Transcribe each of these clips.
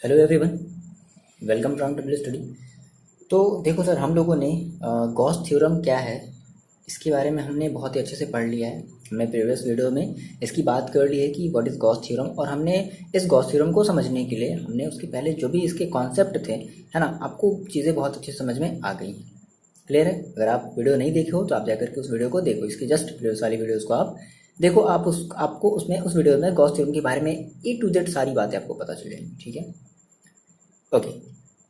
Hello everyone, welcome to W study. तो देखो sir, हम लोगों ने गॉस थ्योरम क्या है इसके बारे में हमने बहुत ही अच्छे से पढ़ लिया है। हमने प्रीवियस वीडियो में इसकी बात कर ली है कि व्हाट इज़ गॉस थ्योरम, और हमने इस गॉस थ्योरम को समझने के लिए हमने उसके पहले जो भी इसके कॉन्सेप्ट थे, है ना, आपको चीज़ें बहुत अच्छे से समझ में आ गई हैं। क्लियर है? अगर आप वीडियो नहीं देखे हो तो आप जाकर के उस वीडियो को देखो, इसकी जस्ट प्रीवियस वाली वीडियोज़ को आप देखो। आपको उसमें उस वीडियो में गॉस थ्योरम के बारे में ए टू जेड सारी बातें आपको पता चल जाएंगी। ठीक है, ओके।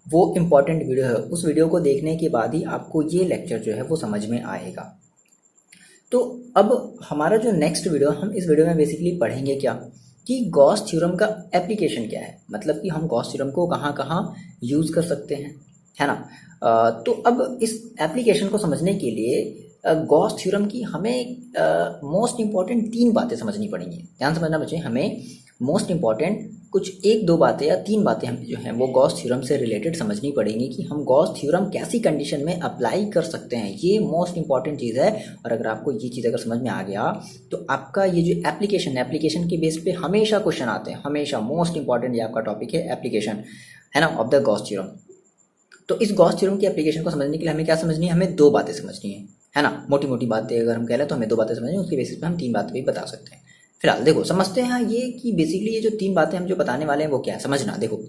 वो इम्पॉर्टेंट वीडियो है, उस वीडियो को देखने के बाद ही आपको ये लेक्चर जो है वो समझ में आएगा। तो अब हमारा जो नेक्स्ट वीडियो, हम इस वीडियो में बेसिकली पढ़ेंगे क्या कि गॉस थ्योरम का एप्लीकेशन क्या है, मतलब कि हम गॉस थ्योरम को कहाँ कहाँ यूज़ कर सकते हैं, है ना। तो अब इस एप्लीकेशन को समझने के लिए गॉस थ्योरम की हमें मोस्ट इंपॉर्टेंट 3 बातें समझनी पड़ेंगी। ध्यान समझना बच्चे, हमें मोस्ट इंपॉर्टेंट कुछ 1-2 बातें या 3 बातें हमें जो हैं वो गॉस थ्योरम से रिलेटेड समझनी पड़ेंगी कि हम गॉस थ्योरम कैसी कंडीशन में अप्लाई कर सकते हैं। ये मोस्ट इंपॉर्टेंट चीज़ है, और अगर आपको ये चीज़ अगर समझ में आ गया तो आपका ये जो एप्लीकेशन के बेस पे हमेशा क्वेश्चन आते हैं, हमेशा मोस्ट इंपॉर्टेंट ये आपका टॉपिक है एप्लीकेशन, है ना, ऑफ द गॉस थ्योरम। तो इस गॉस थ्योरम की एप्लीकेशन को समझने के लिए हमें क्या समझनी है, हमें 2 बातें समझनी है ना। मोटी मोटी बातें अगर हम कह लें तो हमें 2 बातें समझनी है, उसके बेसिस पे हम 3 बातें भी बता सकते हैं। फिलहाल देखो समझते हैं ये कि बेसिकली ये जो 3 बातें हम जो बताने वाले हैं वो क्या है, समझना। देखो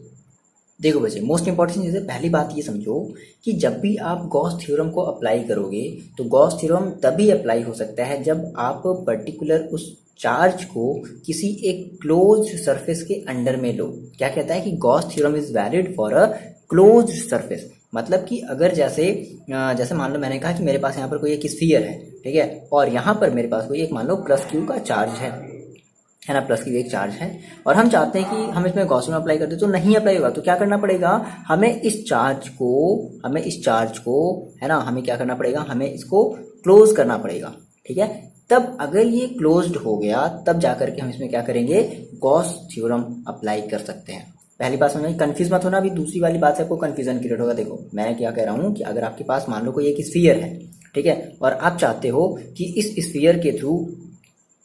देखो बच्चे, मोस्ट इंपॉर्टेंट चीज़ है, पहली बात ये समझो कि जब भी आप गॉस थ्योरम को अप्लाई करोगे तो गॉस थ्योरम तभी अप्लाई हो सकता है जब आप पर्टिकुलर उस चार्ज को किसी एक क्लोज सरफेस के अंडर में लो। क्या कहता है कि Gauss theorem is valid for a close surface, मतलब कि अगर जैसे जैसे मान लो मैंने कहा कि मेरे पास यहाँ पर कोई एक स्फीयर है, ठीक है, और यहाँ पर मेरे पास कोई एक मान लो +q का चार्ज है ना, +q एक चार्ज है, और हम चाहते हैं कि हम इसमें गॉस थ्योरम अप्लाई कर दे तो नहीं अप्लाई होगा। तो क्या करना पड़ेगा, हमें इस चार्ज को है ना, हमें क्या करना पड़ेगा, हमें इसको क्लोज करना पड़ेगा। ठीक है, तब अगर ये क्लोज्ड हो गया तब जाकर के हम इसमें क्या करेंगे, गॉस थ्योरम अप्लाई कर सकते हैं। पहली बात समझ, कंफ्यूज मत होना। अभी दूसरी वाली बात से आपको कंफ्यूजन क्रिएट होगा। देखो मैं क्या कह रहा हूँ कि अगर आपके पास मान लो कोई एक स्फीयर है, ठीक है, और आप चाहते हो कि इस स्फीयर के थ्रू,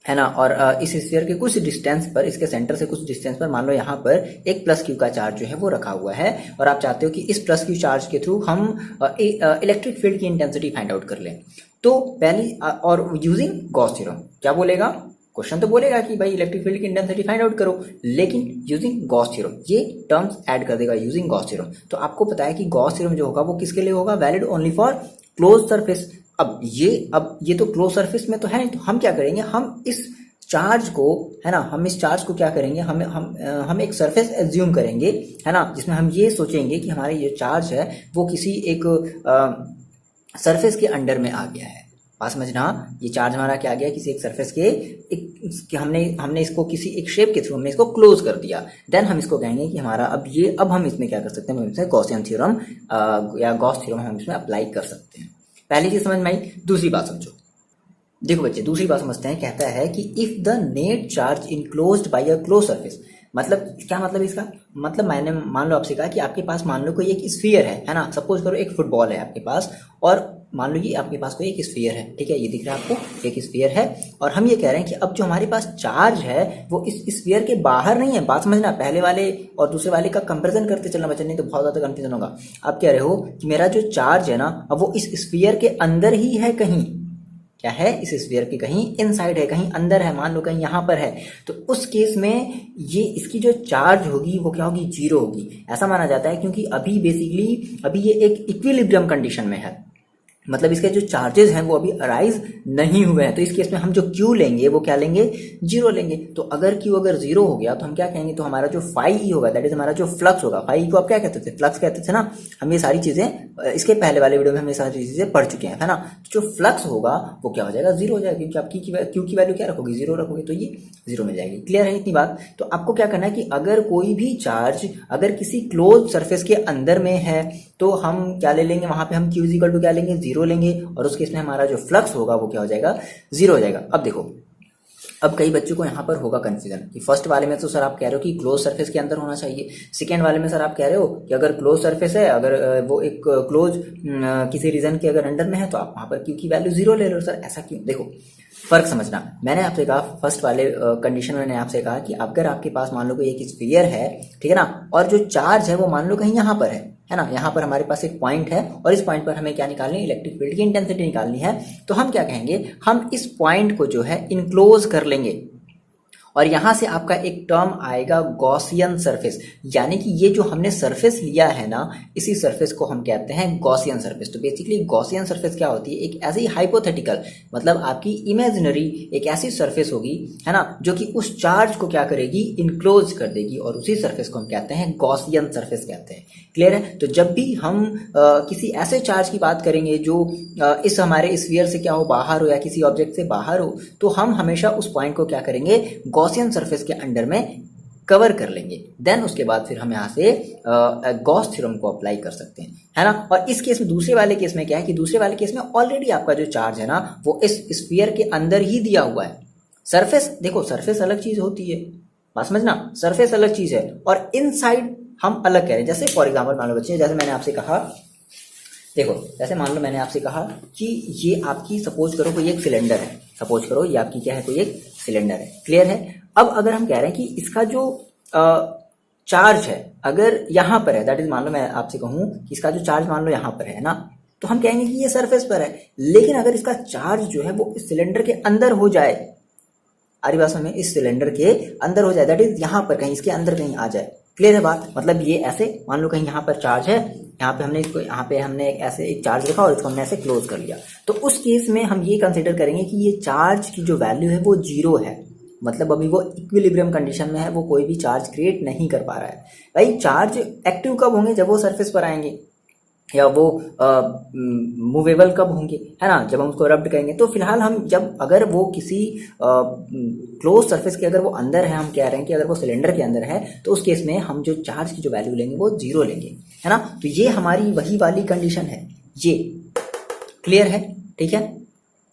है ना, और इस स्फीयर के कुछ डिस्टेंस पर, इसके सेंटर से कुछ डिस्टेंस पर मान लो यहाँ पर एक +q का चार्ज जो है वो रखा हुआ है, और आप चाहते हो कि इस +q चार्ज के थ्रू हम इलेक्ट्रिक फील्ड की इंटेंसिटी फाइंड आउट कर लें। तो पहली और यूजिंग गॉस थ्योरम क्या बोलेगा, क्वेश्चन तो बोलेगा कि भाई इलेक्ट्रिक फील्ड की इंटेंसिटी फाइंड आउट करो, लेकिन यूजिंग गॉस थ्योरम, ये टर्म्स ऐड कर देगा यूजिंग गॉस थ्योरम। तो आपको पता है कि गॉस थ्योरम जो होगा वो किसके लिए होगा, valid only for close surface. अब ये तो क्लोज सरफेस में तो है, तो हम क्या करेंगे, हम इस चार्ज को, है ना, हम इस चार्ज को क्या करेंगे, हम एक सरफेस एज्यूम करेंगे, है ना, जिसमें हम ये सोचेंगे कि हमारे ये चार्ज है वो किसी एक सरफेस के अंडर में आ गया है। बात समझना, ये चार्ज हमारा क्या आ गया, किसी एक सरफेस के एक हमने इसको किसी एक शेप के थ्रू हमने इसको क्लोज कर दिया। देन हम इसको कहेंगे कि हमारा अब हम इसमें क्या कर सकते हैं, हम इसमें गॉसियन थ्योरम या गॉस थ्योरम हम इसमें अप्लाई कर सकते हैं। पहली चीज समझ में आई। दूसरी बात समझो, देखो बच्चे दूसरी बात समझते हैं। कहता है कि if the net charge enclosed bye a close surface, मतलब क्या मतलब इसका, मतलब मैंने मान लो आपसे कहा कि आपके पास मान लो कोई एक स्फीयर है ना, सपोज करो एक फुटबॉल है आपके पास, और मान लो ये आपके पास कोई एक स्फीयर है, ठीक है, ये दिख रहा है आपको एक स्फीयर है, और हम ये कह रहे हैं कि अब जो हमारे पास चार्ज है वो इस स्फीयर के बाहर नहीं है। बात समझना, पहले वाले और दूसरे वाले का कंपैरिजन करते चलना बच्चे, नहीं तो बहुत ज्यादा कंफ्यूजन होगा। आप कह रहे हो कि मेरा जो चार्ज है ना, अब वो इस स्फीयर के अंदर ही है, कहीं क्या है, इस स्फीयर के कहीं इनसाइड है, कहीं अंदर है, मान लो कहीं यहाँ पर है, तो उस केस में ये इसकी जो चार्ज होगी वो क्या होगी, 0 होगी। ऐसा माना जाता है क्योंकि अभी ये एक इक्विलिब्रियम कंडीशन में है, मतलब इसके जो चार्जेस हैं वो अभी अराइज नहीं हुए हैं। तो इस केस में हम जो Q लेंगे वो क्या लेंगे, 0 लेंगे। तो अगर Q अगर 0 हो गया तो हम क्या कहेंगे, तो हमारा जो फाई होगा, दैट इज हमारा जो फ्लक्स होगा, फाई को आप क्या कहते थे, फ्लक्स कहते थे ना। हम ये सारी चीजें इसके पहले वाले वीडियो में हम ये सारी चीजें पढ़ चुके हैं, है ना। तो जो फ्लक्स होगा वो क्या हो जाएगा, 0 हो जाएगा, क्योंकि आप Q की वैल्यू क्या रखोगे, 0 रखोगे, तो ये 0 मिल जाएगी। क्लियर है इतनी बात। तो आपको क्या करना है कि अगर कोई भी चार्ज अगर किसी क्लोज सरफेस के अंदर में है तो हम क्या ले लेंगे, वहां पे हम Q इक्वल टू क्या लेंगे, 0 लेंगे, और उस केस में हमारा जो फ्लक्स होगा वो क्या हो जाएगा, 0 हो जाएगा। अब देखो, अब कई बच्चों को यहाँ पर होगा कंफ्यूजन कि फर्स्ट वाले में तो सर आप कह रहे हो कि क्लोज सरफेस के अंदर होना चाहिए, सेकेंड वाले में सर आप कह रहे हो कि अगर क्लोज सरफेस है, अगर वो एक क्लोज किसी रीजन के अगर अंडर में है तो आप वहां पर Q की वैल्यू 0 ले लो। सर ऐसा क्यों, देखो फर्क समझना। मैंने आपसे कहा फर्स्ट वाले कंडीशन में मैंने आपसे कहा कि अगर आपके पास मान लो कोई एक स्फीयर है, ठीक है ना, और जो चार्ज है वो मान लो कहीं यहाँ पर है ना, यहाँ पर हमारे पास एक पॉइंट है और इस पॉइंट पर हमें क्या निकालनी है, इलेक्ट्रिक फील्ड की इंटेंसिटी निकालनी है। तो हम क्या कहेंगे, हम इस पॉइंट को जो है इनक्लोज कर लेंगे और यहां से आपका एक टर्म आएगा गॉसियन सरफेस, यानी कि ये जो हमने सरफेस लिया है ना, इसी सरफेस को हम कहते हैं गॉसियन सरफेस। तो बेसिकली गॉसियन सरफेस क्या होती है, एक ऐसी हाइपोथेटिकल, मतलब आपकी इमेजिनरी एक ऐसी सरफेस होगी, है ना, जो कि उस चार्ज को क्या करेगी, इनक्लोज कर देगी, और उसी सरफेस को हम कहते हैं गॉसियन सरफेस कहते हैं। क्लियर है? तो जब भी हम किसी ऐसे चार्ज की बात करेंगे जो इस हमारे स्फीयर से क्या हो, बाहर हो, या किसी ऑब्जेक्ट से बाहर हो, तो हम हमेशा उस पॉइंट को क्या करेंगे, गॉसियन सरफेस के अंडर में कवर कर लेंगे। देन उसके बाद फिर हम यहाँ से गॉस थ्योरम को अप्लाई कर सकते हैं, है ना। और इस केस में, दूसरे वाले केस में क्या है कि दूसरे वाले केस में ऑलरेडी आपका जो चार्ज है ना, वो इस स्फीयर के अंदर ही दिया हुआ है। सरफेस, देखो सरफेस अलग चीज होती है, बात समझना, सरफेस अलग चीज है और इनसाइड हम अलग कह रहे हैं। जैसे फॉर एग्जाम्पल मान लो बच्चे, जैसे मैंने आपसे कहा, देखो जैसे मान लो मैंने आपसे कहा कि ये आपकी, सपोज करो कोई एक सिलेंडर है, सपोज करो ये आपकी क्या है, कोई एक सिलेंडर है। क्लियर है? अब अगर हम कह रहे हैं कि इसका जो चार्ज है अगर यहाँ पर है, दैट इज, मान लो मैं आपसे कहूँ कि इसका जो चार्ज मान लो यहाँ पर है ना, तो हम कहेंगे कि ये सरफेस पर है। लेकिन अगर इसका चार्ज जो है वो इस सिलेंडर के अंदर हो जाए, आरी बात में, इस सिलेंडर के अंदर हो जाए, दैट इज यहाँ पर कहीं, इसके अंदर कहीं आ जाए। क्लियर है बात? मतलब ये ऐसे मान लो कहीं यहाँ पर चार्ज है, यहाँ पे हमने इसको, यहाँ पे हमने ऐसे एक चार्ज रखा और इसको हमने ऐसे क्लोज कर लिया, तो उस केस में हम ये कंसीडर करेंगे कि ये चार्ज की जो वैल्यू है वो जीरो है, मतलब अभी वो इक्विलिब्रियम कंडीशन में है, वो कोई भी चार्ज क्रिएट नहीं कर पा रहा है। भाई चार्ज एक्टिव कब होंगे, जब वो सरफेस पर आएंगे, या वो मूवेबल कब होंगे, है ना, जब हम उसको रब्ड करेंगे। तो फिलहाल हम जब, अगर वो किसी क्लोज सरफेस के अगर वो अंदर है, हम कह रहे हैं कि अगर वो सिलेंडर के अंदर है, तो उस केस में हम जो चार्ज की जो वैल्यू लेंगे वो जीरो लेंगे, है ना। तो ये हमारी वही वाली कंडीशन है, ये क्लियर है? ठीक है,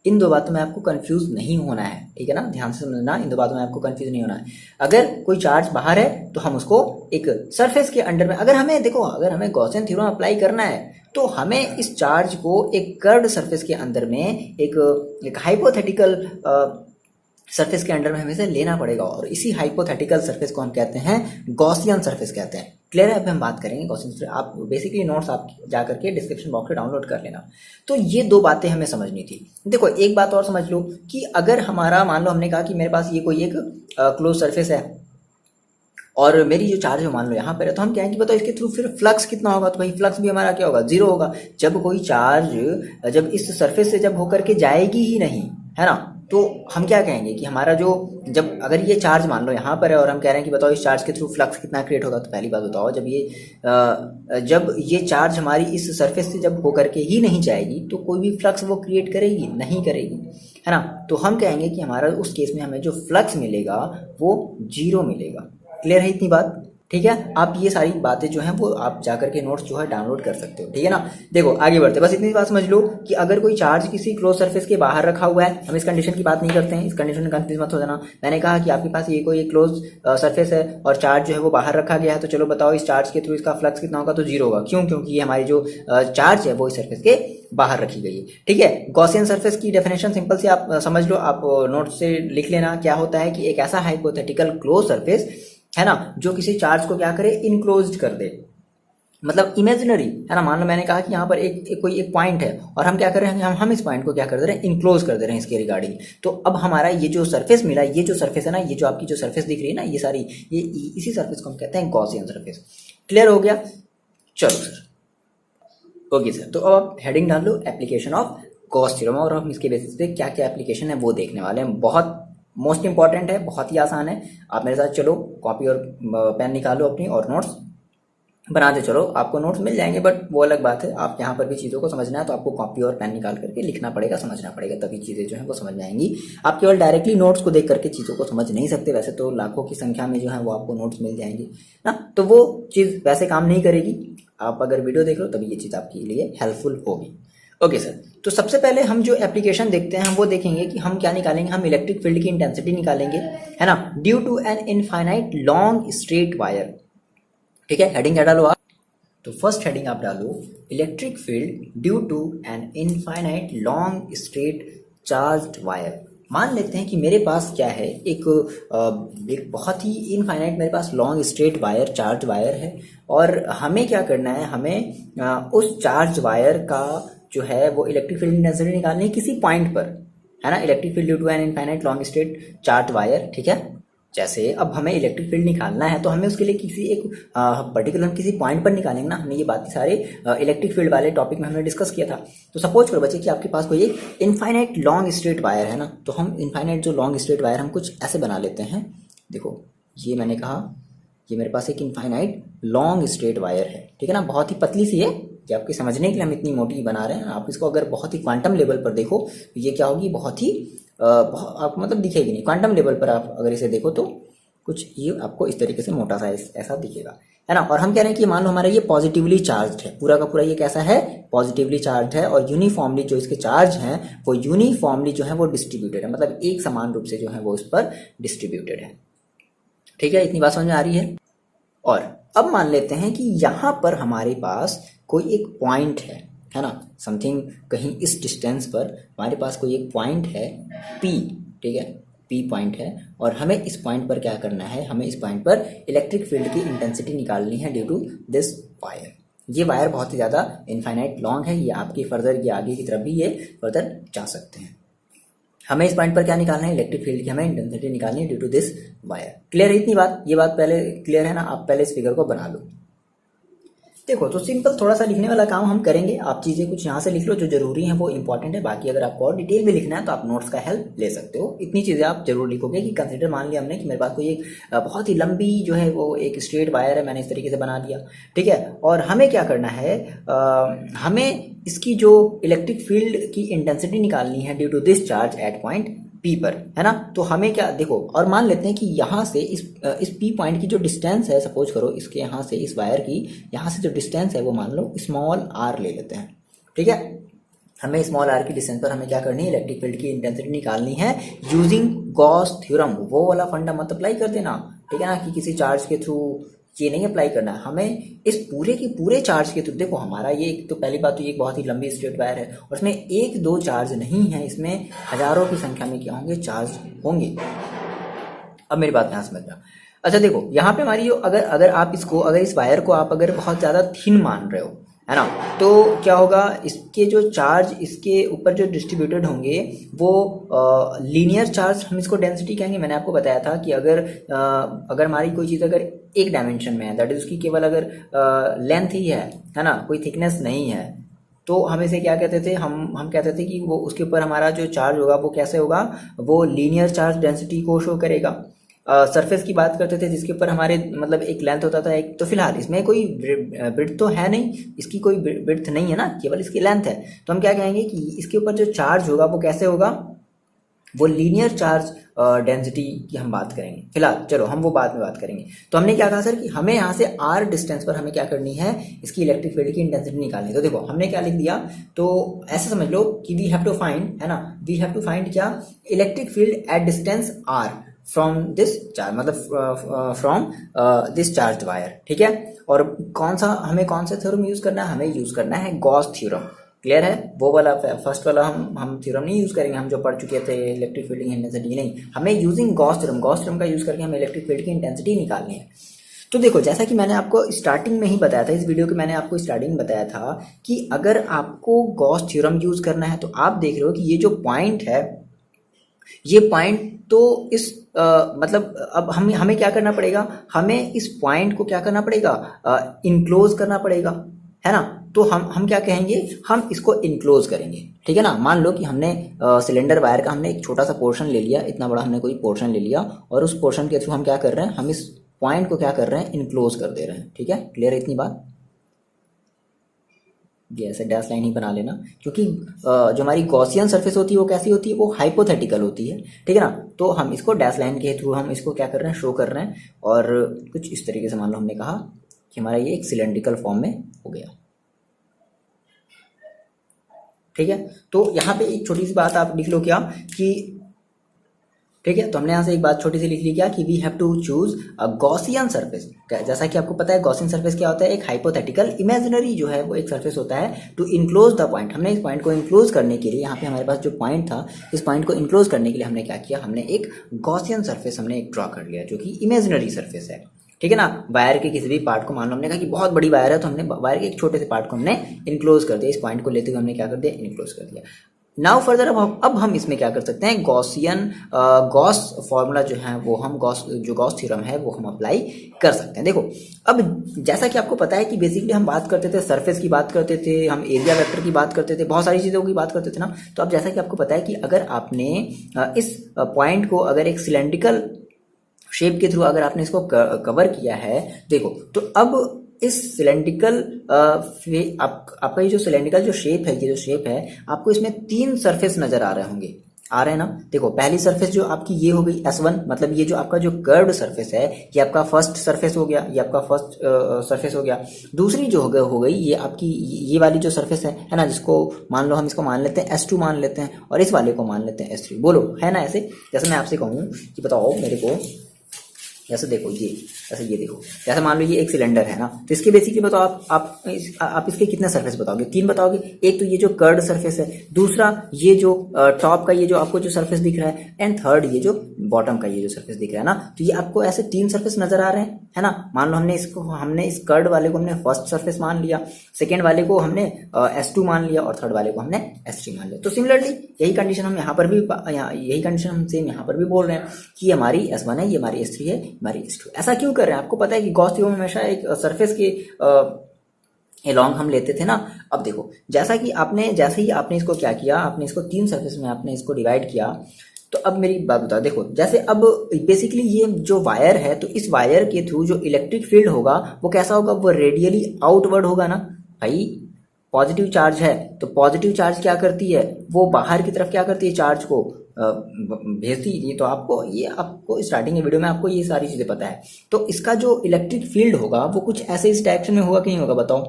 इन दो बातों में आपको कंफ्यूज नहीं होना है, ठीक है ना, ध्यान से समझना, इन दो बातों में आपको कंफ्यूज नहीं होना है। अगर कोई चार्ज बाहर है तो हम उसको एक सरफेस के अंडर में, अगर हमें देखो, अगर हमें गॉसियन थ्योरम अप्लाई करना है तो हमें इस चार्ज को एक कर्व्ड सरफेस के अंदर में, एक हाइपोथेटिकल सरफेस के अंडर में हमें लेना पड़ेगा, और इसी हाइपोथेटिकल सरफेस को हम कहते हैं गॉसियन सरफेस कहते हैं। क्लियर है? अब हम बात करेंगे गॉसियन सरफेस। आप बेसिकली नोट्स आप जाकर के डिस्क्रिप्शन बॉक्स में डाउनलोड कर लेना। तो ये दो बातें हमें समझनी थी। देखो एक बात और समझ लो कि अगर हमारा, मान लो हमने कहा कि मेरे पास ये कोई एक क्लोज सरफेस है और मेरी जो चार्ज है मान लो यहाँ पर है, तो हम क्या है कि बताओ इसके थ्रू फिर फ्लक्स कितना होगा, तो भाई फ्लक्स भी हमारा क्या होगा, जीरो होगा। जब कोई चार्ज जब इस सरफेस से जब होकर के जाएगी ही नहीं, है ना, तो हम क्या कहेंगे कि हमारा जो, जब अगर ये चार्ज मान लो यहाँ पर है और हम कह रहे हैं कि बताओ इस चार्ज के थ्रू फ्लक्स कितना क्रिएट होगा, तो पहली बात बताओ, जब ये चार्ज हमारी इस सरफेस से जब होकर के ही नहीं जाएगी तो कोई भी फ्लक्स वो क्रिएट करेगी नहीं करेगी, है ना। तो हम कहेंगे कि हमारा उस केस में हमें जो फ्लक्स मिलेगा वो जीरो मिलेगा। क्लियर है इतनी बात? ठीक है, आप ये सारी बातें जो हैं वो आप जाकर के नोट्स जो है डाउनलोड कर सकते हो, ठीक है ना। देखो आगे बढ़ते, बस इतनी बात समझ लो कि अगर कोई चार्ज किसी क्लोज सरफेस के बाहर रखा हुआ है, हम इस कंडीशन की बात नहीं करते हैं, इस कंडीशन में कंफ्यूज मत हो जाना। मैंने कहा कि आपके पास ये कोई एक क्लोज सरफेस है और चार्ज जो है वो बाहर रखा गया है, तो चलो बताओ इस चार्ज के थ्रू इसका फ्लक्स कितना होगा, तो जीरो होगा। क्यों? क्योंकि ये हमारी जो चार्ज है वो इस सरफेस के बाहर रखी गई है। ठीक है, गॉसियन सरफेस की डेफिनेशन सिंपल से आप समझ लो, आप नोट से लिख लेना। क्या होता है कि एक ऐसा हाइपोथेटिकल क्लोज सरफेस, है ना, जो किसी चार्ज को क्या करे, इनक्लोज कर दे, मतलब इमेजिनरी, है ना। मान लो मैंने कहा कि यहाँ पर कोई एक पॉइंट है और हम क्या कर रहे हैं, हम इस पॉइंट को क्या कर दे रहे हैं, इनक्लोज कर दे रहे हैं इसके रिगार्डिंग। तो अब हमारा ये जो सरफेस मिला, ये जो सरफेस है ना, ये जो आपकी जो सरफेस दिख रही है ना, ये सारी, ये इसी सरफेस को हम कहते हैं गॉसियन सरफेस। क्लियर हो गया? चलो सर, ओके सर। तो अब आप हेडिंग डाल लो, एप्लीकेशन ऑफ गॉस थ्योरम, और हम इसके बेसिस पे क्या क्या एप्लीकेशन है वो देखने वाले हैं। बहुत मोस्ट इंपॉर्टेंट है, बहुत ही आसान है। आप मेरे साथ चलो, कॉपी और पेन निकालो अपनी और नोट्स बनाते चलो। आपको नोट्स मिल जाएंगे, बट वो अलग बात है, आप यहाँ पर भी चीज़ों को समझना है तो आपको कॉपी और पेन निकाल करके लिखना पड़ेगा, समझना पड़ेगा, तभी चीज़ें जो है वो समझ में आएंगी। आप केवल डायरेक्टली नोट्स को देख करके चीज़ों को समझ नहीं सकते, वैसे तो लाखों की संख्या में जो है वो आपको नोट्स मिल जाएंगे ना, तो वो चीज़ वैसे काम नहीं करेगी। आप अगर वीडियो देख लो तभी ये चीज़ आपके लिए हेल्पफुल होगी। ओके सर, तो सबसे पहले हम जो एप्लीकेशन देखते हैं हम वो देखेंगे कि हम क्या निकालेंगे, हम इलेक्ट्रिक फील्ड की इंटेंसिटी निकालेंगे, है ना, due to an infinite long straight wire. ठीक है, हेडिंग क्या डालो आप, तो फर्स्ट हेडिंग आप डालो, electric field due to an infinite long straight charged wire. मान लेते हैं कि मेरे पास क्या है, एक बहुत ही इनफाइनाइट मेरे पास long straight wire, charge wire है, और हमें क्या करना है, हमें उस चार्ज वायर का जो है वो इलेक्ट्रिक फील्ड इंटेंसिटी निकालनी है किसी पॉइंट पर, है ना। Electric field due to an infinite long straight charge wire, ठीक है। जैसे अब हमें इलेक्ट्रिक फील्ड निकालना है तो हमें उसके लिए किसी एक पर्टिकुलर किसी पॉइंट पर निकालेंगे ना। हमने ये बात सारे इलेक्ट्रिक फील्ड वाले टॉपिक में हमने डिस्कस किया था। तो सपोज करो बच्चे कि आपके पास कोई एक इनफाइनाइट लॉन्ग स्ट्रेट वायर है ना, तो हम इनफाइनाइट जो लॉन्ग स्ट्रेट वायर हम कुछ ऐसे बना लेते हैं। देखो ये मैंने कहा, ये मेरे पास एक इनफाइनाइट लॉन्ग स्ट्रेट वायर है, ठीक है ना, बहुत ही पतली सी है। ये आपके समझने के लिए हम इतनी मोटी बना रहे हैं। आप इसको अगर बहुत ही क्वांटम लेवल पर देखो तो ये क्या होगी, बहुत ही आप मतलब दिखेगी नहीं। क्वांटम लेवल पर आप अगर इसे देखो तो कुछ ये आपको इस तरीके से मोटा सा ऐसा दिखेगा, है ना। और हम कह रहे हैं कि मान लो हमारा ये पॉजिटिवली चार्ज है, पूरा का पूरा ये कैसा है, पॉजिटिवली चार्ज है, और यूनिफॉर्मली जो इसके चार्ज हैं वो यूनिफॉर्मली जो है वो डिस्ट्रीब्यूटेड है, मतलब एक समान रूप से जो है वो इस पर डिस्ट्रीब्यूटेड है, ठीक है। इतनी बात समझ में आ रही है। और अब मान लेते हैं कि यहाँ पर हमारे पास कोई एक पॉइंट है ना, समथिंग कहीं इस डिस्टेंस पर हमारे पास कोई एक पॉइंट है P, ठीक है, P पॉइंट है, और हमें इस पॉइंट पर क्या करना है, हमें इस पॉइंट पर इलेक्ट्रिक फील्ड की इंटेंसिटी निकालनी है ड्यू टू दिस वायर। ये वायर बहुत ही ज़्यादा इनफाइनाइट लॉन्ग है, ये आपकी फर्दर ये आगे की तरफ भी ये फर्दर जा सकते हैं। हमें इस पॉइंट पर क्या निकालना है, इलेक्ट्रिक फील्ड की हमें इंटेंसिटी निकालनी है due to this wire. Clear है इतनी बात, ये बात पहले क्लियर है ना। आप पहले इस फिगर को बना लो। देखो तो सिंपल थोड़ा सा लिखने वाला काम हम करेंगे, आप चीज़ें कुछ यहाँ से लिख लो जो जरूरी है वो इंपॉर्टेंट है, बाकी अगर आपको और डिटेल में लिखना है तो आप नोट्स का हेल्प ले सकते हो। इतनी चीज़ें आप जरूर लिखोगे कि कंसिडर मान लिया हमने कि मेरे पास कोई एक बहुत ही लंबी जो है वो एक स्ट्रेट वायर है, मैंने इस तरीके से बना दिया, ठीक है। और हमें क्या करना है, हमें इसकी जो इलेक्ट्रिक फील्ड की इंटेंसिटी निकालनी है due to this charge at point P पर, है ना। तो हमें क्या, देखो और मान लेते हैं कि यहाँ से इस P पॉइंट की जो डिस्टेंस है, सपोज करो इसके यहाँ से इस वायर की यहाँ से जो डिस्टेंस है वो मान लो स्मॉल r ले लेते हैं, ठीक है। हमें स्मॉल r की डिस्टेंस पर हमें क्या करनी है, इलेक्ट्रिक फील्ड की इंटेंसिटी निकालनी है यूजिंग गॉस थ्योरम। वो वाला फंडा मत अप्लाई कर देना, ठीक है ना, कि किसी चार्ज के थ्रू ये नहीं अप्लाई करना है, हमें इस पूरे के पूरे चार्ज के थ्रू। देखो हमारा ये तो पहली बात तो ये बहुत ही लंबी स्ट्रेट वायर है, और इसमें एक दो चार्ज नहीं है, इसमें हजारों की संख्या में क्या होंगे, चार्ज होंगे। अब मेरी बात यहाँ समझना। अच्छा देखो यहाँ पे हमारी जो अगर आप इसको, अगर इस वायर को आप अगर बहुत ज़्यादा थिन मान रहे हो, है ना, तो क्या होगा, इसके जो चार्ज इसके ऊपर जो डिस्ट्रीब्यूटेड होंगे वो लीनियर चार्ज, हम इसको डेंसिटी कहेंगे। मैंने आपको बताया था कि अगर हमारी कोई चीज़ अगर एक डायमेंशन में है, दैट इज उसकी केवल अगर लेंथ ही है ना, कोई थिकनेस नहीं है, तो हम इसे क्या कहते थे, हम कहते थे कि वो उसके ऊपर हमारा जो चार्ज होगा वो कैसे होगा, वो लीनियर चार्ज डेंसिटी को शो करेगा। सरफेस की बात करते थे जिसके ऊपर हमारे मतलब एक लेंथ होता था एक, तो फिलहाल इसमें कोई ब्रिड्थ तो है नहीं, इसकी कोई ब्रिड्थ नहीं है ना, केवल इसकी लेंथ है। तो हम क्या कहेंगे कि इसके ऊपर जो चार्ज होगा वो कैसे होगा, वो लीनियर चार्ज डेंसिटी की हम बात करेंगे। फिलहाल चलो हम वो बाद में बात करेंगे। तो हमने क्या कहा सर कि हमें यहाँ से r डिस्टेंस पर हमें क्या करनी है, इसकी इलेक्ट्रिक फील्ड की इंटेंसिटी निकालनी है। तो देखो हमने क्या लिख दिया, तो ऐसे समझ लो कि वी हैव टू फाइंड, है ना, वी हैव टू फाइंड क्या, electric field at distance r from this charge, मतलब फ्रॉम दिस चार्ज वायर, ठीक है। और कौन सा थ्योरम यूज करना है, हमें यूज करना है गॉस थ्योरम। क्लियर है, वो वाला फर्स्ट वाला हम थ्योरम नहीं यूज करेंगे, हम जो पढ़ चुके थे इलेक्ट्रिक फील्ड की इंटेंसिटी, नहीं, हमें यूजिंग गॉस थ्योरम का यूज करके हमें इलेक्ट्रिक फील्ड की इंटेंसिटी निकालनी है। तो देखो जैसा कि मैंने आपको स्टार्टिंग में ही बताया था, इस वीडियो के मैंने आपको स्टार्टिंग में बताया था कि अगर आपको गॉस थ्योरम यूज करना है तो आप देख रहे हो कि ये जो पॉइंट है, ये पॉइंट तो इस मतलब अब हमें क्या करना पड़ेगा, हमें इस पॉइंट को क्या करना पड़ेगा, इनक्लोज करना पड़ेगा, है ना। तो हम क्या कहेंगे, हम इसको इनक्लोज करेंगे, ठीक है ना। मान लो कि हमने सिलेंडर वायर का हमने एक छोटा सा पोर्शन ले लिया, इतना बड़ा हमने कोई पोर्शन ले लिया, और उस पोर्शन के थ्रू हम क्या कर रहे हैं, हम इस पॉइंट को क्या कर रहे हैं, इनक्लोज कर दे रहे हैं, ठीक है। क्लियर है इतनी बात, ये ऐसे डैश लाइन ही बना लेना, क्योंकि जो हमारी गॉसियन सरफेस होती है वो कैसी होती है, वो हाइपोथेटिकल होती है, ठीक है ना। तो हम इसको डैश लाइन के थ्रू हम इसको क्या कर रहे हैं, शो कर रहे हैं, और कुछ इस तरीके से मान लो हमने कहा कि हमारा ये एक सिलेंड्रिकल फॉर्म में हो गया, ठीक है। तो यहाँ पे एक छोटी सी बात आप लिख लो क्या, कि ठीक है। तो हमने यहाँ से एक बात छोटी सी लिख ली क्या कि we have to choose a Gaussian surface. जैसा कि आपको पता है गॉसियन सरफेस क्या होता है, एक हाइपोथेटिकल इमेजिनरी जो है वो एक सरफेस होता है टू इनक्लोज द पॉइंट। हमने इस पॉइंट को इनक्लोज करने के लिए, यहाँ पे हमारे पास जो पॉइंट था, इस पॉइंट को इनक्लोज करने के लिए हमने क्या किया, हमने एक गॉसियन सरफेस हमने एक ड्रॉ कर लिया जो कि इमेजिनरी सरफेस है। ठीक है ना। वायर के किसी भी पार्ट को मान लो हमने कहा कि बहुत बड़ी वायर है, तो हमने वायर के एक छोटे से पार्ट को हमने इनक्लोज कर दिया। इस पॉइंट को लेते हुए हमने क्या कर दिया, इनक्लोज कर दिया। नाउ फर्दर अब हम इसमें क्या कर सकते हैं, गॉसियन गॉस फॉर्मूला जो है वो हम गॉस थ्योरम है वो हम अप्लाई कर सकते हैं। देखो अब जैसा कि आपको पता है कि बेसिकली हम बात करते थे सरफेस की बात करते थे, हम एरिया वेक्टर की बात करते थे, बहुत सारी चीज़ों की बात करते थे ना। तो अब जैसा कि आपको पता है कि अगर आपने इस पॉइंट को अगर एक सिलेंड्रिकल शेप के थ्रू अगर आपने इसको कवर किया है, देखो तो अब इस सिलेंड्रिकल आपका ये जो सिलेंड्रिकल जो शेप है, ये जो शेप है, आपको इसमें 3 सरफेस नजर आ रहे होंगे, आ रहे हैं ना। देखो पहली सरफेस जो आपकी ये हो गई S1, मतलब ये जो आपका जो कर्व्ड सरफेस है ये आपका फर्स्ट सरफेस हो गया, ये आपका फर्स्ट सरफेस हो गया। दूसरी जो हो गई ये आपकी ये वाली जो सरफेस है ना, जिसको मान लो हम इसको मान लेते हैं S2 मान लेते हैं, और इस वाले को मान लेते हैं S3। बोलो है ना ऐसे। जैसे मैं आपसे कहूँ कि बताओ मेरे को, जैसे देखो ये, जैसे ये देखो, जैसे मान लो ये एक सिलेंडर है ना, तो इसके बेसिकली बताओ आप इसके कितने सरफेस बताओगे, 3 बताओगे। एक तो ये जो कर्ड सरफेस है, दूसरा ये जो टॉप का ये जो आपको जो सरफेस दिख रहा है, एंड थर्ड ये जो बॉटम का ये जो सरफेस दिख रहा है ना। तो ये आपको ऐसे 3 सरफेस नजर आ रहे हैं, है ना। मान लो हमने इस कर्ड वाले को हमने फर्स्ट सरफेस मान लिया, सेकेंड वाले को हमने S2 मान लिया, और थर्ड वाले को हमने S3 मान लिया। तो सिमिलरली यही कंडीशन हम यहाँ पर भी, यही कंडीशन हम सेम यहाँ पर भी बोल रहे हैं कि हमारी S1 है, ये हमारी S3 है, हमारी S2। ऐसा क्यों कर रहे हैं, आपको पता है कि गॉस थ्योरम में हमेशा एक सरफेस के एलॉन्ग हम लेते थे ना। अब देखो जैसे ही आपने इसको क्या किया, आपने इसको 3 सरफेस में आपने इसको डिवाइड किया। तो अब मेरी बात बताओ, देखो जैसे अब बेसिकली ये जो वायर है, तो इस वायर के थ्रू जो इलेक्ट्रिक फील्ड होगा वो कैसा होगा, वो रेडियली आउटवर्ड होगा ना भाई। पॉजिटिव चार्ज है तो पॉजिटिव चार्ज क्या करती है, वो बाहर की तरफ क्या करती है, चार्ज को भेजती है। तो आपको स्टार्टिंग के वीडियो में आपको ये सारी चीजें पता है। तो इसका जो इलेक्ट्रिक फील्ड होगा वो कुछ ऐसे इस डायरेक्शन में होगा कि नहीं होगा, बताओ।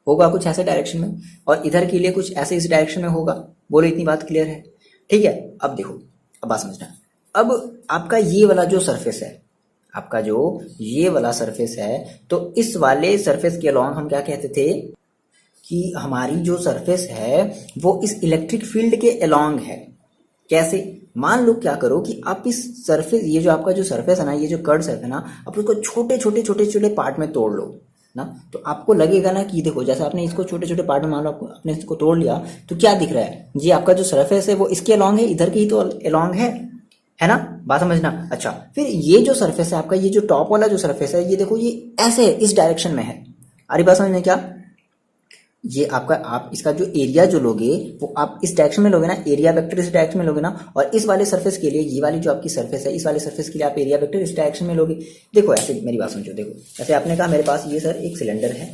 होगा कुछ ऐसे डायरेक्शन में, और इधर के लिए कुछ ऐसे इस डायरेक्शन में होगा। बोलो इतनी बात क्लियर है, ठीक है। अब देखो, अब बात समझना। अब आपका ये वाला जो सरफेस है, आपका जो ये वाला सरफेस है, तो इस वाले सरफेस के अलॉन्ग हम क्या कहते थे कि हमारी जो सरफेस है वो इस इलेक्ट्रिक फील्ड के अलॉन्ग है। कैसे, मान लो क्या करो कि आप इस सरफेस, ये जो आपका जो सरफेस है ना, ये जो कर्व सरफेस है ना, आप उसको छोटे छोटे छोटे छोटे पार्ट में तोड़ लो ना। तो आपको लगेगा ना कि देखो जैसे आपने इसको छोटे छोटे पार्ट में, मान लो आपने इसको तोड़ लिया, तो क्या दिख रहा है, ये आपका जो सरफेस है वो इसके अलॉन्ग है, इधर के ही तो अलॉन्ग है ना। बात समझना। अच्छा, फिर ये जो सरफेस है आपका, ये जो टॉप वाला जो सरफेस है, ये देखो ये ऐसे इस डायरेक्शन में है। अरे बात समझना क्या, ये आपका, आप इसका जो एरिया जो लोगे वो आप इस डायरेक्शन में लोगे ना, एरिया वेक्टर इस डायरेक्शन में लोगे ना। और इस वाले सरफेस के लिए, ये वाली जो आपकी सरफेस है, इस वाले सरफेस के लिए आप एरिया वेक्टर इस डायरेक्शन में लोगे। देखो ऐसे, मेरी बात समझो, देखो जैसे आपने कहा मेरे पास ये सर एक सिलेंडर है,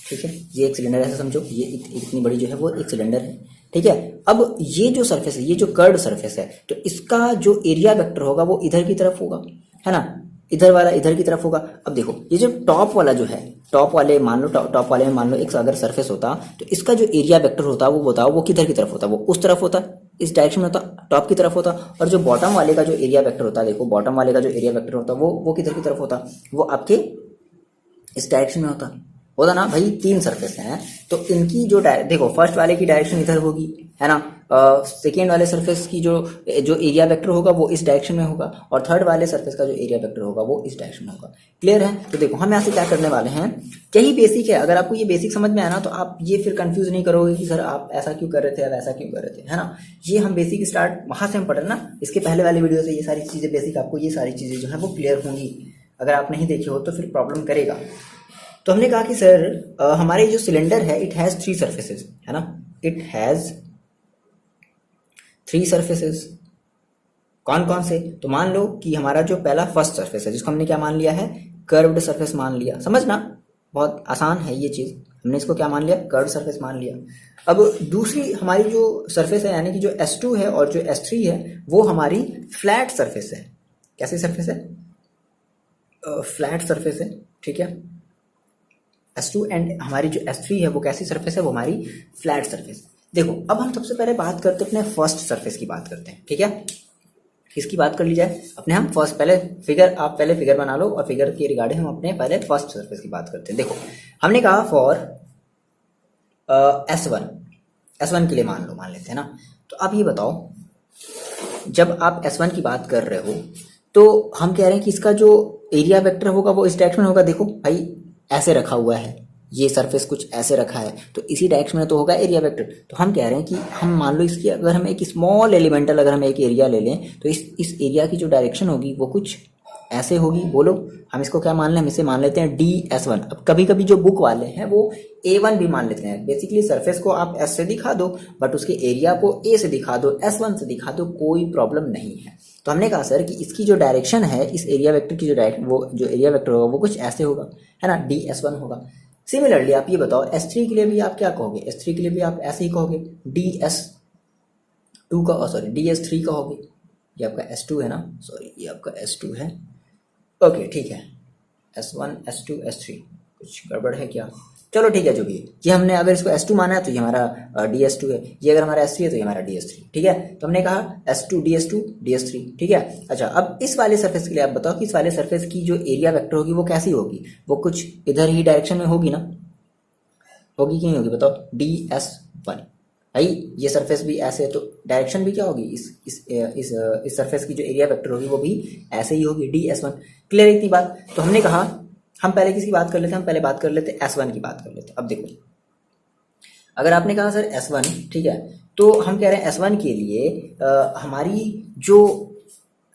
ठीक है, ये एक सिलेंडर ऐसा समझो, ये इतनी बड़ी जो है वो एक सिलेंडर है, ठीक है। अब ये जो सरफेस है, ये जो कर्व सरफेस है, तो इसका जो एरिया वेक्टर होगा वो इधर की तरफ होगा, है ना, इधर वाला इधर की तरफ होगा। अब देखो ये जो टॉप वाला जो है, टॉप वाले मान लो, टॉप वाले में मान लो एक अगर सरफेस होता, तो इसका जो एरिया वेक्टर होता वो बताओ वो किधर की तरफ होता, वो उस तरफ होता, इस डायरेक्शन में होता, टॉप की तरफ होता। और जो बॉटम वाले का जो एरिया वेक्टर होता, देखो बॉटम वाले का जो एरिया वेक्टर होता वो किधर की तरफ होता, वो आपके इस डायरेक्शन में होता ना भाई। 3 सरफेस हैं तो इनकी जो देखो फर्स्ट वाले की डायरेक्शन इधर होगी, है ना। सेकेंड वाले सरफेस की जो एरिया वेक्टर होगा वो इस डायरेक्शन में होगा, और थर्ड वाले सरफेस का जो एरिया वेक्टर होगा वो इस डायरेक्शन में होगा। क्लियर है। तो देखो हम यहाँ से क्या करने वाले हैं, यही बेसिक है। अगर आपको ये बेसिक समझ में आया ना, तो आप ये फिर कंफ्यूज नहीं करोगे कि सर आप ऐसा क्यों कर रहे थे, ऐसा क्यों कर रहे थे, है ना। ये हम बेसिक स्टार्ट वहां से हम पढ़ रहे ना, इसके पहले वाले वीडियो से ये सारी चीजें बेसिक, आपको ये सारी चीजें जो है वो क्लियर होंगी। अगर आप नहीं देखे हो तो फिर प्रॉब्लम करेगा। तो हमने कहा कि सर हमारे जो सिलेंडर है इट हैज 3 सरफेसेस, है ना, इट हैज 3 सरफेसेस। कौन कौन से, तो मान लो कि हमारा जो पहला फर्स्ट सरफेस है, जिसको हमने क्या मान लिया है, कर्व्ड सरफेस मान लिया। समझना बहुत आसान है ये चीज, हमने इसको क्या मान लिया, कर्व्ड सरफेस मान लिया। अब दूसरी हमारी जो सरफेस है, यानी कि जो S2 है और जो S3 है, वो हमारी फ्लैट सरफेस है। कैसी सरफेस है, फ्लैट सरफेस है, ठीक है। S2 एंड हमारी जो S3 है वो कैसी सरफेस है, वो हमारी फ्लैट सरफेस। देखो अब हम सबसे पहले बात करते हैं अपने फर्स्ट सरफेस की बात करते हैं, ठीक है। किसकी बात कर ली जाए, अपने हम फर्स्ट पहले फिगर, आप पहले फिगर बना लो और फिगर के रिगार्डिंग हम अपने पहले फर्स्ट सरफेस की बात करते हैं। देखो हमने कहा फॉर एस वन के लिए मान लेते हैं ना। तो आप ये बताओ, जब आप S1 की बात कर रहे हो तो हम कह रहे हैं कि इसका जो एरिया वेक्टर होगा वो इस डायरेक्शन में होगा। देखो भाई ऐसे रखा हुआ है, ये सरफेस कुछ ऐसे रखा है, तो इसी डायरेक्शन में तो होगा एरिया वेक्टर। तो हम कह रहे हैं कि हम मान लो इसकी अगर हम एक स्मॉल एलिमेंटल अगर हम एक एरिया ले लें तो इस एरिया की जो डायरेक्शन होगी वो कुछ ऐसे होगी। बोलो हम इसको क्या मान लें, हम इसे मान लेते हैं DS1। अब कभी कभी जो बुक वाले हैं वो A1 भी मान लेते हैं। बेसिकली सरफेस को आप S से दिखा दो बट उसके एरिया को A से दिखा दो, S1 से दिखा दो, कोई प्रॉब्लम नहीं है। तो हमने कहा सर कि इसकी जो डायरेक्शन है, इस एरिया वेक्टर की जो डायरेक्शन, वो जो एरिया वेक्टर होगा वो कुछ ऐसे होगा, है ना, DS1 होगा। सिमिलरली आप ये बताओ S3 के लिए भी आप क्या कहोगे, S3 के लिए भी आप ऐसे ही कहोगे, DS2 का सॉरी DS3 कहोगे। ये आपका S2 है ना, सॉरी ये आपका S2 है, ओके ठीक है। S1 S2 S3 कुछ गड़बड़ है क्या, चलो ठीक है जो भी है। ये हमने अगर इसको S2 माना है तो ये हमारा DS2 है, ये अगर हमारा S3 है तो ये हमारा DS3, ठीक है। तो हमने कहा S2 DS2 DS3, ठीक है। अच्छा अब इस वाले सरफेस के लिए आप बताओ कि इस वाले सरफेस की जो एरिया वेक्टर होगी वो कैसी होगी, वो कुछ इधर ही डायरेक्शन में होगी ना, होगी कि नहीं होगी बताओ, DS1। भाई ये सरफेस भी ऐसे है तो डायरेक्शन भी क्या होगी, इस सरफेस की जो एरिया वेक्टर होगी वो भी ऐसे ही होगी, DS1। क्लियर इतनी बात। तो हमने कहा हम पहले किसकी बात कर लेते हैं, हम पहले बात कर लेते हैं S1 की बात कर लेते हैं। अब देखो अगर आपने कहा सर S1, ठीक है, तो हम कह रहे हैं S1 के लिए हमारी जो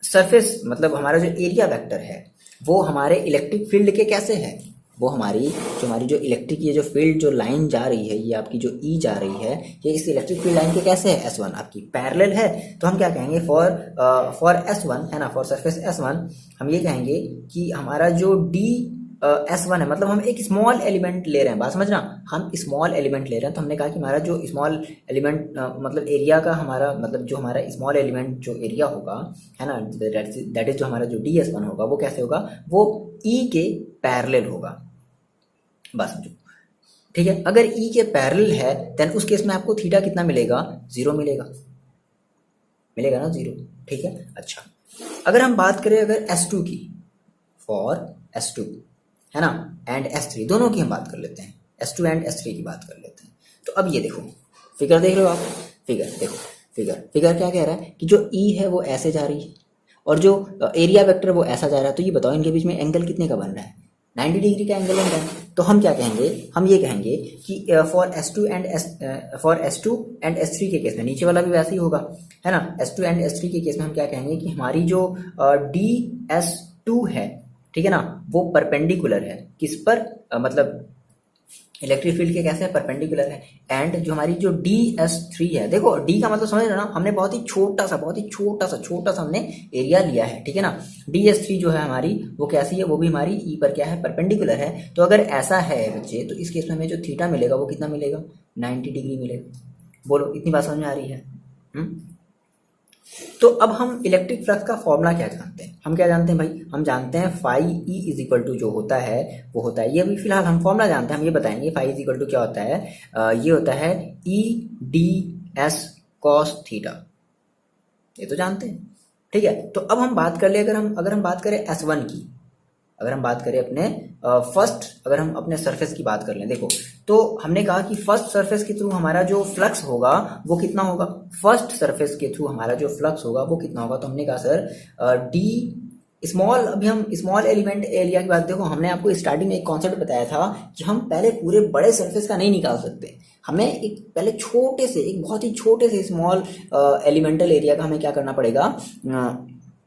सरफेस मतलब हमारा जो एरिया वेक्टर है वो हमारे इलेक्ट्रिक फील्ड के कैसे है, वो हमारी जो इलेक्ट्रिक ये जो फील्ड जो लाइन जा रही है, ये आपकी जो ई जा रही है, ये इस इलेक्ट्रिक फील्ड लाइन के कैसे है, S1 आपकी पैरेलल है। तो हम क्या कहेंगे फॉर S1 है ना, फॉर सरफेस S1 हम ये कहेंगे कि हमारा जो S1 है, मतलब हम एक स्मॉल एलिमेंट ले रहे हैं, बात समझना, हम स्मॉल एलिमेंट ले रहे हैं। तो हमने कहा कि हमारा जो स्मॉल एलिमेंट मतलब एरिया का हमारा मतलब जो हमारा स्मॉल एलिमेंट जो एरिया होगा, है ना, दैट इज जो हमारा जो DS1 होगा वो कैसे होगा, वो E के पैरेलल होगा। बस समझो, ठीक है। अगर E के पैरेलल है देन उस केस में आपको थीटा कितना मिलेगा, 0 मिलेगा, मिलेगा ना 0, ठीक है। अच्छा अगर हम बात करें अगर S2 की, फॉर S2 है ना एंड S3 दोनों की हम बात कर लेते हैं, S2 एंड S3 की बात कर लेते हैं। तो अब ये देखो फिगर देख रहे हो आप, फिगर देखो, फिगर क्या कह रहा है कि जो E है वो ऐसे जा रही है और जो एरिया वेक्टर वो ऐसा जा रहा है। तो ये बताओ इनके बीच में एंगल कितने का बन रहा है, 90 डिग्री का एंगल बन रहा है। तो हम क्या कहेंगे, हम ये कहेंगे कि फॉर S2 एंड S3 के केस में, नीचे वाला भी वैसे ही होगा, है ना, S2 एंड S3 के केस में हम क्या कहेंगे कि हमारी जो DS2 है, ठीक है ना, वो परपेंडिकुलर है किस पर, मतलब इलेक्ट्रिक फील्ड के कैसे परपेंडिकुलर है। एंड जो हमारी जो DS3 है, देखो D का मतलब समझ रहे हो ना, हमने बहुत ही छोटा सा हमने एरिया लिया है, ठीक है ना। DS3 जो है हमारी वो कैसी है, वो भी हमारी E पर क्या है, परपेंडिकुलर है। तो अगर ऐसा है बच्चे तो इस केस में हमें जो थीटा मिलेगा वो कितना मिलेगा, 90 डिग्री मिलेगा। बोलो इतनी बात समझ में आ रही है। तो अब हम इलेक्ट्रिक फ्लक्स का फॉर्मूला क्या जानते हैं, हम क्या जानते हैं भाई, हम जानते हैं phi E is equal to जो होता है वो होता है, ये अभी फिलहाल हम फॉर्मूला जानते हैं, हम ये बताएंगे फाई इज इक्वल टू क्या होता है, ये होता है EDS कॉस थीटा, ये तो जानते हैं, ठीक है। तो अब हम बात कर ले अगर हम बात करें S1 की, अगर हम बात करें अपने अगर हम अपने सरफेस की बात कर लें, देखो तो हमने कहा कि फर्स्ट सरफेस के थ्रू हमारा जो फ्लक्स होगा वो कितना होगा, फर्स्ट सरफेस के थ्रू हमारा जो फ्लक्स होगा वो कितना होगा। तो हमने कहा सर डी स्मॉल, अभी हम स्मॉल एलिमेंट एरिया की बात, देखो हमने आपको स्टार्टिंग में एक कॉन्सेप्ट बताया था कि हम पहले पूरे बड़े सरफेस का नहीं निकाल सकते, हमें एक पहले एक बहुत ही छोटे से स्मॉल एलिमेंटल एरिया का हमें क्या करना पड़ेगा,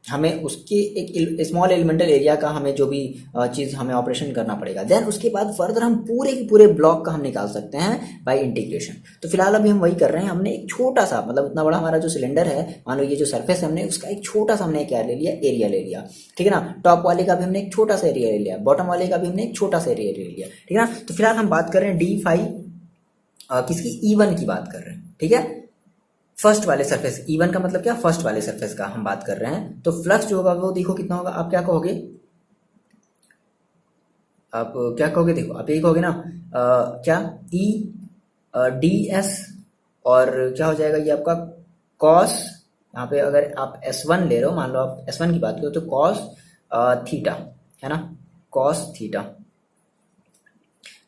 हमें उसके एक स्मॉल एलिमेंटल एरिया का हमें जो भी चीज़ हमें ऑपरेशन करना पड़ेगा। देन उसके बाद फर्दर हम पूरे के पूरे ब्लॉक का हम निकाल सकते हैं बाय इंटीग्रेशन। तो फिलहाल अभी हम वही कर रहे हैं, हमने एक छोटा सा मतलब उतना बड़ा हमारा जो सिलेंडर है, मान लो ये जो सरफेस है, हमने उसका एक छोटा सा हमने क्या ले लिया, एरिया ले लिया, ठीक है ना। टॉप वाले का भी हमने एक छोटा सा एरिया ले लिया, बॉटम वाले का भी हमने एक छोटा सा एरिया ले लिया, ठीक है ना। तो फिलहाल हम बात कर रहे हैं डी फाई किसकी, E1 की बात कर रहे हैं, ठीक है। फर्स्ट वाले सरफेस, E1 का मतलब क्या, फर्स्ट वाले सरफेस का हम बात कर रहे हैं। तो फ्लक्स जो होगा वो देखो कितना होगा, आप क्या कहोगे, देखो आप यही कहोगे ना, क्या DS और क्या हो जाएगा ये आपका कॉस यहाँ पे अगर आप S1 ले रहे हो, मान लो आप S1 की बात करो तो कॉस थीटा है ना, कॉस थीटा।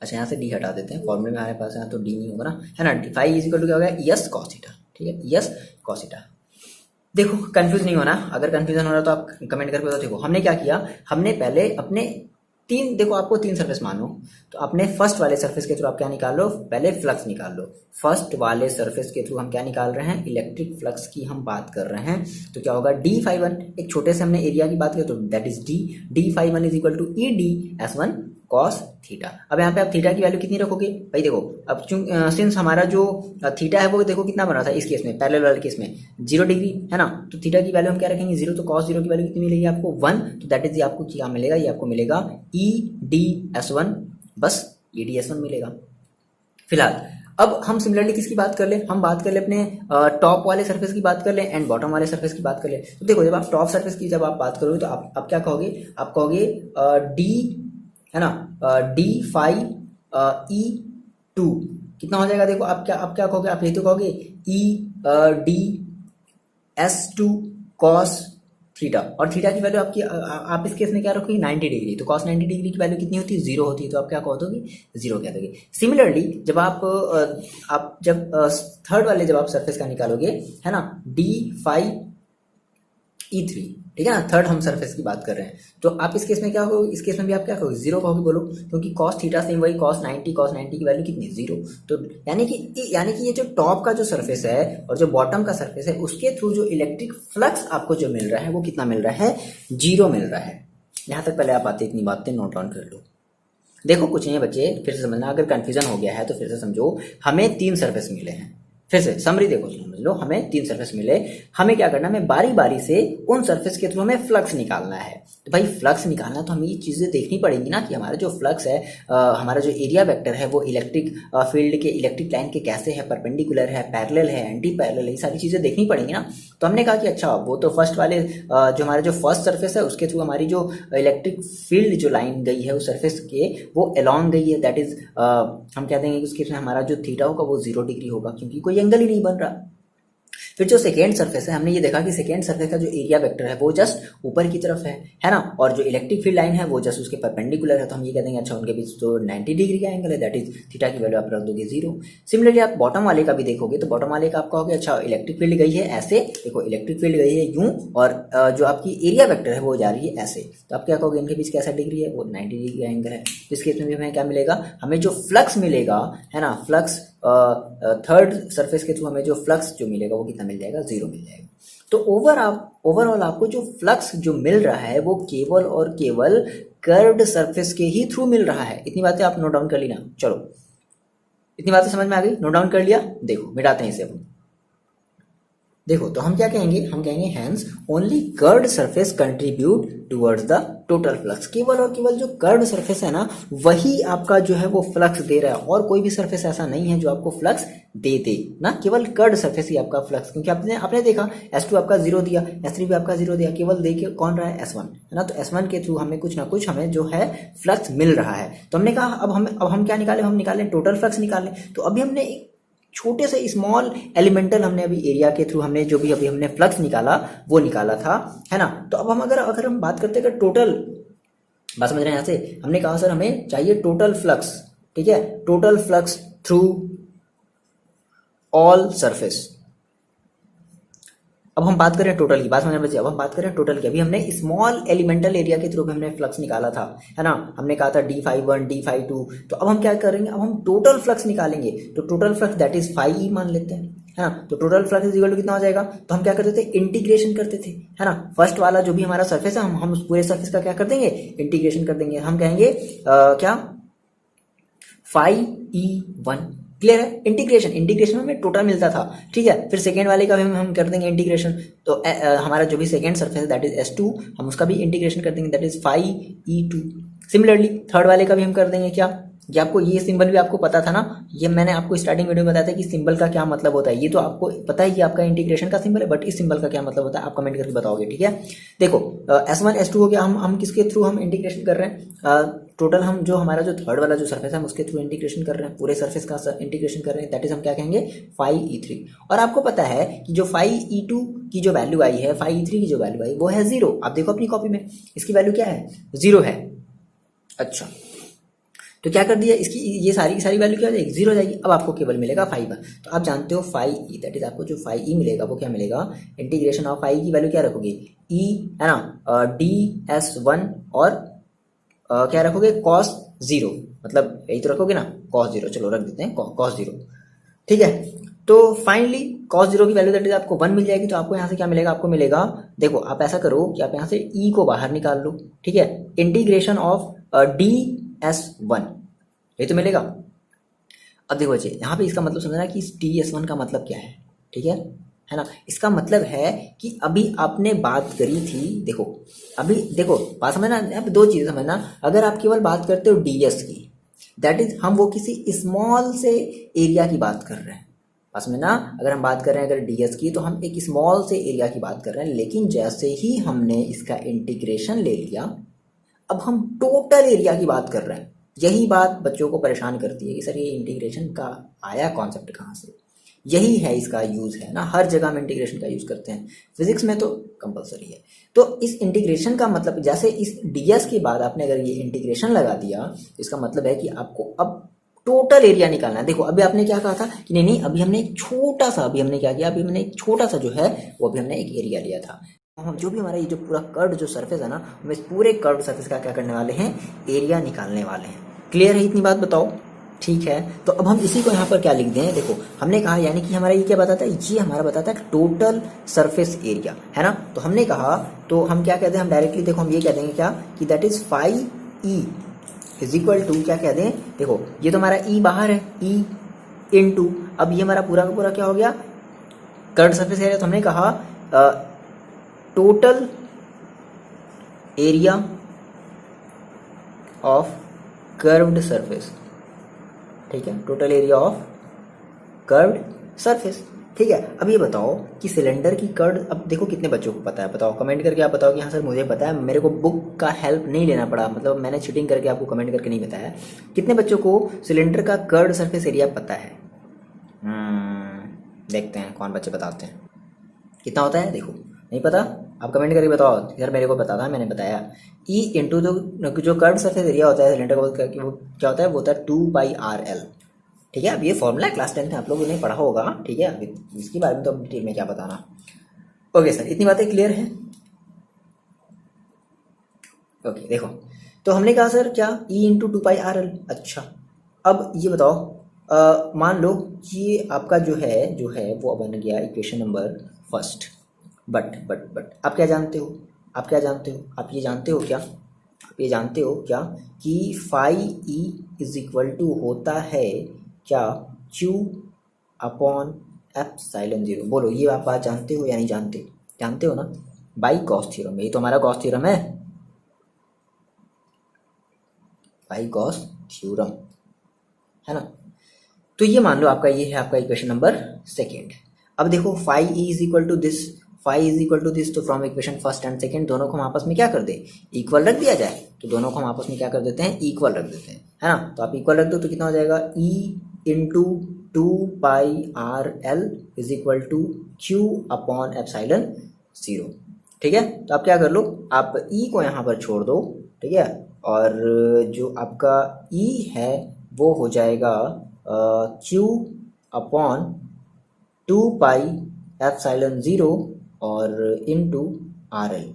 अच्छा यहाँ से डी हटा देते हैं, फॉर्मूले में हमारे पास यहाँ तो डी नहीं होगा ना, है ना। फाई इज इक्वल टू क्या होगा, यस कॉस थीटा, ठीक है, यस कॉस थीटा। देखो कंफ्यूज नहीं होना, अगर कंफ्यूजन हो रहा है तो आप कमेंट करके बताओ। देखो हमने क्या किया, हमने पहले अपने तीन, देखो आपको तीन सरफेस मानो, तो अपने फर्स्ट वाले सरफेस के थ्रू आप क्या निकाल लो, पहले फ्लक्स निकाल लो। फर्स्ट वाले सरफेस के थ्रू हम क्या निकाल रहे हैं, इलेक्ट्रिक फ्लक्स की हम बात कर रहे हैं। तो क्या होगा, डी फाई वन, एक छोटे से हमने एरिया की बात की तो that is D phi one is equal to E D S one cos theta. अब यहाँ पे आप थीटा की वैल्यू कितनी रखोगे भाई, देखो अब सिंस हमारा जो थीटा है वो देखो कितना बन रहा था इस केस में, पैरेलल वाले केस में 0 डिग्री है ना, तो थीटा की वैल्यू हम क्या रखेंगे 0, तो कॉस 0 की वैल्यू कितनी मिलेगी आपको 1, तो दैट इज आपको क्या मिलेगा, ये आपको मिलेगा ई डी एस वन, बस ई डी एस वन मिलेगा। फिलहाल अब हम सिमिलरली किसकी बात कर ले, हम बात कर ले अपने टॉप वाले सरफेस की बात कर ले एंड बॉटम वाले सरफेस की बात कर ले। तो देखो जब आप टॉप सरफेस की जब आप बात करोगे तो आप क्या कहोगे, आप कहोगे डी है ना, डी फाई ई टू कितना हो जाएगा, देखो आप क्या कहोगे, आप ये तो कहोगे E D S two cos theta, और थीटा की वैल्यू आपकी आप इस केस में क्या रखोगे 90 डिग्री, तो कॉस 90 डिग्री की वैल्यू कितनी होती है 0 होती है, तो आप क्या कह दोगे 0 कह दोगे। सिमिलरली जब आप जब थर्ड वाले जब आप सरफेस का निकालोगे है ना, डी फाई ई थ्री, ठीक है ना, थर्ड हम सरफेस की बात कर रहे हैं, तो आप इस केस में क्या कहोगे, इस केस में भी आप क्या कहोगे 0 कहोगे, बोलो, क्योंकि कॉस थीटा सेम वही कॉस 90 की वैल्यू कितनी 0, तो यानी कि ये जो टॉप का जो सरफेस है और जो बॉटम का सरफेस है उसके थ्रू जो इलेक्ट्रिक फ्लक्स आपको जो मिल रहा है वो कितना मिल रहा है 0 मिल रहा है। यहाँ तक पहले आप आते इतनी बातें नोट डाउन कर लो। देखो कुछ नहीं है बच्चे, फिर से समझना, अगर कंफ्यूजन हो गया है तो फिर से समझो, हमें 3 सरफेस मिले हैं, फिर से समरी देखो समझ लो, हमें 3 सरफेस मिले, हमें क्या करना है, हमें बारी बारी से उन सरफेस के थ्रू हमें फ्लक्स निकालना है। तो भाई फ्लक्स निकालना तो हमें ये चीज़ें देखनी पड़ेंगी ना कि हमारा जो फ्लक्स है, हमारा जो एरिया वेक्टर है वो इलेक्ट्रिक फील्ड के इलेक्ट्रिक लाइन के कैसे है, परपेंडिकुलर है, पैरेलल है, एंटी पैरेलल है, ये सारी चीज़ें देखनी पड़ेंगी ना। तो हमने कहा कि अच्छा वो तो फर्स्ट वाले जो हमारे जो फर्स्ट सरफेस है उसके थ्रू हमारी जो इलेक्ट्रिक फील्ड जो लाइन गई है उस सरफेस के वो अलॉन्ग गई है, दैट इज हम कहते हैं कि उसके हमारा जो थीटा होगा वो 0 डिग्री होगा क्योंकि कोई एंगल ही नहीं बन रहा। फिर जो सेकेंड सरफेस है, हमने ये देखा कि सेकेंड सरफेस का जो एरिया वेक्टर है वो जस्ट ऊपर की तरफ है ना, और जो इलेक्ट्रिक फील्ड लाइन है वो जस्ट उसके परपेंडिकुलर है, तो हम ये कह देंगे अच्छा उनके बीच तो 90 डिग्री का एंगल है, दैट इज थीटा की वैल्यू आप रख दोगे 0। सिमिलरली आप बॉटम वाले का भी देखोगे तो बॉटम वाले का आप कहोगे अच्छा इलेक्ट्रिक फील्ड गई है ऐसे, देखो इलेक्ट्रिक फील्ड गई है यूं, और जो आपकी एरिया वेक्टर है वो जा रही है ऐसे, तो आप क्या कहोगे इनके बीच कैसा डिग्री है, वो 90 डिग्री का एंगल है। इस केस में भी हमें क्या मिलेगा, हमें जो फ्लक्स मिलेगा है ना, फ्लक्स थर्ड सरफेस के थ्रू हमें जो फ्लक्स जो मिलेगा वो कितना मिल जाएगा 0 मिल जाएगा। तो ओवरऑल आपको जो फ्लक्स जो मिल रहा है वो केवल और केवल कर्व्ड सरफेस के ही थ्रू मिल रहा है। इतनी बातें आप नोट डाउन कर ली ना, चलो इतनी बातें समझ में आ गई, नोट डाउन कर लिया। देखो मिटाते हैं इसे अब, देखो तो हम क्या कहेंगे, हम कहेंगे hence only curved surface contribute towards the total flux, केवल और केवल जो कर्व्ड सरफेस है ना वही आपका जो है वो फ्लक्स दे रहा है, और कोई भी सरफेस ऐसा नहीं है जो आपको फ्लक्स दे ना, केवल कर्व्ड सरफेस ही आपका फ्लक्स, क्योंकि आपने देखा S2 आपका 0 दिया, S3 भी आपका 0 दिया, केवल देखिए कौन रहा है S1 है ना, तो S1 के थ्रू हमें कुछ ना कुछ हमें जो है फ्लक्स मिल रहा है। तो हमने कहा अब हम क्या निकालें, हम निकालें टोटल फ्लक्स निकालें। तो अभी हमने छोटे से स्मॉल एलिमेंटल हमने अभी एरिया के थ्रू हमने जो भी अभी हमने फ्लक्स निकाला वो निकाला था है ना। तो अब हम अगर हम बात करते हैं टोटल, बात समझ रहे हैं, यहाँ से हमने कहा सर हमें चाहिए टोटल फ्लक्स, ठीक है, total flux through all surface. अब हम बात करें टोटल की, बात समझ बच्चे, अब हम बात करें टोटल की। अभी हमने स्मॉल एलिमेंटल एरिया के थ्रू हमने फ्लक्स निकाला था है ना, हमने कहा था d∅1 d∅2, तो अब हम क्या करेंगे, अब हम टोटल फ्लक्स निकालेंगे। तो total flux that is φe मान लेते हैं है ना, तो total flux is equal to कितना हो जाएगा, तो हम क्या करते थे इंटीग्रेशन करते थे है ना, फर्स्ट वाला जो भी हमारा सरफेस है हम उस पूरे सरफेस का क्या कर देंगे इंटीग्रेशन कर देंगे, हम कहेंगे क्या φe1, क्लियर है। इंटीग्रेशन में हमें टोटल मिलता था, ठीक है। फिर सेकेंड वाले का भी हम कर देंगे इंटीग्रेशन, तो हमारा जो भी सेकेंड सरफेस है दैट इज S2, हम उसका भी इंटीग्रेशन कर देंगे that is φe2। Similarly third वाले का भी हम कर देंगे क्या ये आपको ये सिंबल भी आपको पता था ना, ये मैंने आपको स्टार्टिंग वीडियो में बताया था कि सिंबल का क्या मतलब होता है। ये तो आपको पता है कि आपका इंटीग्रेशन का सिंबल है, बट इस सिंबल का क्या मतलब होता है आप कमेंट करके बताओगे, ठीक है। देखो S1 S2 हो गया, हम किसके थ्रू हम इंटीग्रेशन कर रहे हैं, टोटल हम जो हमारा जो थर्ड वाला जो सर्फेस है हम उसके थ्रू इंटीग्रेशन कर रहे हैं, पूरे सर्फेस का इंटीग्रेशन कर रहे हैं, दैट इज हम क्या कहेंगे फाई E3। और आपको पता है कि जो फाई E2 की जो वैल्यू आई है, फाई E3 की जो वैल्यू आई वो है 0। आप देखो अपनी कॉपी में इसकी वैल्यू क्या है, 0 है। अच्छा, तो क्या कर दिया, इसकी ये सारी की सारी वैल्यू क्या हो जाएगी, 0 हो जाएगी। अब आपको केवल मिलेगा फाइव। तो आप जानते हो फाई ई, दैट इज आपको जो फाई ई मिलेगा वो क्या मिलेगा, इंटीग्रेशन ऑफ फाई की वैल्यू क्या रखोगे, ई है ना, DS1 और क्या रखोगे कॉस 0, मतलब यही तो रखोगे ना कॉस 0, चलो रख देते हैं कॉस 0, ठीक है। तो फाइनली कॉस 0 की वैल्यू दैट इज आपको 1 मिल जाएगी। तो आपको यहाँ से क्या मिलेगा, आपको मिलेगा, देखो आप ऐसा करो कि आप यहाँ से ई को बाहर निकाल लो, ठीक है, इंटीग्रेशन ऑफ DS1 ये तो मिलेगा। अब देखो बच्चे यहाँ पे इसका मतलब समझना कि DS1 का मतलब क्या है, ठीक है ना। इसका मतलब है कि अभी आपने बात करी थी, देखो अभी देखो बात समझना, अब दो चीजें समझना। अगर आप केवल बात करते हो DS की, दैट इज हम वो किसी स्मॉल से एरिया की बात कर रहे हैं, बस में ना। अगर हम बात कर रहे हैं अगर DS की, तो हम एक स्मॉल से एरिया की बात कर रहे हैं। लेकिन जैसे ही हमने इसका इंटीग्रेशन ले लिया, अब हम टोटल एरिया की बात कर रहे हैं। यही बात बच्चों को परेशान करती है कि सर ये इंटीग्रेशन का आया कॉन्सेप्ट कहाँ से। यही है इसका यूज है ना, हर जगह हम इंटीग्रेशन का यूज करते हैं, फिजिक्स में तो कंपलसरी है। तो इस इंटीग्रेशन का मतलब, जैसे इस DS के बाद आपने अगर ये इंटीग्रेशन लगा दिया, तो इसका मतलब है कि आपको अब टोटल एरिया निकालना है। देखो अभी आपने क्या कहा था कि नहीं नहीं, अभी हमने एक छोटा सा, अभी हमने क्या किया, अभी हमने एक छोटा सा जो है वो अभी हमने एक एरिया लिया था। हम जो भी हमारा ये जो पूरा कर्व जो सरफेस है ना, हम इस पूरे कर्व सरफेस का क्या करने वाले हैं, एरिया निकालने वाले हैं। क्लियर है इतनी बात, बताओ, ठीक है। तो अब हम इसी को यहाँ पर क्या लिख दें, देखो हमने कहा यानी कि हमारा ये क्या बताता है, ये हमारा बताता है टोटल सरफेस एरिया, है ना। तो हमने कहा, तो हम क्या कहते हैं, हम डायरेक्टली देखो हम ये कह देंगे क्या कि that is phi E is equal to क्या कह दें, देखो ये तो हमारा ई बाहर है, ई इनटू, अब ये हमारा पूरा का पूरा क्या हो गया, कर्व सरफेस एरिया। तो हमने कहा total area of curved surface, ठीक है, total area of curved surface, ठीक है। अब ये बताओ कि सिलेंडर की कर्व, अब देखो कितने बच्चों को पता है, बताओ कमेंट करके आप बताओ कि हाँ सर मुझे पता है, मेरे को बुक का हेल्प नहीं लेना पड़ा, मतलब मैंने चीटिंग करके आपको कमेंट करके नहीं बताया। कितने बच्चों को सिलेंडर का कर्व्ड सरफेस एरिया पता है, देखते हैं कौन बच्चे बताते हैं कितना होता है। देखो नहीं पता, आप कमेंट करके बताओ यार मेरे को पता था, मैंने बताया। ई इंटू जो कर्व सरफेस एरिया होता है सिलेंडर का, वो क्या होता है, वो होता है 2πRL, ठीक है। अब ये फॉर्मूला है, क्लास 10 में आप लोगों ने पढ़ा होगा, ठीक है। अभी इसके बारे में तो डिटेल में क्या बताना। ओके सर, इतनी बातें क्लियर है। ओके देखो, तो हमने कहा सर क्या, ई इंटू 2πRL। अच्छा, अब ये बताओ, मान लो ये आपका जो है वो बन गया इक्वेशन नंबर फर्स्ट। बट आप क्या जानते हो, आप ये जानते हो क्या, आप ये जानते हो क्या कि phi E is equal to होता है क्या, Q अपॉन एप्सिलॉन 0। बोलो ये आप बात जानते हो या नहीं जानते, जानते हो ना, बाई गॉस थ्योरम, यही तो हमारा गॉस थ्योरम है, बाई गॉस थ्योरम, है ना। तो ये मान लो आपका ये है आपका इक्वेशन नंबर सेकेंड। अब देखो phi E is equal to this, phi is equal to this, तो from equation first and second दोनों को हम आपस में क्या कर दे, इक्वल रख दिया जाए। तो दोनों को हम आपस में क्या कर देते हैं, इक्वल रख देते हैं, है ना। तो आप इक्वल रख दो तो कितना हो जाएगा, E into 2πRL is equal to Q upon epsilon 0, ठीक है। तो आप क्या कर लो, आप ई को यहाँ पर छोड़ दो, ठीक है, और जो आपका ई है वो हो जाएगा Q अपॉन 2πएप्सिलॉन 0 और इनटू RL।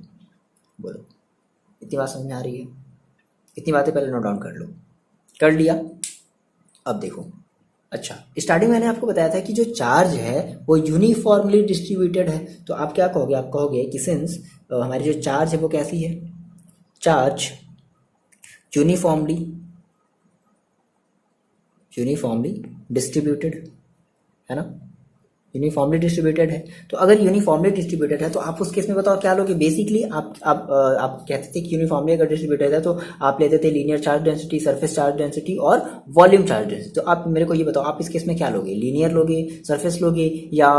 बोलो इतनी बात समझ में आ रही है, इतनी बातें पहले नोट डाउन कर लो, कर लिया। अब देखो, अच्छा स्टार्टिंग मैंने आपको बताया था कि जो चार्ज है वो यूनिफॉर्मली डिस्ट्रीब्यूटेड है। तो आप क्या कहोगे, आप कहोगे कि सिंस हमारी जो चार्ज है वो कैसी है, चार्ज यूनिफॉर्मली डिस्ट्रीब्यूटेड, है ना, यूनिफॉर्मली डिस्ट्रीब्यूटेड है। तो अगर यूनिफॉर्मली डिस्ट्रीब्यूटेड है तो आप उस केस में बताओ क्या लोगे। बेसिकली आप कहते थे कि यूनिफॉर्मली अगर डिस्ट्रीब्यूटेड है तो आप लेते थे linear charge density, surface charge density और वॉल्यूम चार्ज डेंसिटी। तो आप मेरे को ये बताओ आप इस केस में क्या लोगे, लीनियर लोगे, सरफेस लोगे या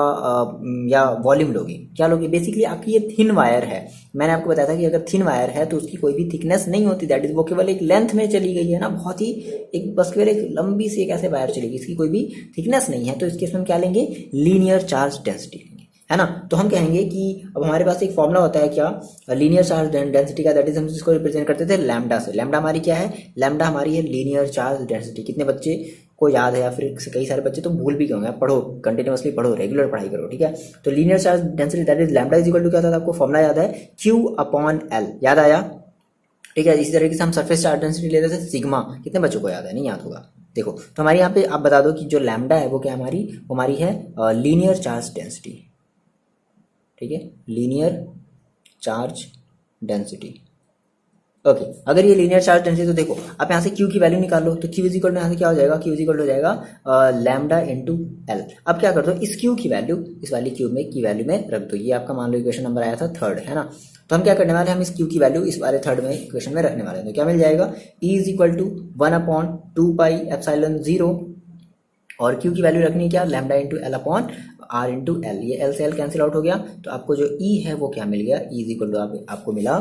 वॉल्यूम लोगे, क्या लोगे। बेसिकली आपकी ये थिन वायर है, मैंने आपको बताया था कि अगर थिन वायर है तो उसकी कोई भी थिकनेस नहीं होती, दैट इज वो केवल एक लेंथ में चली गई है ना, बहुत ही एक बस केवल एक लंबी सी एक ऐसे वायर चलेगी, इसकी कोई भी थिकनेस नहीं है। तो इस केस में हम क्या लेंगे, लीनियर चार्ज डेंसिटी लेंगे, है ना। तो हम कहेंगे कि अब हमारे पास एक फॉर्मूला होता है क्या, लीनियर चार्ज डेंसिटी का, दैट इज हम इसको रिप्रेजेंट करते थे लैम्डा से। लैम्डा हमारी क्या है, लैम्डा हमारी है लीनियर चार्ज डेंसिटी। कितने बच्चे को याद है, या फिर कई सारे बच्चे तो भूल भी गए होंगे, पढ़ो कंटिन्यूअसली पढ़ो, रेगुलर पढ़ाई करो, ठीक है। तो linear charge density that is lambda is equal to क्या होता है, आपको फॉर्मूला याद है, Q/L, याद आया, ठीक है। इसी तरीके से हम सरफेस चार्ज डेंसिटी लेते थे सिग्मा, कितने बच्चों को याद है, नहीं याद होगा। देखो तो हमारे यहाँ पे आप बता दो कि जो लैम्डा है वो क्या हमारी है लीनियर चार्ज डेंसिटी, ठीक है, लीनियर चार्ज डेंसिटी। ओके अगर ये लीनियर चार्ज डेंसिटी, तो देखो आप यहाँ से Q की वैल्यू निकाल लो, तो Q इज इक्वल टू यहाँ से क्या हो जाएगा, Q इज इक्वल हो जाएगा लैम्डा इंटू एल। अब क्या कर दो, इस Q की वैल्यू इस वाली Q में की वैल्यू में रख दो। ये आपका मान लो इक्वेशन नंबर आया था 3rd, है ना। तो हम क्या करने वाले हैं, हम इस Q की वैल्यू इस वाले 3rd में इक्वेशन में रखने वाले हैं। तो क्या मिल जाएगा, E इज इक्वल टू 1/2πε0, और Q की वैल्यू रखनी है क्या, lambda into L upon R into L. ये एल से एल कैंसिल आउट हो गया, तो आपको जो E है वो क्या मिल गया, E इज इक्वल टू आपको मिला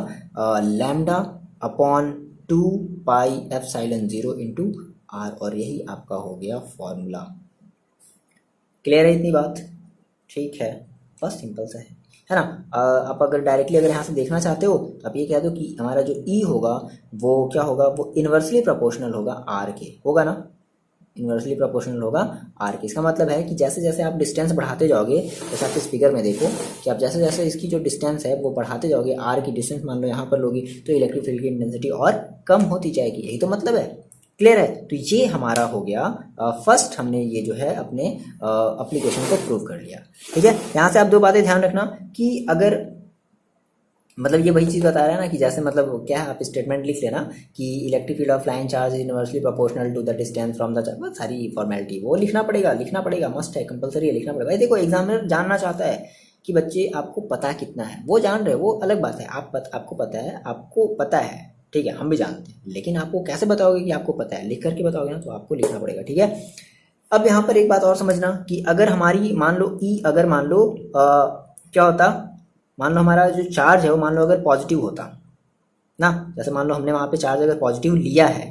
लैम्डा अपॉन 2πε0 इंटू आर, और यही आपका हो गया फॉर्मूला। क्लियर है इतनी बात, ठीक है, बस सिंपल सा है ना। आप अगर डायरेक्टली अगर यहाँ से देखना चाहते हो तो आप ये कह दो कि हमारा जो E होगा वो क्या होगा, वो इन्वर्सली प्रोपोर्शनल होगा आर के, होगा ना, इन्वर्सली प्रोपोर्शनल होगा आर के। इसका मतलब है कि जैसे जैसे आप डिस्टेंस बढ़ाते जाओगे, जैसे आप इस फिगर में देखो कि आप जैसे जैसे इसकी जो डिस्टेंस है वो बढ़ाते जाओगे, आर की डिस्टेंस मान लो यहाँ पर लोगी, तो इलेक्ट्रिक फील्ड की इंटेंसिटी और कम होती जाएगी, यही तो मतलब है। क्लियर है, तो ये हमारा हो गया फर्स्ट, हमने ये जो है अपने एप्लीकेशन को प्रूव कर लिया, ठीक है। यहाँ से आप दो बातें ध्यान रखना कि अगर मतलब ये वही चीज़ बता रहा है ना कि जैसे मतलब क्या है, आप स्टेटमेंट लिख लेना कि electric field of line charge is inversely proportional to the distance from the charge, बस सारी फॉर्मेलिटी वो लिखना पड़ेगा, मस्ट है, कंपलसरी है, लिखना पड़ेगा। भाई देखो एग्जामिनर जानना चाहता है कि बच्चे आपको पता कितना है, वो जान रहे, वो अलग बात है, आपको पता है, ठीक है, हम भी जानते हैं, लेकिन आपको कैसे बताओगे कि आपको पता है, लिख करके बताओगे ना, तो आपको लिखना पड़ेगा, ठीक है। अब यहाँ पर एक बात और समझना कि अगर हमारी मान लो अगर मान लो क्या होता, मान लो हमारा जो चार्ज है वो मान लो अगर पॉजिटिव होता ना, जैसे मान लो हमने वहाँ पे चार्ज अगर पॉजिटिव लिया है,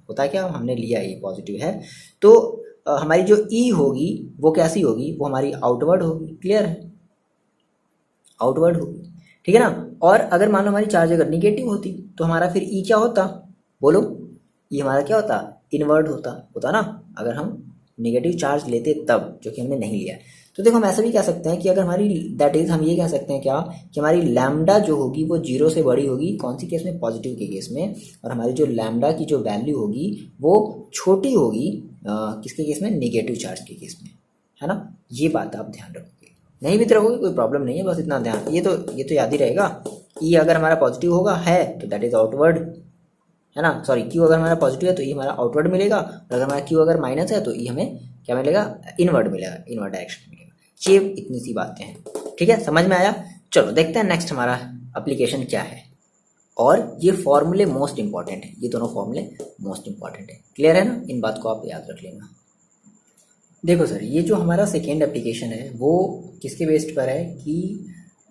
होता है क्या, हमने लिया ये पॉजिटिव है, तो हमारी जो E होगी वो कैसी होगी, वो हमारी आउटवर्ड होगी। क्लियर है, आउटवर्ड होगी, ठीक है ना। और अगर मान लो हमारी चार्ज अगर निगेटिव होती तो हमारा फिर E क्या होता, बोलो, E हमारा क्या होता, इनवर्ड होता ना, अगर हम निगेटिव चार्ज लेते तब, जो कि हमने नहीं लिया है। तो देखो हम ऐसा भी कह सकते हैं कि अगर हमारी दैट इज हम ये कह सकते हैं क्या कि हमारी लैम्डा जो होगी वो 0 से बड़ी होगी, कौन सी केस में, पॉजिटिव के केस में, और हमारी जो लैम्डा की जो वैल्यू होगी वो छोटी होगी किसके केस में, निगेटिव चार्ज के केस में, है ना। ये बात आप ध्यान रखोगे, नहीं भी रखोगे कोई प्रॉब्लम नहीं है, बस इतना ध्यान, ये तो याद ही रहेगा। E अगर हमारा पॉजिटिव होगा है तो दैट इज आउटवर्ड, है ना, सॉरी Q अगर हमारा पॉजिटिव है तो ये हमारा आउटवर्ड मिलेगा, और अगर हमारा Q अगर माइनस है तो ये हमें क्या मिलेगा, इनवर्ड मिलेगा, इनवर्ड डायरेक्शन मिलेगा। ये इतनी सी बातें हैं, ठीक है, समझ में आया। चलो देखते हैं नेक्स्ट हमारा एप्लीकेशन क्या है, और ये फॉर्मूले मोस्ट इंपॉर्टेंट है, ये दोनों फॉर्मूले मोस्ट इंपॉर्टेंट है। क्लियर है ना, इन बात को आप याद रख लेना। देखो सर, ये जो हमारा सेकेंड एप्लीकेशन है वो किसके बेस्ड पर है कि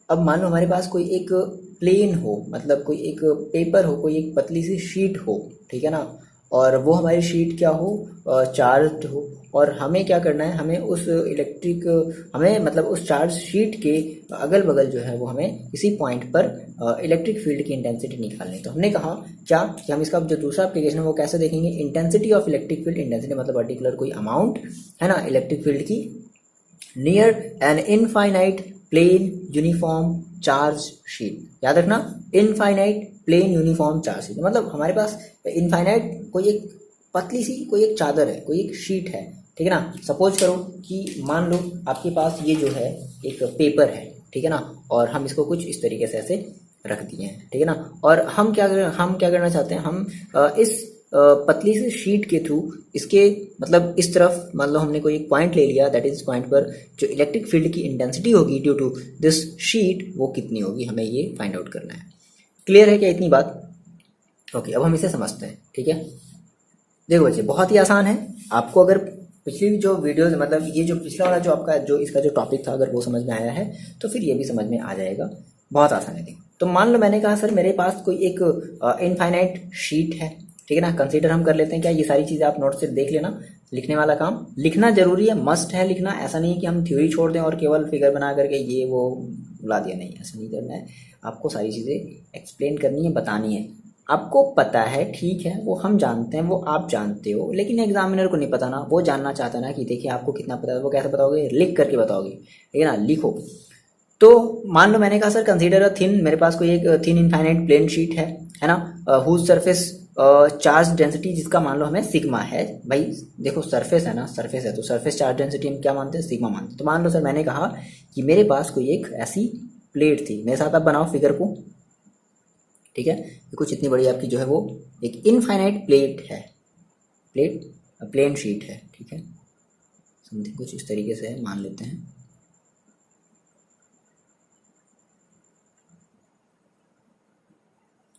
अब मान लो हमारे पास कोई एक प्लेन हो, मतलब कोई एक पेपर हो, कोई एक पतली सी शीट हो, ठीक है ना, और वो हमारी शीट क्या हो, चार्ज हो, और हमें क्या करना है, हमें उस चार्ज शीट के अगल बगल जो है वो हमें किसी पॉइंट पर इलेक्ट्रिक फील्ड की इंटेंसिटी निकालनी है। तो हमने कहा क्या कि हम इसका जो दूसरा एप्लीकेशन है वो कैसे देखेंगे, intensity of electric field, intensity मतलब पर्टिकुलर कोई अमाउंट, है ना, इलेक्ट्रिक फील्ड की near an infinite plane uniform charge sheet. याद रखना, infinite plane uniform charge sheet, मतलब हमारे पास इनफाइनाइट कोई एक पतली सी कोई एक चादर है, कोई एक शीट है, ठीक है ना। सपोज करो कि मान लो आपके पास ये जो है एक पेपर है, ठीक है ना, और हम इसको कुछ इस तरीके से ऐसे रख दिए हैं, ठीक है ना, और हम क्या करना चाहते हैं, हम इस पतली सी शीट के थ्रू इसके मतलब इस तरफ मान लो हमने कोई एक पॉइंट ले लिया, दैट इज पॉइंट पर जो इलेक्ट्रिक फील्ड की इंटेंसिटी होगी ड्यू टू दिस शीट वो कितनी होगी, हमें ये फाइंड आउट करना है। क्लियर है क्या इतनी बात? ओके, अब हम इसे समझते हैं। ठीक है, देखो बच्चे बहुत ही आसान है। आपको अगर पिछली जो वीडियोस मतलब ये जो पिछला वाला जो आपका जो इसका जो टॉपिक था अगर वो समझ में आया है तो फिर ये भी समझ में आ जाएगा। बहुत आसान है। देखो, तो मान लो मैंने कहा सर मेरे पास कोई एक इनफाइनाइट शीट है, ठीक है ना। कंसीडर हम कर लेते हैं क्या, ये सारी चीज़ें आप नोट से देख लेना। लिखने वाला काम लिखना जरूरी है, मस्ट है लिखना। ऐसा नहीं है कि हम थ्योरी छोड़ दें और केवल फिगर बना करके ये वो बुला दिया, नहीं, ऐसा नहीं करना है। आपको सारी चीज़ें एक्सप्लेन करनी है, बतानी है। आपको पता है, ठीक है, वो हम जानते हैं, वो आप जानते हो, लेकिन एग्जामिनर को नहीं पता ना, वो जानना चाहता ना कि देखिए आपको कितना पता है। वो कैसे बताओगे? लिख करके बताओगे, ठीक है ना, लिखो। तो मान लो मैंने कहा सर कंसीडर अ थिन, मेरे पास कोई एक थिन इनफाइनाइट प्लेन शीट है ना, हुज सरफेस चार्ज डेंसिटी जिसका मान लो हमें सिग्मा है। भाई देखो सरफेस है ना, सरफेस है तो सरफेस चार्ज डेंसिटी हम क्या मानते हैं? सिग्मा मानते हैं। तो मान लो सर मैंने कहा कि मेरे पास कोई एक ऐसी प्लेट थी, मेरे साथ आप बनाओ फिगर को, ठीक है। कुछ इतनी बड़ी आपकी जो है वो एक इनफाइनाइट प्लेट है, प्लेन शीट है, ठीक है। समथिंग कुछ इस तरीके से है, मान लेते हैं।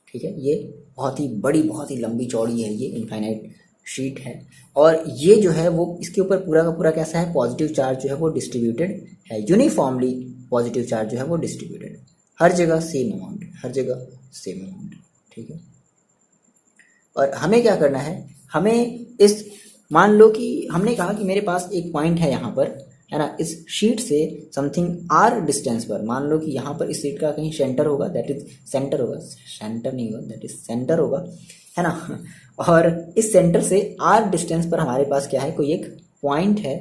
ठीक है, ये बहुत ही बड़ी बहुत ही लंबी चौड़ी है, ये इनफाइनाइट शीट है। और ये जो है वो इसके ऊपर पूरा का पूरा कैसा है? पॉजिटिव चार्ज जो है वो डिस्ट्रीब्यूटेड है, यूनिफॉर्मली पॉजिटिव चार्ज जो है वो डिस्ट्रीब्यूटेड, हर जगह सेम अमाउंट, हर जगह सेम अमाउंट, ठीक है। और हमें क्या करना है, हमें इस मान लो कि हमने कहा कि मेरे पास एक पॉइंट है यहाँ पर, है ना, इस शीट से समथिंग आर डिस्टेंस पर, मान लो कि यहाँ पर इस शीट का कहीं सेंटर होगा, दैट इज सेंटर होगा, सेंटर नहीं होगा, दैट इज सेंटर होगा, है ना। और इस सेंटर से आर डिस्टेंस पर हमारे पास क्या है? कोई एक पॉइंट है,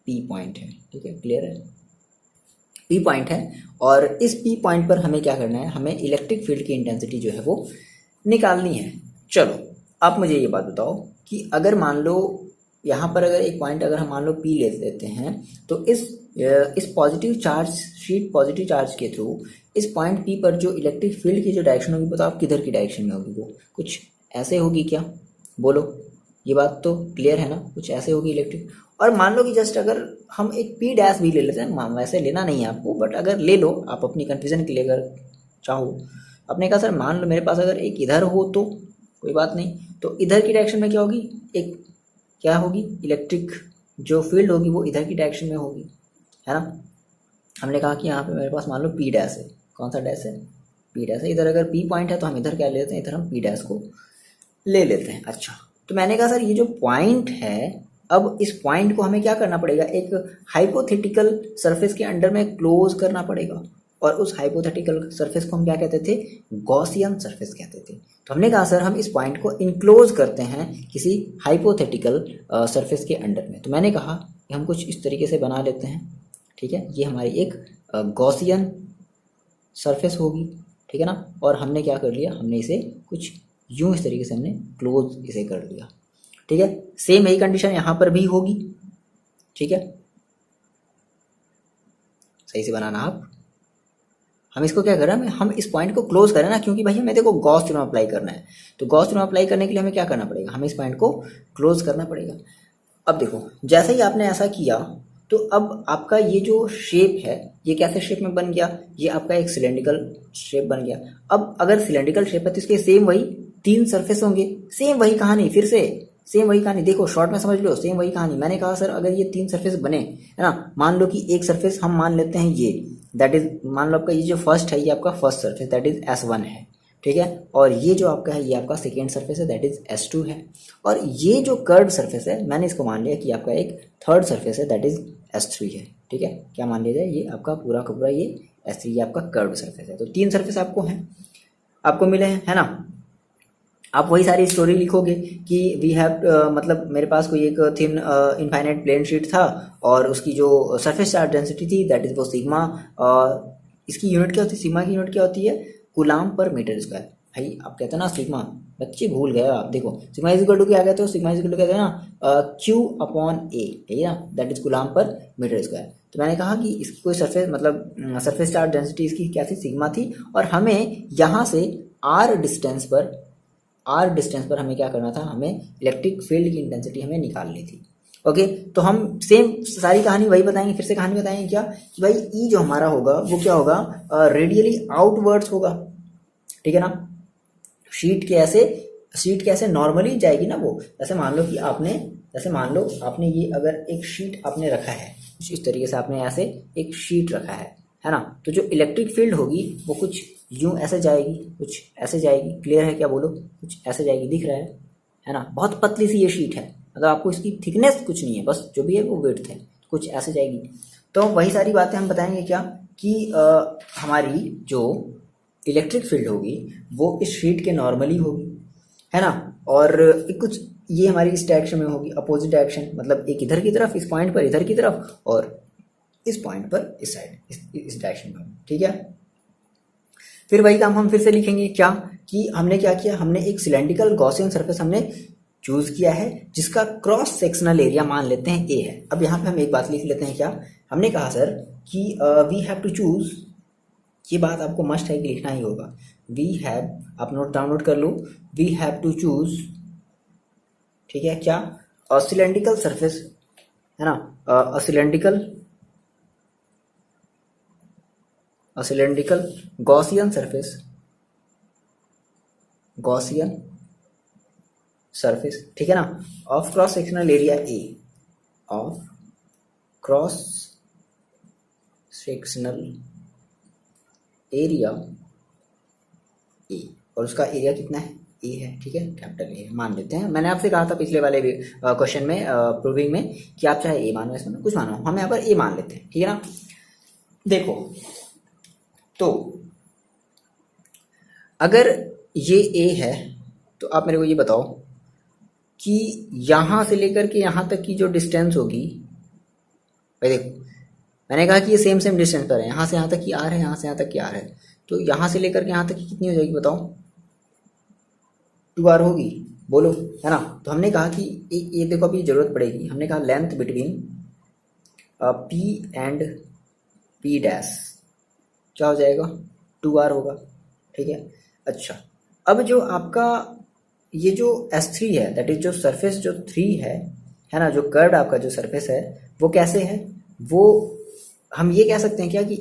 पी पॉइंट है, ठीक है, क्लियर है, पी पॉइंट है। और इस पी पॉइंट पर हमें क्या करना है? हमें इलेक्ट्रिक फील्ड की इंटेंसिटी जो है वो निकालनी है। चलो अब मुझे ये बात बताओ कि अगर मान लो यहाँ पर अगर एक पॉइंट अगर हम मान लो पी ले लेते हैं, तो इस positive charge sheet positive charge के थ्रू इस पॉइंट पी पर जो इलेक्ट्रिक फील्ड की जो डायरेक्शन होगी, बताओ आप किधर की डायरेक्शन में होगी? वो कुछ ऐसे होगी क्या? बोलो, ये बात तो क्लियर है ना, कुछ ऐसे होगी इलेक्ट्रिक। और मान लो कि जस्ट अगर हम एक पी डैश भी ले लेते हैं, वैसे लेना नहीं है आपको, बट अगर ले लो आप अपनी कन्फ्यूजन के लिए अगर चाहो। अपने कहा सर मान लो मेरे पास अगर एक इधर हो तो कोई बात नहीं, तो इधर की डायरेक्शन में क्या होगी? एक क्या होगी? इलेक्ट्रिक जो फील्ड होगी वो इधर की डायरेक्शन में होगी, है ना। हमने कहा कि यहाँ पे मेरे पास मान लो पी डैश है, कौन सा डैश है? पी डैश है। इधर अगर पी पॉइंट है तो हम इधर क्या लेते हैं? इधर हम पी डैश को ले लेते हैं। अच्छा, तो मैंने कहा सर ये जो पॉइंट है, अब इस पॉइंट को हमें क्या करना पड़ेगा? एक हाइपोथेटिकल सरफेस के अंडर में क्लोज करना पड़ेगा। और उस हाइपोथेटिकल सरफेस को हम क्या कहते थे? गॉसियन सरफेस कहते थे। तो हमने कहा सर हम इस पॉइंट को इनक्लोज करते हैं किसी हाइपोथेटिकल सरफेस के अंडर में। तो मैंने कहा कि हम कुछ इस तरीके से बना लेते हैं, ठीक है। ये हमारी एक गॉसियन सरफेस होगी, ठीक है ना। और हमने क्या कर लिया? हमने इसे कुछ यूं इस तरीके से हमने क्लोज इसे कर लिया, ठीक है। सेम यही कंडीशन यहाँ पर भी होगी, ठीक है। सही से बनाना आप। हम इसको क्या कर रहे हैं? हम इस पॉइंट को क्लोज करें ना, क्योंकि भाई हमें देखो गॉस थ्योरम अप्लाई करना है। तो गॉस थ्योरम अप्लाई करने के लिए हमें क्या करना पड़ेगा? हमें इस पॉइंट को क्लोज करना पड़ेगा। अब देखो जैसे ही आपने ऐसा किया तो अब आपका ये जो शेप है ये कैसे शेप में बन गया? ये आपका एक सिलेंड्रिकल शेप बन गया। अब अगर सिलेंड्रिकल शेप है तो इसके सेम वही 3 सरफेस होंगे, सेम वही कहानी, फिर से सेम वही कहानी। देखो शॉर्ट में समझ लो, सेम वही कहानी। मैंने कहा सर अगर ये 3 सरफेस बने, है ना, मान लो कि एक सरफेस हम मान लेते हैं ये, दैट इज मान लो आपका ये जो फर्स्ट है ये आपका first surface that is S1 है, ठीक है। और ये जो आपका है ये आपका सेकेंड सरफेस है दैट इज S2 है। और ये जो कर्व सरफेस है मैंने इसको मान लिया कि आपका एक थर्ड सरफेस है दैट इज S3 है, ठीक है। क्या मान लिया जाए? ये आपका पूरा का पूरा ये S3 ये आपका कर्व सरफेस है। तो 3 सरफेस आपको हैं, आपको मिले हैं, है ना। आप वही सारी स्टोरी लिखोगे कि वी हैव मतलब मेरे पास कोई एक थिन इनफाइनाइट प्लेन शीट था और उसकी जो सरफेस चार्ज डेंसिटी थी दैट इज वो सिग्मा। इसकी यूनिट क्या होती है? सिग्मा की यूनिट क्या होती है? कूलाम पर मीटर स्क्वायर। भाई आप कहते हैं ना सिग्मा, बच्चे भूल गए आप। देखो सिग्मा इज इक्वल टू क्या कहते हो? सिग्मा इज इक्वल टू कहते हैं ना Q अपॉन A, है ना, दैट इज कूलाम पर मीटर स्क्वायर। तो मैंने कहा कि इसकी कोई सरफेस मतलब सरफेस चार्ज डेंसिटी इसकी क्या थी? सिग्मा थी। और हमें यहाँ से R डिस्टेंस पर आर डिस्टेंस पर हमें क्या करना था, हमें इलेक्ट्रिक फील्ड की इंटेंसिटी हमें निकालनी थी। ओके, तो हम सेम सारी कहानी वही बताएंगे, फिर से कहानी बताएंगे क्या कि भाई ई जो हमारा होगा वो क्या होगा, रेडियली आउटवर्ड्स होगा, ठीक है ना। शीट के ऐसे नॉर्मली जाएगी ना वो, जैसे मान लो आपने ये अगर एक शीट आपने रखा है, कुछ इस तरीके से आपने ऐसे एक शीट रखा है ना, तो जो इलेक्ट्रिक फील्ड होगी वो कुछ यूं ऐसे जाएगी, कुछ ऐसे जाएगी, क्लियर है क्या, बोलो, कुछ ऐसे जाएगी, दिख रहा है ना, बहुत पतली सी ये शीट है, मतलब आपको इसकी थिकनेस कुछ नहीं है, बस जो भी है वो विड्थ है, कुछ ऐसे जाएगी। तो वही सारी बातें हम बताएंगे क्या कि हमारी जो इलेक्ट्रिक फील्ड होगी वो इस शीट के नॉर्मली होगी, है ना, और कुछ ये हमारी इस डायरेक्शन में होगी, अपोजिट डायरेक्शन, मतलब एक इधर की तरफ, इस पॉइंट पर इधर की तरफ, और इस पॉइंट पर इस साइड, इस डायरेक्शन पर, ठीक है। फिर वही काम हम फिर से लिखेंगे क्या कि हमने क्या किया, हमने एक सिलेंड्रिकल गॉसियन सरफेस हमने चूज किया है जिसका क्रॉस सेक्शनल एरिया मान लेते हैं ए है। अब यहाँ पे हम एक बात लिख लेते हैं, क्या हमने कहा सर कि वी हैव टू चूज, ये बात आपको मस्ट है कि लिखना ही होगा, वी हैव, आप नोट डाउनलोड कर लो, वी हैव टू चूज, ठीक है, क्या, सिलेंड्रिकल सरफेस, है ना, सिलेंड्रिकल गॉसियन सरफेस, ठीक है ना, of cross sectional area A, of cross sectional area A, और उसका एरिया कितना है, ए है, ठीक है, कैपिटल ए मान लेते हैं। मैंने आपसे कहा था पिछले वाले क्वेश्चन में, प्रूविंग में, कि आप चाहे ए मानो, इसमें कुछ मानो, हम यहाँ पर ए मान लेते हैं, ठीक है ना। देखो, तो अगर ये ए है तो आप मेरे को ये बताओ कि यहाँ से लेकर के यहाँ तक की जो डिस्टेंस होगी, भाई देखो मैंने कहा कि ये सेम डिस्टेंस पर है, यहाँ से यहाँ तक की आर है, यहाँ से यहाँ तक की आर है, तो यहाँ से लेकर के यहाँ तक की कितनी हो जाएगी बताओ, 2r होगी, बोलो, है ना। तो हमने कहा कि ये देखो अभी जरूरत पड़ेगी, हमने कहा length between P and P dash क्या हो जाएगा, 2r होगा, ठीक है। अच्छा, अब जो आपका ये जो S3 है, दैट इज जो सरफेस जो 3 है ना, जो कर्व आपका जो सरफेस है वो कैसे है, वो हम ये कह सकते हैं क्या कि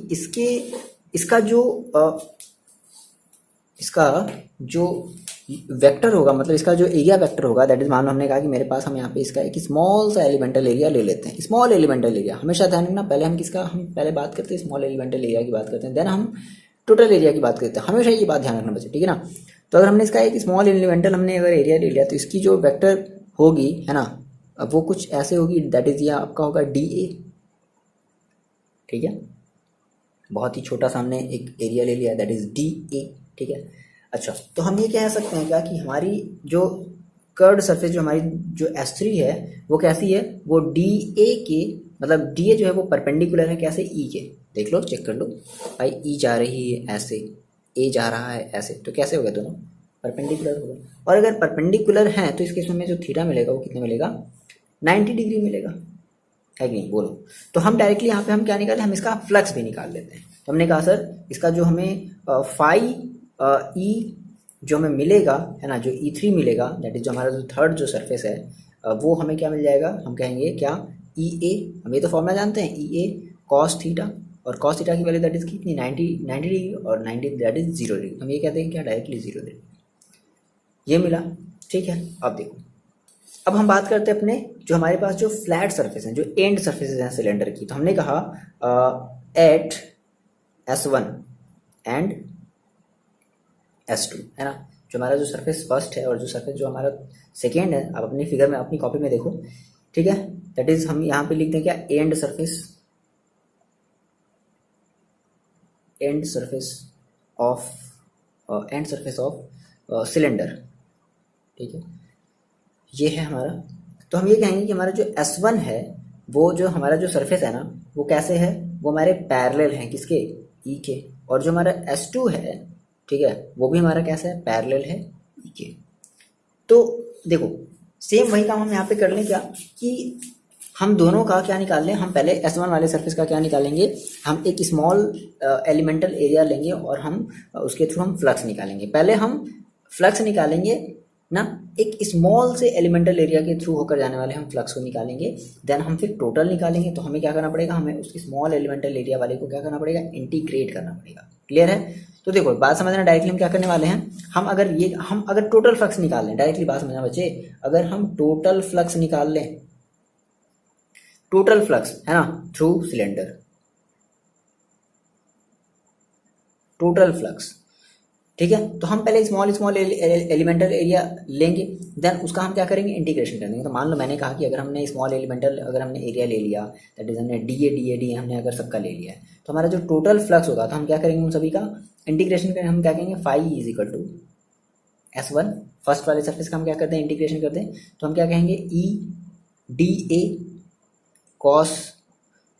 इसका जो वेक्टर होगा, मतलब इसका जो एरिया वेक्टर होगा, दैट इज, मान लो हमने कहा कि मेरे पास, हम यहाँ पे इसका एक स्मॉल सा एलिमेंटल एरिया ले लेते हैं, स्मॉल एलिमेंटल एरिया, हमेशा ध्यान रखना, पहले हम पहले बात करते हैं स्मॉल एलिमेंटल एरिया की बात करते हैं, देन हम टोटल एरिया की बात करते हैं, हमेशा ये बात ध्यान रखना बच्चे, ठीक है ना। तो अगर हमने इसका एक स्मॉल एलिमेंटल हमने अगर एरिया ले लिया तो इसकी जो वेक्टर होगी, है ना, अब वो कुछ ऐसे होगी, दैट इज ये आपका होगा DA, ठीक है, बहुत ही छोटा सा हमने एक एरिया ले लिया, दैट इज DA, ठीक है। अच्छा, तो हम ये कह सकते हैं क्या कि हमारी जो कर्व्ड सरफेस जो हमारी जो S3 है वो कैसी है, वो DA के, मतलब DA जो है वो परपेंडिकुलर है कैसे, E के, देख लो, चेक कर लो भाई, E जा रही है ऐसे, A जा रहा है ऐसे, तो कैसे हो गया, दोनों परपेंडिकुलर होगा। और अगर परपेंडिकुलर हैं तो इस केस में जो थीटा मिलेगा वो कितने मिलेगा, 90 डिग्री मिलेगा, है कि नहीं, बोलो। तो हम डायरेक्टली यहाँ पे हम क्या निकालें, हम इसका फ्लक्स भी निकाल लेते हैं। तो हमने कहा सर इसका जो हमें फाई ई जो हमें मिलेगा, है ना, जो E3 मिलेगा, दैट इज जो हमारा जो थर्ड जो सरफेस है, वो हमें क्या मिल जाएगा, हम कहेंगे क्या, EA, हम ये तो फॉर्मूला जानते हैं, EA cos थीटा, और cos थीटा की वैल्यू दैट इज कितनी, 90 डिग्री, और 90 दैट इज 0 डिग्री, हम ये कहते हैं क्या, डायरेक्टली 0 डिग्री, ये मिला, ठीक है। अब देखो, अब हम बात करते हैं अपने जो हमारे पास जो फ्लैट सरफेस हैं, जो एंड सरफेसेस हैं सिलेंडर की, तो हमने कहा एट S1 एंड S2, है ना, जो हमारा जो सरफेस फर्स्ट है और जो सरफेस जो हमारा सेकेंड है, आप अपनी फिगर में अपनी कॉपी में देखो, ठीक है, दैट इज हम यहाँ पे लिखते हैं क्या, एंड सरफेस ऑफ सिलेंडर, ठीक है, ये है हमारा। तो हम ये कहेंगे कि हमारा जो S1 है, वो जो हमारा जो सरफेस है ना, वो कैसे है, वो हमारे पैरेलल है किसके, E के, और जो हमारा S2 है, ठीक है, वो भी हमारा कैसा है, पैरेलल है E के। तो देखो सेम वही काम हम यहाँ पे कर लें क्या कि हम दोनों का क्या निकाल लें, हम पहले S1 वाले सरफेस का क्या निकालेंगे, हम एक स्मॉल एलिमेंटल एरिया लेंगे और हम उसके थ्रू हम फ्लक्स निकालेंगे। पहले हम फ्लक्स निकालेंगे ना, एक स्मॉल से एलिमेंटल एरिया के थ्रू होकर जाने वाले हम फ्लक्स को निकालेंगे, देन हम फिर टोटल निकालेंगे। तो हमें क्या करना पड़ेगा, हमें उस स्मॉल एलिमेंटल एरिया वाले को क्या करना पड़ेगा, इंटीग्रेट करना पड़ेगा। क्लियर है? तो देखो बात समझना, डायरेक्टली हम क्या करने वाले हैं, हम अगर टोटल फ्लक्स निकाल लें, डायरेक्टली बात समझना बच्चे, अगर हम टोटल फ्लक्स निकाल लें, टोटल फ्लक्स है ना थ्रू सिलेंडर, टोटल फ्लक्स, ठीक है, तो हम पहले स्मॉल एलिमेंटल एरिया लेंगे, देन उसका हम क्या करेंगे, इंटीग्रेशन कर देंगे। तो मान लो मैंने कहा कि अगर हमने स्मॉल एलिमेंटल अगर हमने एरिया ले लिया, दैट इज हमने डी हमने अगर सबका ले लिया है, तो हमारा जो टोटल फ्लक्स होगा, तो हम क्या करेंगे उन सभी का इंटीग्रेशन करेंगे। हम क्या कहेंगे, phi is equal to S1, first वाले सरफेस का हम क्या करते हैं, इंटीग्रेशन करते हैं, तो हम क्या कहेंगे ई डी ए कॉस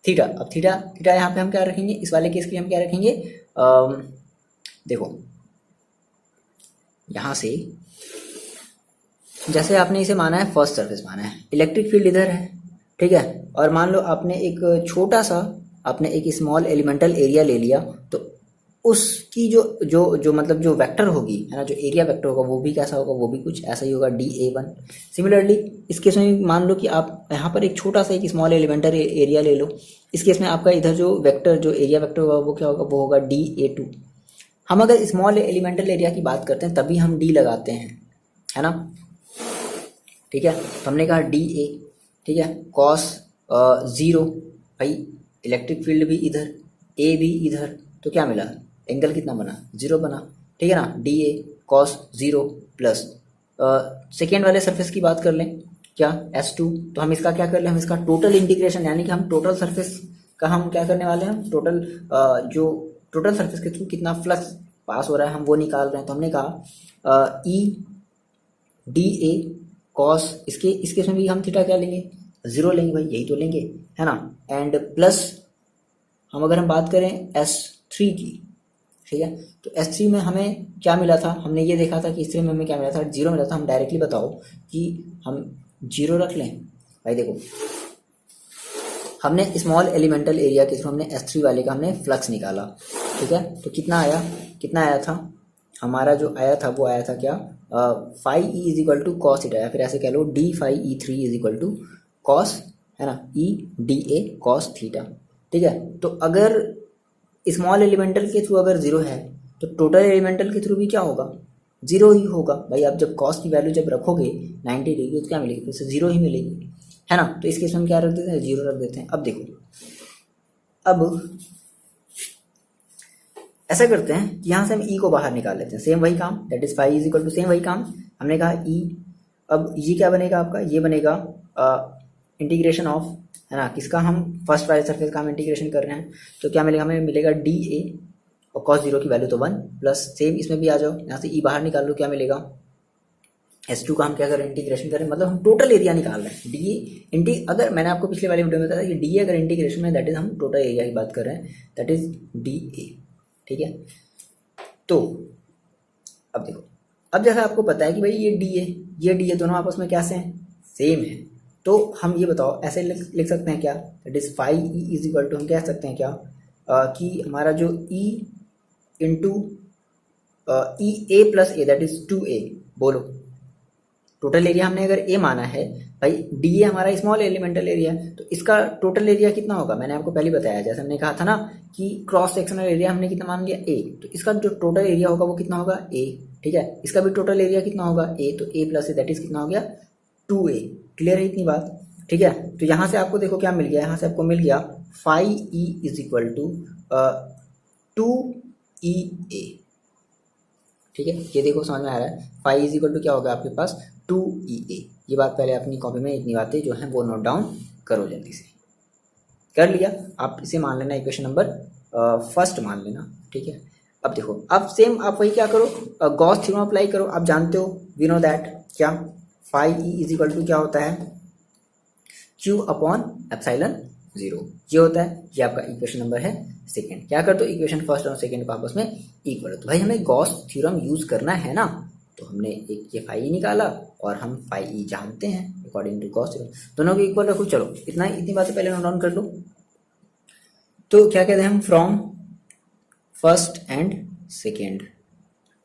थीटा। अब थीटा यहाँ पे हम क्या रखेंगे, इस वाले केस के लिए हम क्या रखेंगे, देखो यहाँ से जैसे आपने इसे माना है फर्स्ट सरफेस माना है, इलेक्ट्रिक फील्ड इधर है, ठीक है, और मान लो आपने एक छोटा सा, आपने एक स्मॉल एलिमेंटल एरिया ले लिया, तो उसकी जो जो जो मतलब जो वेक्टर होगी है ना, जो एरिया वेक्टर होगा वो भी कैसा होगा, वो भी कुछ ऐसा ही होगा, DA1। सिमिलरली इस केस में मान लो कि आप यहाँ पर एक छोटा सा एक स्मॉल एलिमेंटल एरिया ले लो, इस केस में आपका इधर जो वेक्टर जो एरिया वेक्टर होगा वो क्या होगा, वो होगा DA2। हम अगर स्मॉल एलिमेंटल एरिया की बात करते हैं तभी हम डी लगाते हैं, है ना, ठीक है, तो हमने कहा DA, ठीक है, कॉस 0, भाई इलेक्ट्रिक फील्ड भी इधर, ए भी इधर, तो क्या मिला, एंगल कितना बना, 0 बना, ठीक है ना, DA कॉस 0 प्लस सेकेंड वाले सरफेस की बात कर लें, क्या S2, तो हम इसका क्या कर लें, हम इसका टोटल इंटीग्रेशन, यानी कि हम टोटल सरफेस का हम क्या करने वाले हैं, हम टोटल जो टोटल सरफेस के थ्रू कितना फ्लक्स पास हो रहा है हम वो निकाल रहे हैं। तो हमने कहा ई डी ए कॉस, इसके इसमें भी हम थीटा क्या लेंगे, 0 लेंगे, भाई यही तो लेंगे, है ना, एंड प्लस हम अगर हम बात करें S3 की, ठीक है, तो S3 में हमें क्या मिला था, हमने ये देखा था कि S3 में हमें क्या मिला था, 0 मिला था। हम डायरेक्टली बताओ कि हम 0 रख लें, भाई देखो हमने स्मॉल एलिमेंटल एरिया के थ्रू हमने S3 वाले का हमने फ्लक्स निकाला, ठीक है, तो कितना आया था, हमारा जो आया था वो आया था क्या, phi E is equal to cos theta, या फिर ऐसे कह लो D∅E3 is equal to cos, है ना, EDA कॉस थीटा, ठीक है। तो अगर स्मॉल एलिमेंटल के थ्रू अगर 0 है तो टोटल एलिमेंटल के थ्रू भी क्या होगा, 0 ही होगा भाई। आप जब कॉस की वैल्यू जब रखोगे 90 डिग्री तो क्या मिलेगी, फिर से 0 ही मिलेगी, है ना। तो इस केस में हम क्या रख देते हैं, 0 रख देते हैं। अब देखो, अब ऐसा करते हैं कि यहाँ से हम ई को बाहर निकाल लेते हैं, सेम वही काम, that is phi is equal to same वही काम, हमने कहा ई, अब ये क्या बनेगा आपका, ये बनेगा इंटीग्रेशन ऑफ, है ना, किसका, हम फर्स्ट वाले सरफेस का हम इंटीग्रेशन कर रहे हैं, तो क्या मिलेगा, हमें मिलेगा DA और cos 0 की वैल्यू तो 1 प्लस सेम इसमें भी आ जाओ, यहाँ से ई बाहर निकाल लो, क्या मिलेगा, S2 का हम क्या करें, इंटीग्रेशन करें, मतलब हम टोटल एरिया निकाल रहे हैं। DA अगर मैंने आपको पिछले वाले वीडियो में बताया कि DA अगर इंटीग्रेशन में, दैट इज हम टोटल एरिया की बात कर रहे हैं, दैट इज DA, ठीक है। तो अब देखो, अब जैसा आपको पता है कि भाई ये DA दोनों आपस में कैसे हैं, सेम है, तो हम ये बताओ ऐसे लिख सकते हैं क्या, that is phi E is equal to, हम कह सकते हैं क्या कि हमारा जो E into E A plus A, that is 2A, बोलो टोटल एरिया हमने अगर A माना है, भाई DA हमारा स्मॉल एलिमेंटल एरिया है, तो इसका टोटल एरिया कितना होगा, मैंने आपको पहले बताया, जैसे हमने कहा था ना कि क्रॉस सेक्शनल एरिया हमने कितना मान लिया A, तो इसका जो टोटल एरिया होगा वो कितना होगा A, ठीक है। इसका भी टोटल एरिया कितना होगा A, तो A plus A that is कितना हो गया 2A। क्लियर है इतनी बात, ठीक है। तो यहाँ से आपको देखो क्या मिल गया, यहाँ से आपको मिल गया phi E is equal to 2EA, ठीक है। ये देखो समझ में आ रहा है, फाई इज इक्वल टू क्या होगा आपके पास 2EA। ये बात पहले अपनी कॉपी में इतनी बातें जो हैं वो नोट डाउन करो, जल्दी से कर लिया, आप इसे मान लेना इक्वेशन नंबर फर्स्ट मान लेना, ठीक है। अब देखो, अब सेम आप वही क्या करो, गॉस थ्योरम अप्लाई करो, आप जानते हो, वी नो दैट क्या, phi E is equal to क्या होता है, Q अपॉन एप्सिलॉन 0, ये होता है, ये आपका इक्वेशन नंबर है सेकेंड। क्या कर दो, इक्वेशन फर्स्ट और सेकेंड को आपस में इक्वल, तो भाई हमें गॉस थ्योरम यूज करना है ना, तो हमने एक ये फाई निकाला और हम फाई ई जानते हैं अकॉर्डिंग टू गॉस थ्योरम, दोनों को इक्वल रखो। चलो इतनी बातें पहले नोट डाउन कर लो। तो क्या कहते हैं हम, फ्रॉम फर्स्ट एंड सेकेंड,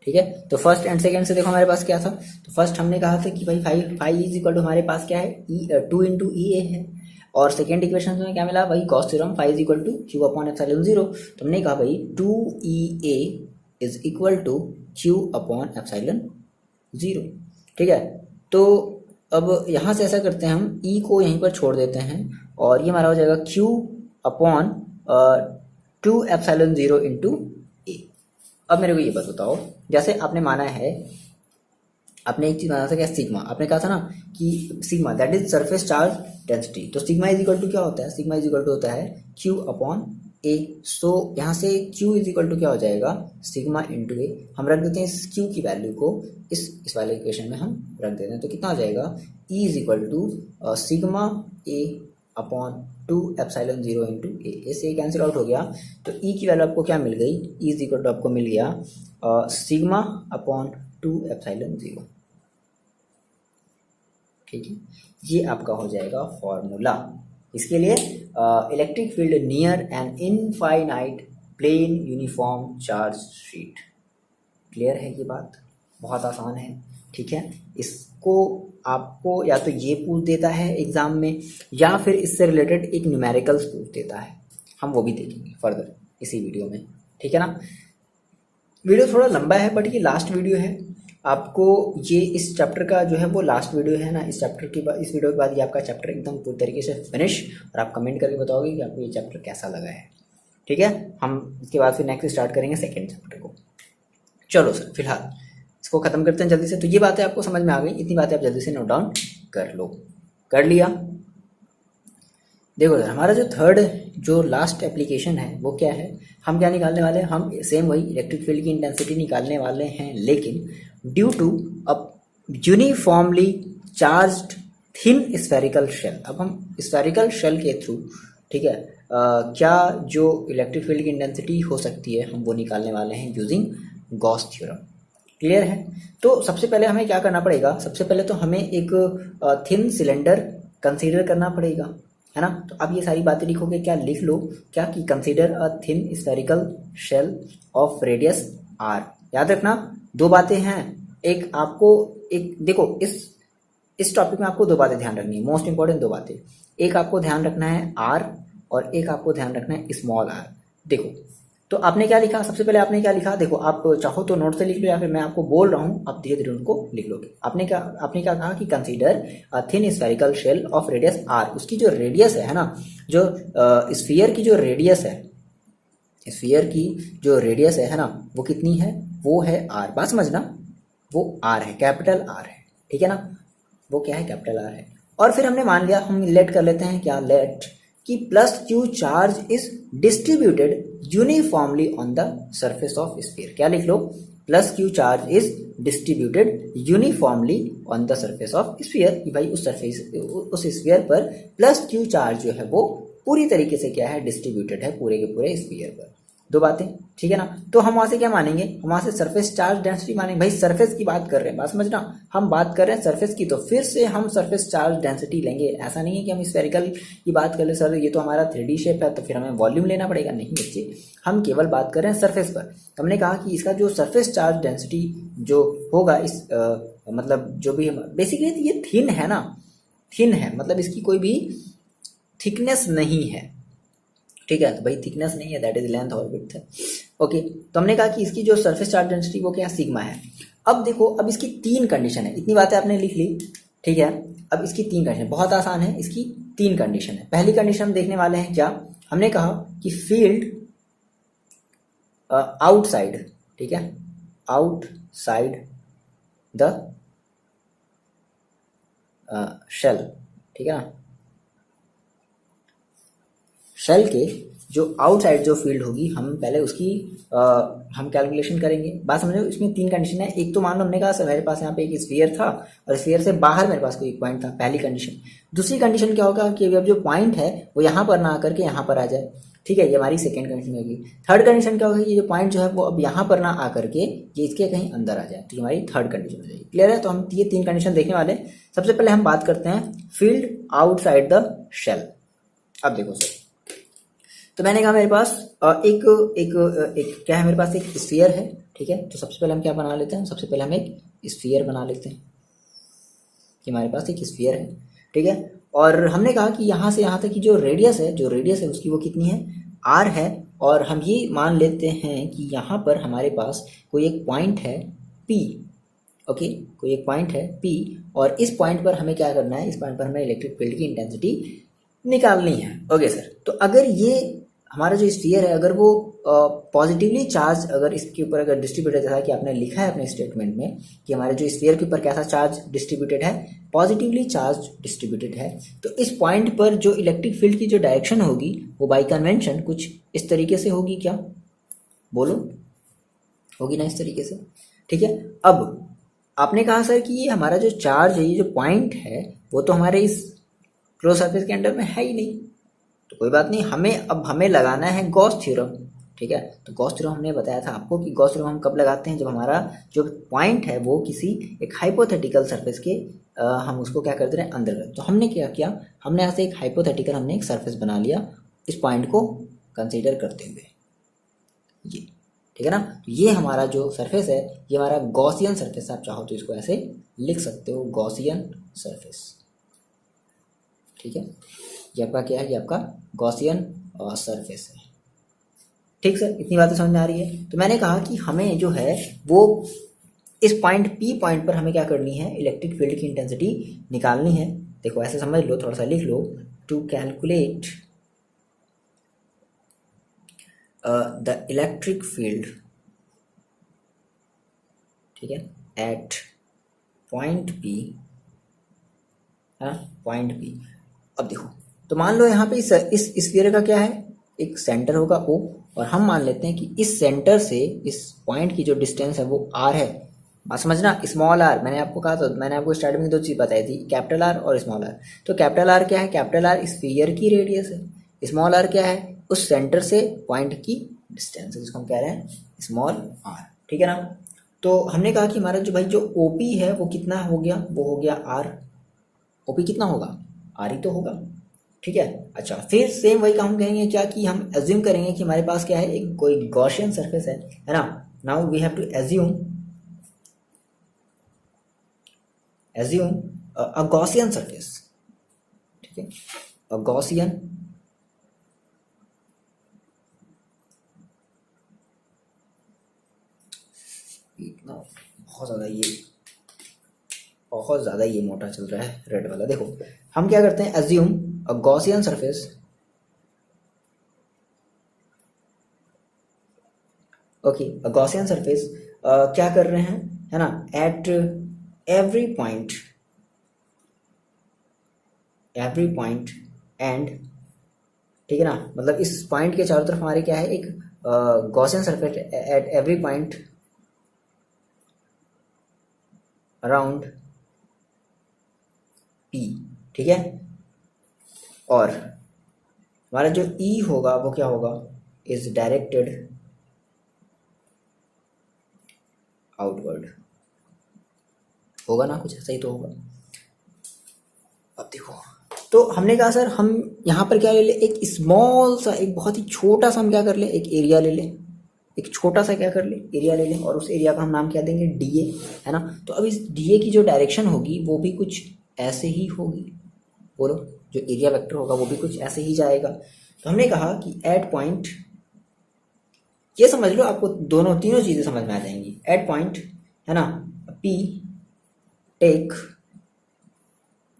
ठीक है। तो फर्स्ट एंड सेकेंड से देखो हमारे पास क्या था, तो फर्स्ट हमने कहा था कि भाई फाइव इज इक्वल टू हमारे पास क्या है, 2 इंटू ई ए है, और सेकेंड इक्वेशन में क्या मिला भाई, Gauss theorem, five is equal to Q upon epsilon zero. तो हमने कहा भाई 2EA is equal to Q upon epsilon zero, ठीक है। तो अब यहाँ से ऐसा करते हैं, हम ई को यहीं पर छोड़ देते हैं और ये हमारा हो जाएगा Q upon 2 epsilon zero into A. अब मेरे को ये बात बताओ, जैसे आपने माना है, आपने एक चीज माना था क्या, सिग्मा, आपने कहा था ना कि sigma that is surface charge density. तो सिग्मा इज इक्वल टू क्या होता है, सिग्मा इज इक्वल टू होता है क्यू अपॉन ए। सो यहाँ से क्यू इज इक्वल टू क्या हो जाएगा, सिग्मा इंटू ए। हम रख देते हैं इस क्यू की वैल्यू को इस वाले इक्वेशन में हम रख देते हैं, तो कितना हो जाएगा, E is equal to sigma A upon 2 epsilon zero into A. इससे कैंसिल आउट हो गया, तो ई की वैल्यू आपको क्या मिल गई, ई इज इक्वल टू आपको मिल गया सिग्मा अपॉन 2 एप्सिलॉन जीरो, ठीक है। ये आपका हो जाएगा फॉर्मूला इसके लिए, electric field near an infinite plane uniform charge sheet. Clear है ये बात, बहुत आसान है, ठीक है। इसको आपको या तो ये पूछ देता है एग्जाम में, या फिर इससे रिलेटेड एक न्यूमेरिकल्स पूछ देता है, हम वो भी देखेंगे फर्दर इसी वीडियो में, ठीक है ना। वीडियो थोड़ा लंबा है बट ये लास्ट वीडियो है, आपको ये इस चैप्टर का जो है वो लास्ट वीडियो है ना, इस चैप्टर के बाद, इस वीडियो के बाद ये आपका चैप्टर एकदम पूरी तरीके से फिनिश, और आप कमेंट करके बताओगे कि आपको ये चैप्टर कैसा लगा है, ठीक है। हम इसके बाद फिर नेक्स्ट स्टार्ट करेंगे सेकेंड चैप्टर को। चलो सर, फिलहाल इसको खत्म करते हैं जल्दी से। तो ये बातें आपको समझ में आ गई, इतनी बातें आप जल्दी से नोट डाउन कर लो, कर लिया। देखो सर, हमारा जो थर्ड जो लास्ट एप्लीकेशन है वो क्या है, हम क्या निकालने वाले हैं, हम सेम वही इलेक्ट्रिक फील्ड की इंटेंसिटी निकालने वाले हैं, लेकिन due to a uniformly charged thin spherical shell. अब हम स्फेरिकल शेल के थ्रू, ठीक है, क्या जो इलेक्ट्रिक फील्ड की इंटेंसिटी हो सकती है हम वो निकालने वाले हैं यूजिंग गॉस थ्योरम। क्लियर है। तो सबसे पहले हमें क्या करना पड़ेगा, सबसे पहले तो हमें एक थिन सिलेंडर कंसीडर करना पड़ेगा, है ना। तो अब ये सारी बातें लिखोगे, क्या लिख लो, क्या कि consider a thin spherical shell of radius R. याद रखना दो बातें हैं, एक आपको एक देखो इस टॉपिक में आपको दो बातें ध्यान रखनी है, मोस्ट इंपॉर्टेंट दो बातें। एक आपको ध्यान रखना है आर, और एक आपको ध्यान रखना है स्मॉल आर। देखो तो आपने क्या लिखा, सबसे पहले आपने क्या लिखा, देखो आप चाहो तो नोट से लिख लो, या फिर मैं आपको बोल रहा हूँ आप धीरे धीरे उनको लिख लोगे। आपने क्या कहा कि consider a thin spherical shell of radius R. उसकी जो रेडियस है ना, जो स्फीयर की जो रेडियस है, स्फीयर की जो रेडियस है ना, वो कितनी है, वो है आर। बात समझना, वो आर है, कैपिटल आर है, ठीक है ना, वो क्या है, कैपिटल आर है। और फिर हमने मान लिया, हम लेट कर लेते हैं क्या, लेट कि plus Q charge is distributed uniformly on the surface of sphere. क्या लिख लो, plus Q charge is distributed uniformly on the surface of sphere, कि भाई उस सरफेस उस स्फीयर पर प्लस क्यू चार्ज जो है वो पूरी तरीके से क्या है, डिस्ट्रीब्यूटेड है पूरे के पूरे स्फीयर पर। दो बातें, ठीक है ना। तो हम वहां से क्या मानेंगे, हम वहां से सरफेस चार्ज डेंसिटी मानेंगे। भाई सरफेस की बात कर रहे हैं, बात समझना, हम बात कर रहे हैं सरफेस की, तो फिर से हम सरफेस चार्ज डेंसिटी लेंगे। ऐसा नहीं है कि हम स्फेरिकल की बात कर ले, सर ये तो हमारा 3D शेप है तो फिर हमें वॉल्यूम लेना पड़ेगा, नहीं बच्चे, हम केवल बात कर रहे हैं सरफेस पर। हमने कहा कि इसका जो सरफेस चार्ज डेंसिटी जो होगा, इस मतलब जो भी बेसिकली ये थिन है ना, थिन है मतलब इसकी कोई भी थिकनेस नहीं है, ठीक है। तो भाई थिकनेस नहीं है, दैट इज लेंथ और विड्थ है, ओके। तो हमने कहा कि इसकी जो सरफेस चार्ज डेंसिटी वो क्या, सिग्मा है। अब देखो, अब इसकी तीन कंडीशन है, इतनी बातें आपने लिख ली, ठीक है। अब इसकी तीन कंडीशन, बहुत आसान है, इसकी तीन कंडीशन है। पहली कंडीशन हम देखने वाले हैं क्या, हमने कहा कि फील्ड आउटसाइड, ठीक है, आउटसाइड द शेल, ठीक है ना, शेल के जो आउटसाइड जो फील्ड होगी, हम पहले उसकी हम कैलकुलेशन करेंगे। बात समझो, इसमें तीन कंडीशन है। एक तो मान लो हमने कहा मेरे पास यहाँ पे एक स्फीयर था और स्फीयर से बाहर मेरे पास कोई पॉइंट था, पहली कंडीशन। दूसरी कंडीशन क्या होगा कि अब जो पॉइंट है वो यहाँ पर ना आकर के यहाँ पर आ जाए, ठीक है, ये हमारी सेकेंड कंडीशन होगी। थर्ड कंडीशन क्या होगी, ये जो पॉइंट जो है वो अब यहाँ पर ना आकर के ये इसके कहीं अंदर आ जाए, तो ये हमारी थर्ड कंडीशन हो जाएगी। क्लियर है। तो हम ये तीन कंडीशन देखने वाले। सबसे पहले हम बात करते हैं फील्ड आउटसाइड द शेल। अब देखो सर, तो मैंने कहा मेरे पास एक एक एक क्या है, मेरे पास एक स्फीयर है, ठीक है। तो सबसे पहले हम क्या बना लेते हैं, सबसे पहले हम एक स्फीयर बना लेते हैं कि हमारे पास एक स्फीयर है, ठीक है। और हमने कहा कि यहाँ से यहाँ तक की जो रेडियस है उसकी वो कितनी है, आर है। और हम ये मान लेते हैं कि यहाँ पर हमारे पास कोई एक पॉइंट है पी, ओके, कोई एक पॉइंट है पी, और इस पॉइंट पर हमें क्या करना है, इस पॉइंट पर हमें इलेक्ट्रिक फील्ड की इंटेंसिटी निकालनी है, ओके सर। तो अगर ये हमारा जो स्फीयर है, अगर वो पॉजिटिवली चार्ज अगर इसके ऊपर अगर डिस्ट्रीब्यूटेड, जैसा कि आपने लिखा है अपने स्टेटमेंट में कि हमारे जो स्फीयर के ऊपर कैसा चार्ज डिस्ट्रीब्यूटेड है, पॉजिटिवली चार्ज डिस्ट्रीब्यूटेड है, तो इस पॉइंट पर जो इलेक्ट्रिक फील्ड की जो डायरेक्शन होगी वो बाई कन्वेंशन कुछ इस तरीके से होगी, क्या बोलो, होगी ना इस तरीके से, ठीक है। अब आपने कहा सर कि ये हमारा जो चार्ज है, ये जो पॉइंट है, वो तो हमारे इस क्लोज सरफेस के अंडर में है ही नहीं, तो कोई बात नहीं, हमें लगाना है गॉस थ्योरम, ठीक है। तो गॉस थ्योरम हमने बताया था आपको कि गॉस थ्योरम हम कब लगाते हैं, जब हमारा जो पॉइंट है वो किसी एक हाइपोथेटिकल सरफेस के हम उसको क्या करते रहे, अंदर करते। तो हमने क्या किया, हमने यहाँ से एक हाइपोथेटिकल हमने एक सरफेस बना लिया इस पॉइंट को कंसिडर करते हुए, ये ठीक है ना। तो ये हमारा जो सरफेस है, ये हमारा गॉसियन सरफेस, आप चाहो तो इसको ऐसे लिख सकते हो, गॉसियन सरफेस, ठीक है। ये आपका क्या है, ये आपका गॉसियन सरफेस है, ठीक सर, इतनी बातें समझ में आ रही है। तो मैंने कहा कि हमें जो है वो इस पॉइंट पी पॉइंट पर हमें क्या करनी है, इलेक्ट्रिक फील्ड की इंटेंसिटी निकालनी है। देखो ऐसे समझ लो, थोड़ा सा लिख लो, to calculate the electric field, ठीक है, at point P, है ना, पॉइंट P। अब देखो, तो मान लो यहाँ पे इस स्फीयर का क्या है, एक सेंटर होगा O, और हम मान लेते हैं कि इस सेंटर से इस पॉइंट की जो डिस्टेंस है वो R है। बात समझना, स्मॉल r, मैंने आपको कहा था, मैंने आपको स्टार्टिंग में दो चीज़ बताई थी, कैपिटल R और स्मॉल r। तो कैपिटल R क्या है, कैपिटल R स्फीयर की रेडियस है, स्मॉल r क्या है, उस सेंटर से पॉइंट की डिस्टेंस है, जिसको हम कह रहे हैं स्मॉल r, ठीक है ना। तो हमने कहा कि हमारा जो भाई जो OP है वो कितना हो गया, वो हो गया R। OP कितना होगा, R ही तो होगा, ठीक है। अच्छा, फिर सेम वही काम करेंगे क्या, कि हम एज्यूम करेंगे कि हमारे पास क्या है, एक कोई गॉसियन सरफेस है ना। Now we have to assume a Gaussian surface, ठीक है, a Gaussian बहुत ज़्यादा ये मोटा चल रहा है रेड वाला। देखो हम क्या करते हैं, एज्यूम अ गॉसियन सरफेस, ओके, अ गॉसियन सरफेस क्या कर रहे हैं, है ना, एट एवरी पॉइंट एंड, ठीक है ना, मतलब इस पॉइंट के चारों तरफ हमारे क्या है, एक Gaussian surface at every point around P, ठीक है। और हमारा जो E होगा वो क्या होगा, इज डायरेक्टेड आउटवर्ड, होगा ना, कुछ ऐसा ही तो होगा। अब देखो, तो हमने कहा सर हम यहाँ पर क्या ले ले, एक स्मॉल सा, एक बहुत ही छोटा सा हम क्या कर ले, एक एरिया ले ले, एक छोटा सा क्या कर ले, एरिया ले ले, और उस एरिया का हम नाम क्या देंगे, DA, है ना। तो अब इस DA की जो डायरेक्शन होगी वो भी कुछ ऐसे ही होगी, बोलो, जो एरिया वेक्टर होगा वो भी कुछ ऐसे ही जाएगा। तो हमने कहा कि एट पॉइंट, ये समझ लो, आपको दोनों तीनों चीजें समझ में आ जाएंगी। एट पॉइंट, है ना, P टेक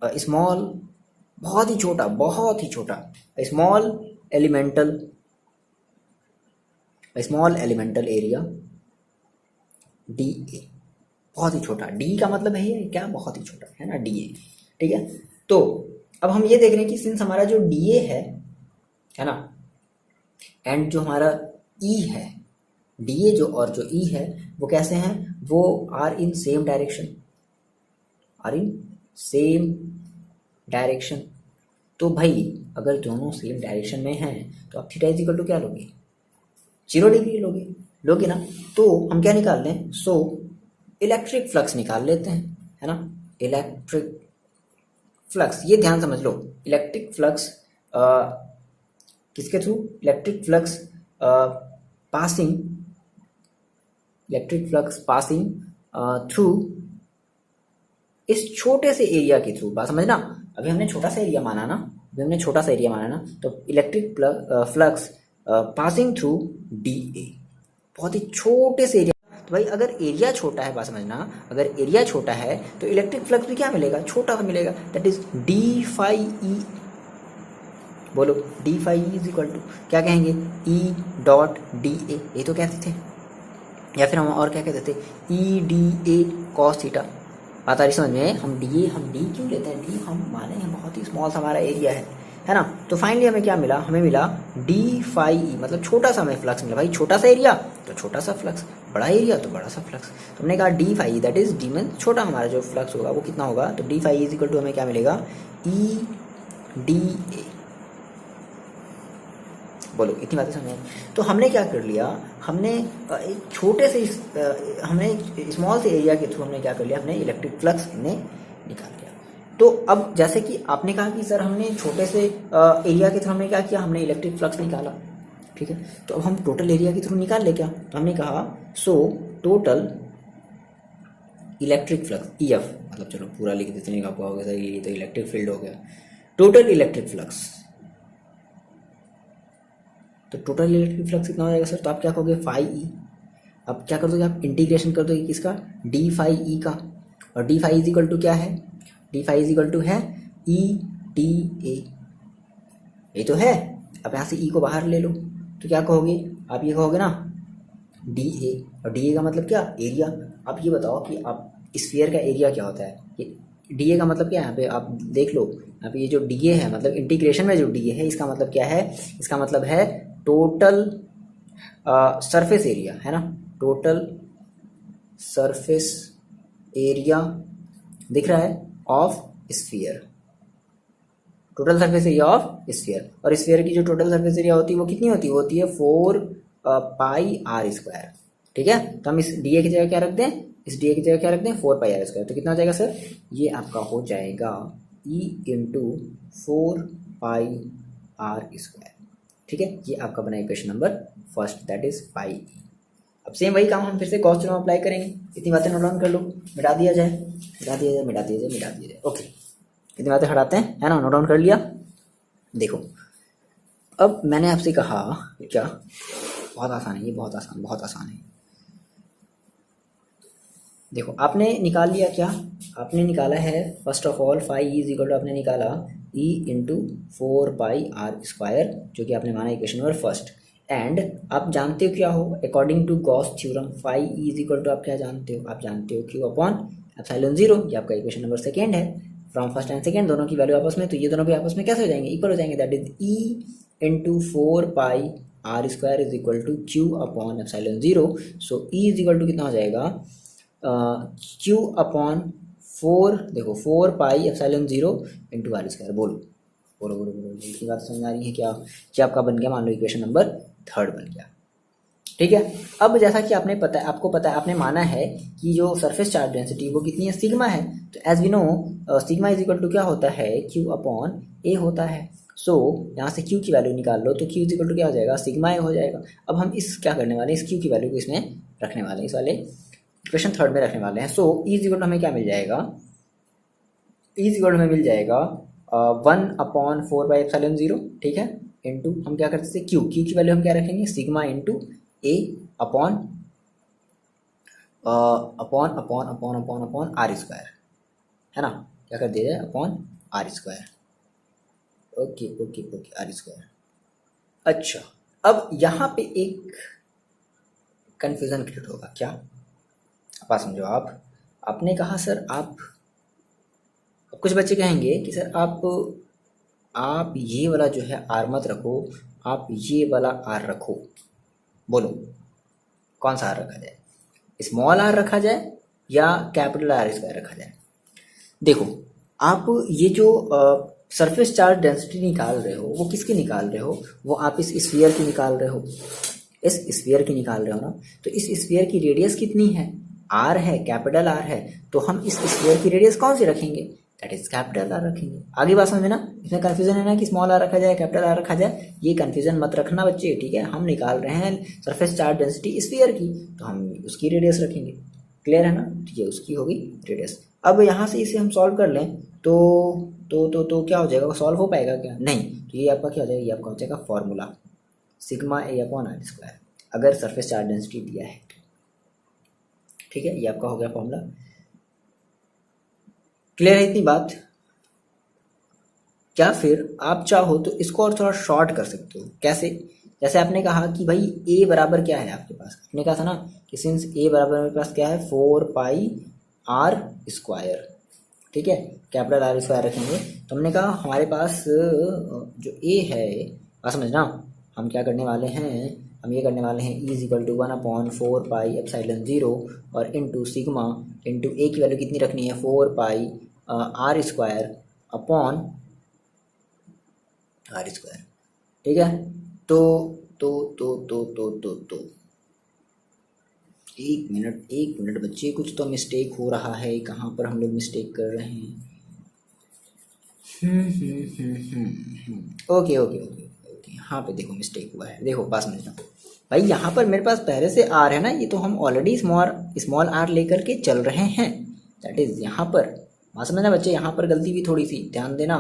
स्मॉल, बहुत ही छोटा स्मॉल एलिमेंटल एरिया DA, बहुत ही छोटा, D का मतलब है ये क्या, बहुत ही छोटा, है ना, DA, ठीक है। तो अब हम ये देख रहे हैं कि सिंस हमारा जो DA है ना, एंड जो हमारा E है, DA जो और जो E है वो कैसे हैं, वो आर इन सेम डायरेक्शन। तो भाई अगर दोनों सेम डायरेक्शन में हैं तो आप थीटा इज इक्वल टू क्या लोगे, 0 डिग्री लोगे ना। तो हम क्या निकाल लें, सो इलेक्ट्रिक फ्लक्स निकाल लेते हैं, है ना, इलेक्ट्रिक फ्लक्स, ये ध्यान समझ लो, इलेक्ट्रिक फ्लक्स किसके through? Electric flux passing through इस छोटे से एरिया के थ्रू। बात समझना, अभी हमने छोटा सा एरिया माना ना, तो electric flux passing through D A, बहुत ही छोटे से एरिया। तो भाई अगर एरिया छोटा है, बात समझना, अगर एरिया छोटा है तो इलेक्ट्रिक फ्लक्स भी क्या मिलेगा? छोटा सा मिलेगा। That is D phi E. बोलो, D phi E is equal to क्या कहेंगे? ई डॉट डी ए, ये तो कहते थे, या फिर हम और क्या कहते थे? ई डी ए कॉस थीटा। बात आ रही समझ में? हम डी क्यों लेते हैं? डी हम माने हैं बहुत ही स्मॉल सा हमारा एरिया है ना। तो फाइनली हमें क्या मिला? हमें मिला डी फाई ई, मतलब छोटा सा हमें फ्लक्स मिला। भाई छोटा सा एरिया तो छोटा सा फ्लक्स, बड़ा एरिया तो बड़ा सा फ्लक्स। तो हमने कहा D phi, that is D में छोटा हमारा जो फ्लक्स होगा वो कितना होगा? तो D phi is equal to हमें क्या मिलेगा? E D A. बोलो, इतनी बातें समझ। तो हमने क्या कर लिया? हमने एक छोटे से हमने स्मॉल से एरिया के थ्रू हमने क्या कर लिया? हमने इलेक्ट्रिक फ्लक्स हमने निकाल लिया। तो अब जैसे कि आपने कहा कि सर हमने छोटे से एरिया के थ्रू हमने क्या किया? हमने इलेक्ट्रिक फ्लक्स निकाला, ठीक है। तो अब हम टोटल एरिया के थ्रू निकाल ले क्या? तो हमने कहा so total electric flux E F, मतलब चलो पूरा लिख देते हैं, आपको होगा सर ये तो इलेक्ट्रिक फील्ड हो गया। टोटल इलेक्ट्रिक फ्लक्स, तो टोटल इलेक्ट्रिक फ्लक्स कितना हो जाएगा सर? तो आप क्या कहोगे? Phi E. अब क्या कर दोगे आप? इंटीग्रेशन कर दोगे किसका? डी फाई ई का। और D phi is equal to क्या है? D phi is equal to है ई टी ए, ये तो है। अब यहाँ से ई को बाहर ले लो तो क्या कहोगे आप? ये कहोगे ना डी ए, और डी ए का मतलब क्या? एरिया। आप ये बताओ कि आप स्फीयर का एरिया क्या होता है? ये डी ए का मतलब क्या है? यहाँ पे आप देख लो, यहाँ पे ये जो डी ए है, मतलब इंटीग्रेशन में जो डी ए है, इसका मतलब क्या है? इसका मतलब है टोटल सरफेस एरिया, है ना। टोटल सरफेस एरिया दिख रहा है of sphere, total surface area of sphere. और स्फीयर की जो टोटल सरफेस एरिया होती है वो कितनी होती है? वो होती है 4 पाई आर स्क्वायर, ठीक है। तो हम इस डी ए की जगह क्या रख दें? इस डी ए की जगह क्या रख दें? 4 पाई आर स्क्वायर। तो कितना हो जाएगा सर? ये आपका हो जाएगा E into 4 pi R square, ठीक है। ये आपका बना equation number first, that is phi E. अब सेम वही काम हम फिर से गॉस थ्योरम अप्लाई करेंगे। इतनी बातें नोट डाउन कर लो, मिटा दिया जाए। ओके, इतनी बातें हटाते हैं, है ना। नोट डाउन कर लिया। देखो, अब मैंने आपसे कहा क्या? बहुत आसान है ये, बहुत आसान है। देखो, आपने निकाल लिया क्या? आपने निकाला है first of all phi is equal to, आपने निकाला E into 4 pi R square, जो कि आपने माना इक्वेशन नंबर फर्स्ट। एंड आप जानते हो क्या हो? According to Gauss theorem phi is equal to, आप क्या जानते हो? आप जानते हो क्यू अपॉन एप्सिलॉन जीरो। ये आपका इक्वेशन नंबर सेकेंड है। फ्रॉम फर्स्ट एंड सेकेंड दोनों की वैल्यू आपस में, तो ये दोनों भी आपस में कैसे हो जाएंगे? इक्वल हो जाएंगे। That is E into 4 pi R square is equal to Q upon epsilon zero. So E is equal to कितना हो जाएगा? क्यू अपॉन 4, देखो 4 pi epsilon zero into R square. बोलो इतनी बात समझ आ रही है क्या? क्या आपका बन गया, मान लो इक्वेशन नंबर थर्ड बन गया, ठीक है। अब जैसा कि आपको पता है, आपने माना है कि जो सरफेस चार्ज डेंसिटी वो कितनी है? सिग्मा है। तो as we know sigma is equal to क्या होता है? क्यू अपॉन ए होता है। सो यहाँ से क्यू की वैल्यू निकाल लो, तो क्यू इज इक्वल टू क्या हो जाएगा? सिग्मा ए हो जाएगा। अब हम इस क्या करने वाले हैं? इस क्यू की वैल्यू को इसमें रखने वाले हैं, इस वाले इक्वेशन थर्ड में रखने वाले हैं। सो ई इज इक्वल टू हमें क्या मिल जाएगा? ई इज इक्वल टू हमें मिल जाएगा 1 अपॉन 4 बाई एप्सिलॉन जीरो, ठीक है, इंटू हम क्या करते थे? क्यू की वैल्यू हम क्या रखेंगे? Sigma into A upon R square, है ना। क्या कर दिया जाए? Upon R square. Okay R square. अच्छा, अब यहाँ पे एक कंफ्यूजन क्रिएट होगा। क्या? आप समझो, आपने कहा सर आप कुछ बच्चे कहेंगे कि सर आप ये वाला जो है आर मत रखो, आप ये वाला आर रखो। बोलो कौन सा आर रखा जाए? स्मॉल आर रखा जाए या कैपिटल आर स्क्वायर रखा जाए? देखो, आप ये जो सरफेस चार्ज डेंसिटी निकाल रहे हो वो किसकी निकाल रहे हो? वो आप इस स्फीयर की निकाल रहे हो, इस स्फीयर की निकाल रहे हो ना। तो इस स्फीयर की रेडियस कितनी है? आर है, कैपिटल आर है। तो हम इस स्फीयर की रेडियस कौन सी रखेंगे? दैट इज कैपिटल आर रखेंगे। आगे बात समझ में ना, इसमें कन्फ्यूजन है ना कि स्मॉल आर रखा जाए कैपिटल आर रखा जाए, ये कन्फ्यूजन मत रखना बच्चे, ठीक है। हम निकाल रहे हैं सरफेस चार्ज डेंसिटी स्फीयर की, तो हम उसकी रेडियस रखेंगे, क्लियर है ना, ठीक है, उसकी होगी रेडियस। अब यहाँ से इसे हम सॉल्व कर लें तो क्या हो जाएगा, सॉल्व हो पाएगा क्या, नहीं, तो ये आपका क्या हो जाएगा, ये आपका हो जाएगा formula sigma A upon R square, अगर सरफेस चार्ज डेंसिटी दिया है, ठीक है, ये आपका हो गया फॉर्मूला। क्लियर है इतनी बात। क्या फिर आप चाहो तो इसको और थोड़ा शॉर्ट कर सकते हो, कैसे, जैसे आपने कहा कि भाई a बराबर क्या है आपके पास, आपने कहा था ना कि सिंस a बराबर मेरे पास क्या है 4 पाई आर स्क्वायर, ठीक है, कैपिटल आर स्क्वायर रखेंगे, तो हमने कहा हमारे पास जो a है, बात समझना, हम क्या करने वाले हैं, हम ये करने वाले हैं e equal to 1/4 pi epsilon 0 और इंटू सिग्मा इंटू a की वैल्यू कितनी रखनी है 4 pi R square upon R square, ठीक है। तो एक मिनट बच्चे, कुछ तो मिस्टेक हो रहा है, कहाँ पर हम लोग मिस्टेक कर रहे हैं। ओके, यहाँ पे देखो मिस्टेक हुआ है, देखो पास में भाई, यहाँ पर मेरे पास पहले से आर है ना, ये तो हम ऑलरेडी स्मॉल आर लेकर के चल रहे हैं, दैट इज यहाँ पर बात समझना बच्चे, यहाँ पर गलती भी थोड़ी सी, ध्यान देना,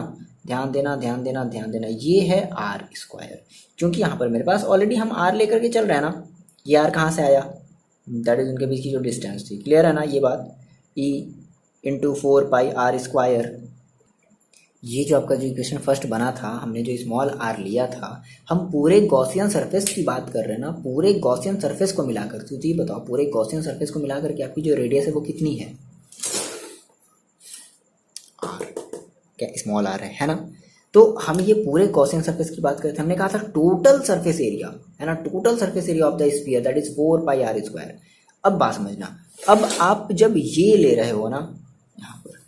ये है आर स्क्वायर, क्योंकि यहाँ पर मेरे पास ऑलरेडी हम आर लेकर के चल रहे हैं ना, ये आर कहाँ से आया, दैट इज उनके बीच की जो डिस्टेंस थी, क्लियर है ना ये बात, E into 4 pi R square, ये जो आपका जो इक्वेशन फर्स्ट बना था, हमने जो स्मॉल आर लिया था, हम पूरे गॉसियन सरफेस की बात कर रहे हैं ना, पूरे गॉसियन सरफेस को मिलाकर, तो ये बताओ पूरे गॉसियन सरफेस को मिलाकर के आपकी जो रेडियस है वो कितनी है, आर, क्या स्मॉल आर है ना, तो हम ये पूरे गॉसियन सरफेस की बात करते हैं, हमने कहा था टोटल सरफेस एरिया है ना, total surface area of the sphere that is 4 pi R square. अब बात समझना, अब आप जब ये ले रहे हो ना यहाँ पर,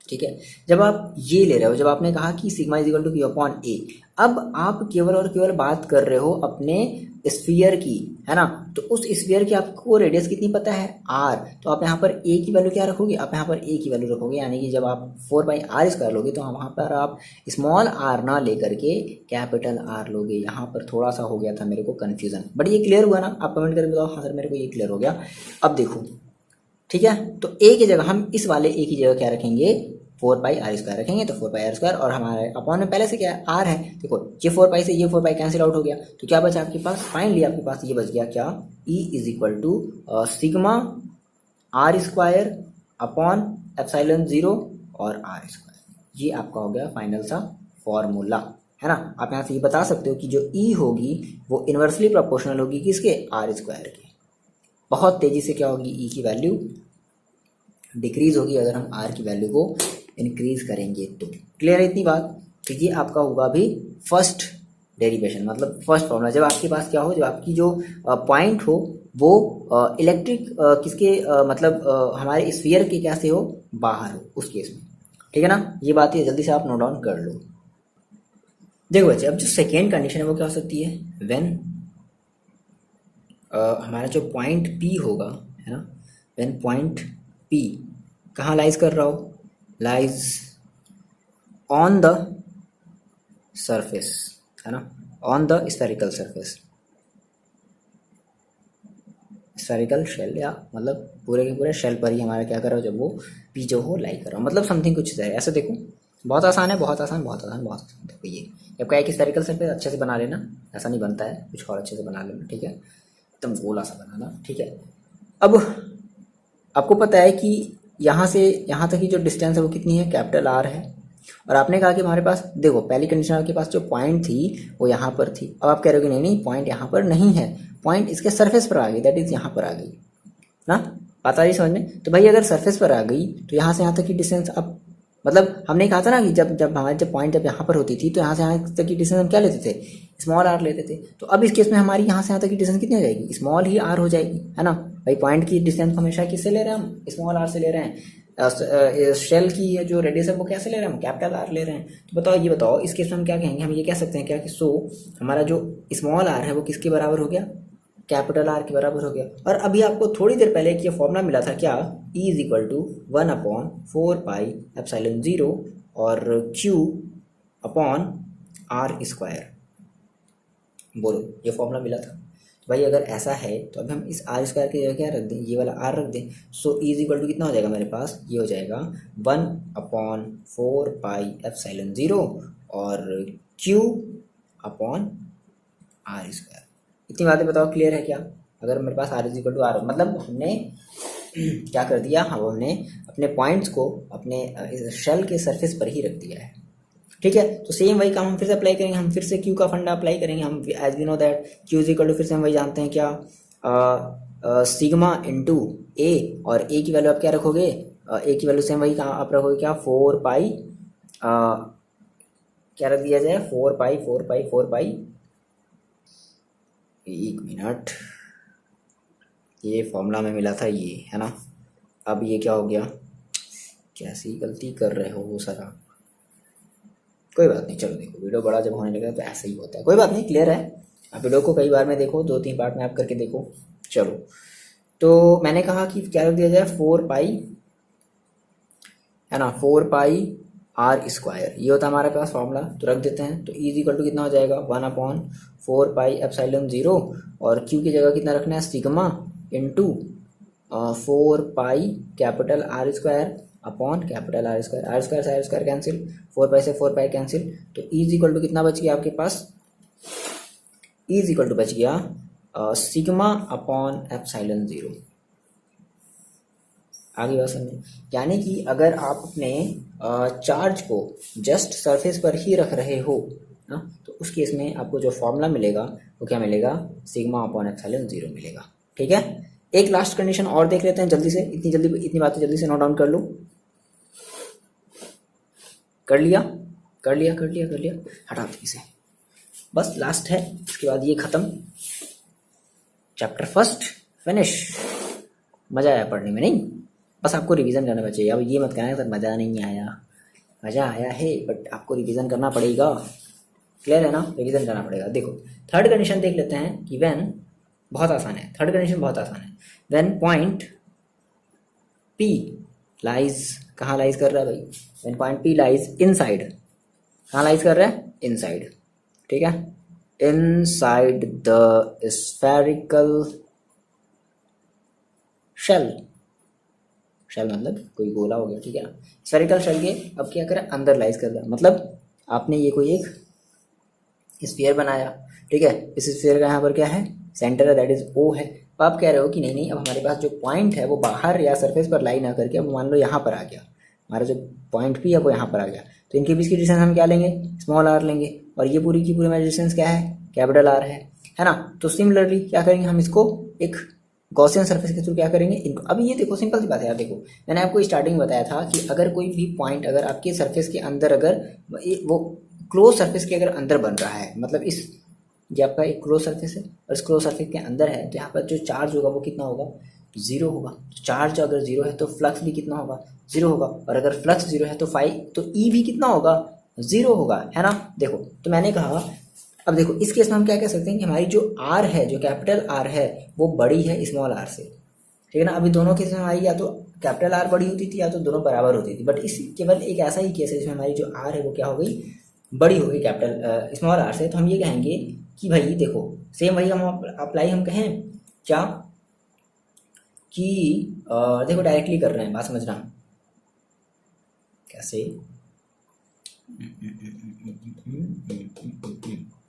ठीक है, जब आप ये ले रहे हो, जब आपने कहा कि sigma is equal to Q upon A, अब आप केवल और केवल बात कर रहे हो अपने स्फीयर की, है ना, तो उस स्फीयर की आपको रेडियस कितनी पता है आर, तो आप यहाँ पर ए की वैल्यू क्या रखोगे, आप यहाँ पर ए की वैल्यू रखोगे, यानी कि जब आप 4 पाई आर स्क्वायर लोगे तो वहाँ पर आप स्मॉल आर ना लेकर के कैपिटल आर लोगे। यहाँ पर थोड़ा सा हो गया था मेरे को कन्फ्यूजन, बट ये क्लियर हुआ ना, आप कमेंट करके बताओ हाँ सर मेरे को ये क्लियर हो गया। अब देखो, ठीक है, तो ए की जगह हम इस वाले ए की जगह क्या रखेंगे, 4 पाई आर स्क्वायर रखेंगे, तो 4 पाई आर स्क्वायर, और हमारे अपॉन में पहले से क्या है आर है, देखो ये 4 पाई से ये 4 पाई कैंसिल आउट हो गया, तो क्या बचा आपके पास, फाइनली आपके पास ये बच गया क्या, E is equal to sigma R square upon epsilon 0 और आर स्क्वायर, ये आपका हो गया फाइनल सा फॉर्मूला, है ना। आप यहाँ से ये बता सकते हो कि जो ई होगी वो इन्वर्सली प्रोपोर्शनल होगी किसके, आर स्क्वायर के, बहुत तेजी से क्या होगी, ई की वैल्यू डिक्रीज होगी अगर हम आर की वैल्यू को इंक्रीज करेंगे तो, क्लियर है इतनी बात। तो ये आपका होगा अभी फर्स्ट डेरिवेशन, मतलब फर्स्ट फॉर्मूला, जब आपके पास क्या हो, जब आपकी जो पॉइंट हो वो इलेक्ट्रिक किसके मतलब हमारे स्फीयर के क्या से हो, बाहर हो, उस केस में, ठीक है ना, ये बात है, जल्दी से आप नोट डाउन कर लो। देखो बच्चे, अब जो सेकेंड कंडीशन है वो क्या हो सकती है, व्हेन हमारा जो पॉइंट पी होगा, है ना, व्हेन पॉइंट पी कहाँ लाइज कर रहा हो, लाइज ऑन द सरफेस, है ना, on the spherical surface, spherical shell, या मतलब पूरे के पूरे शेल पर ही हमारा क्या कर रहा हो, जब वो पी जो हो लाई कर रहा हो, मतलब समथिंग कुछ है ऐसे। देखो बहुत आसान है, बहुत आसान। देखो ये जब क्या है कि स्फेरिकल सरफेस अच्छे से बना लेना, ऐसा नहीं बनता है, कुछ और अच्छे से बना लेना, ठीक है, एकदम गोला सा बनाना, ठीक है। अब आपको पता है कि यहाँ से यहाँ तक की जो डिस्टेंस है वो कितनी है, कैपिटल आर है, और आपने कहा कि हमारे पास, देखो पहली कंडीशन आपके पास जो पॉइंट थी वो यहाँ पर थी, अब आप कह रहे हो कि नहीं पॉइंट यहाँ पर नहीं है, पॉइंट इसके सरफेस पर आ गई, दैट इज यहाँ पर आ गई ना, बात आ रही समझ में। तो भाई अगर सरफेस पर आ गई तो यहाँ से यहाँ तक की डिस्टेंस, अब मतलब हमने कहा था ना कि जब हमारे पॉइंट जब यहाँ पर होती थी तो यहाँ से यहाँ तक की डिस्टेंस हम क्या लेते थे, स्मॉल आर लेते थे, तो अब इस केस में हमारी यहाँ से यहाँ तक की डिस्टेंस कितनी हो जाएगी, स्मॉल ही आर हो जाएगी, है ना। भाई पॉइंट की डिस्टेंस को हमेशा किससे ले रहे हैं हम, स्मॉल आर से ले रहे हैं, शेल की जो रेडियस है वो कैसे ले रहे हैं हम, कैपिटल आर ले रहे हैं। तो बताओ, ये बताओ इस केस में हम क्या कहेंगे, हम ये कह सकते हैं क्या कि सो हमारा जो स्मॉल आर है वो किसके बराबर हो गया, कैपिटल आर के बराबर हो गया। और अभी आपको थोड़ी देर पहले एक ये फॉर्मूला मिला था क्या, ई इज इक्वल टू 1/4πε0 और क्यू अपॉन आर स्क्वायर। बोलो, ये फॉर्मूला मिला था भाई। अगर ऐसा है तो अब हम इस आर स्क्वायर की जगह क्या रख दें, ये वाला आर रख दें। सो ई इज इक्वल टू कितना हो जाएगा मेरे पास, ये हो जाएगा 1/4πε0 और क्यू अपॉन आर स्क्वायर। इतनी बातें बताओ, क्लियर है क्या? अगर मेरे पास R is equal to R, मतलब हमने क्या कर दिया, हमने अपने पॉइंट्स को अपने शेल के सरफेस पर ही रख दिया है। ठीक है, तो सेम वही काम हम फिर से अप्लाई करेंगे। हम फिर से क्यू का फंडा अप्लाई करेंगे। हम as we know that Q is equal to, फिर से हम वही जानते हैं क्या, सिग्मा इंटू ए, और ए की वैल्यू आप क्या रखोगे, ए की वैल्यू सेम वही काम आप रखोगे क्या, 4π, क्या रख दिया जाए, 4π, एक मिनट, ये फॉर्मूला में मिला था ये, है ना। अब ये क्या हो गया, कैसी गलती कर रहे हो सर आप। कोई बात नहीं, चलो देखो, वीडियो बड़ा जब होने लगेगा तो ऐसा ही होता है। कोई बात नहीं, क्लियर है। आप वीडियो को कई बार में देखो, 2-3 पार्ट में आप करके देखो। चलो, तो मैंने कहा कि क्या रख दिया जाए, 4π, है ना, 4π आर स्क्वायर, ये होता है हमारे पास फॉर्मूला, तो रख देते हैं। तो ई इज इक्वल टू कितना हो जाएगा, 1/4πε0 और क्यू की जगह कितना रखना है, sigma into 4π capital R square upon capital R square. R square से आर स्क्वायर कैंसिल, 4π से 4π कैंसिल, तो ई इज इक्वल टू कितना बच गया आपके पास, ई इज इक्वल टू बच गया सिग्मा अपॉन ε0। आगे बात समझे, यानी कि अगर आप अपने चार्ज को जस्ट सरफेस पर ही रख रहे हो ना, तो उस केस में आपको जो फॉर्मूला मिलेगा वो क्या मिलेगा, सिग्मा अपॉन ε0 मिलेगा। ठीक है, एक लास्ट कंडीशन और देख लेते हैं जल्दी से, इतनी बातें जल्दी से नोट डाउन कर लो। कर लिया, हटा दो इसे, बस लास्ट है, इसके बाद ये खत्म, चैप्टर फर्स्ट फिनिश। मजा आया पढ़ने में? नहीं, बस आपको रिवीजन करना चाहिए। अब ये मत कहना सर मज़ा नहीं आया, मज़ा आया है बट आपको रिवीजन करना पड़ेगा। क्लियर है ना, रिवीजन करना पड़ेगा। देखो थर्ड कंडीशन देख लेते हैं कि व्हेन, बहुत आसान है, थर्ड कंडीशन बहुत आसान है। व्हेन पॉइंट पी लाइज, कहाँ लाइज कर रहा है भाई, when point P lies inside, कहाँ लाइज कर रहा है, इनसाइड। ठीक है, inside the spherical shell, shell मतलब कोई गोला हो गया, ठीक है ना। स्फेरिकल शेल के अब क्या करें, अंदर लाइज कर रहा है, मतलब आपने ये कोई एक स्फीयर बनाया, ठीक है, इस स्फीयर का यहाँ पर क्या है, सेंटर है, दैट इज ओ है। अब आप कह रहे हो कि नहीं, अब हमारे पास जो पॉइंट है वो बाहर या सरफेस पर लाई ना करके अब मान लो यहाँ पर आ गया, हमारा जो पॉइंट पी है वो यहाँ पर आ गया, तो इनके बीच की डिस्टेंस हम क्या लेंगे, स्मॉल आर लेंगे, और ये पूरी की पूरी डिस्टेंस क्या है, कैपिटल आर है ना। तो सिमिलरली क्या करेंगे, हम इसको एक गॉसियन सरफेस के थ्रू क्या करेंगे इनको। अभी ये देखो सिंपल सी बात है यार, देखो मैंने आपको स्टार्टिंग में बताया था कि अगर कोई भी पॉइंट अगर आपके सरफेस के अंदर, अगर वो क्लोज सरफेस के अगर अंदर बन रहा है, मतलब इस, ये आपका एक क्लोज सरफेस है और इस क्लोज सरफेस के अंदर है, तो यहाँ पर जो चार्ज होगा वो कितना होगा, जीरो होगा। तो चार्ज अगर जीरो है तो फ्लक्स भी कितना होगा, जीरो होगा, और अगर फ्लक्स जीरो है तो तो ई भी कितना होगा, जीरो होगा, है ना। देखो तो मैंने कहा, अब देखो इस केस में हम क्या कह सकते हैं कि हमारी जो आर है, जो कैपिटल आर है वो बड़ी है स्मॉल आर से, ठीक है ना। अभी दोनों केस में हमारी या तो कैपिटल आर बड़ी होती थी या तो दोनों बराबर होती थी, बट इस केवल एक ऐसा ही केस है जिसमें हमारी जो आर है वो क्या हो गई, बड़ी हो गई कैपिटल स्मॉल आर से। तो हम ये कहेंगे कि भाई देखो सेम वही हम अप्लाई हम कहें क्या कि देखो डायरेक्टली कर रहे हैं, बात समझना कैसे।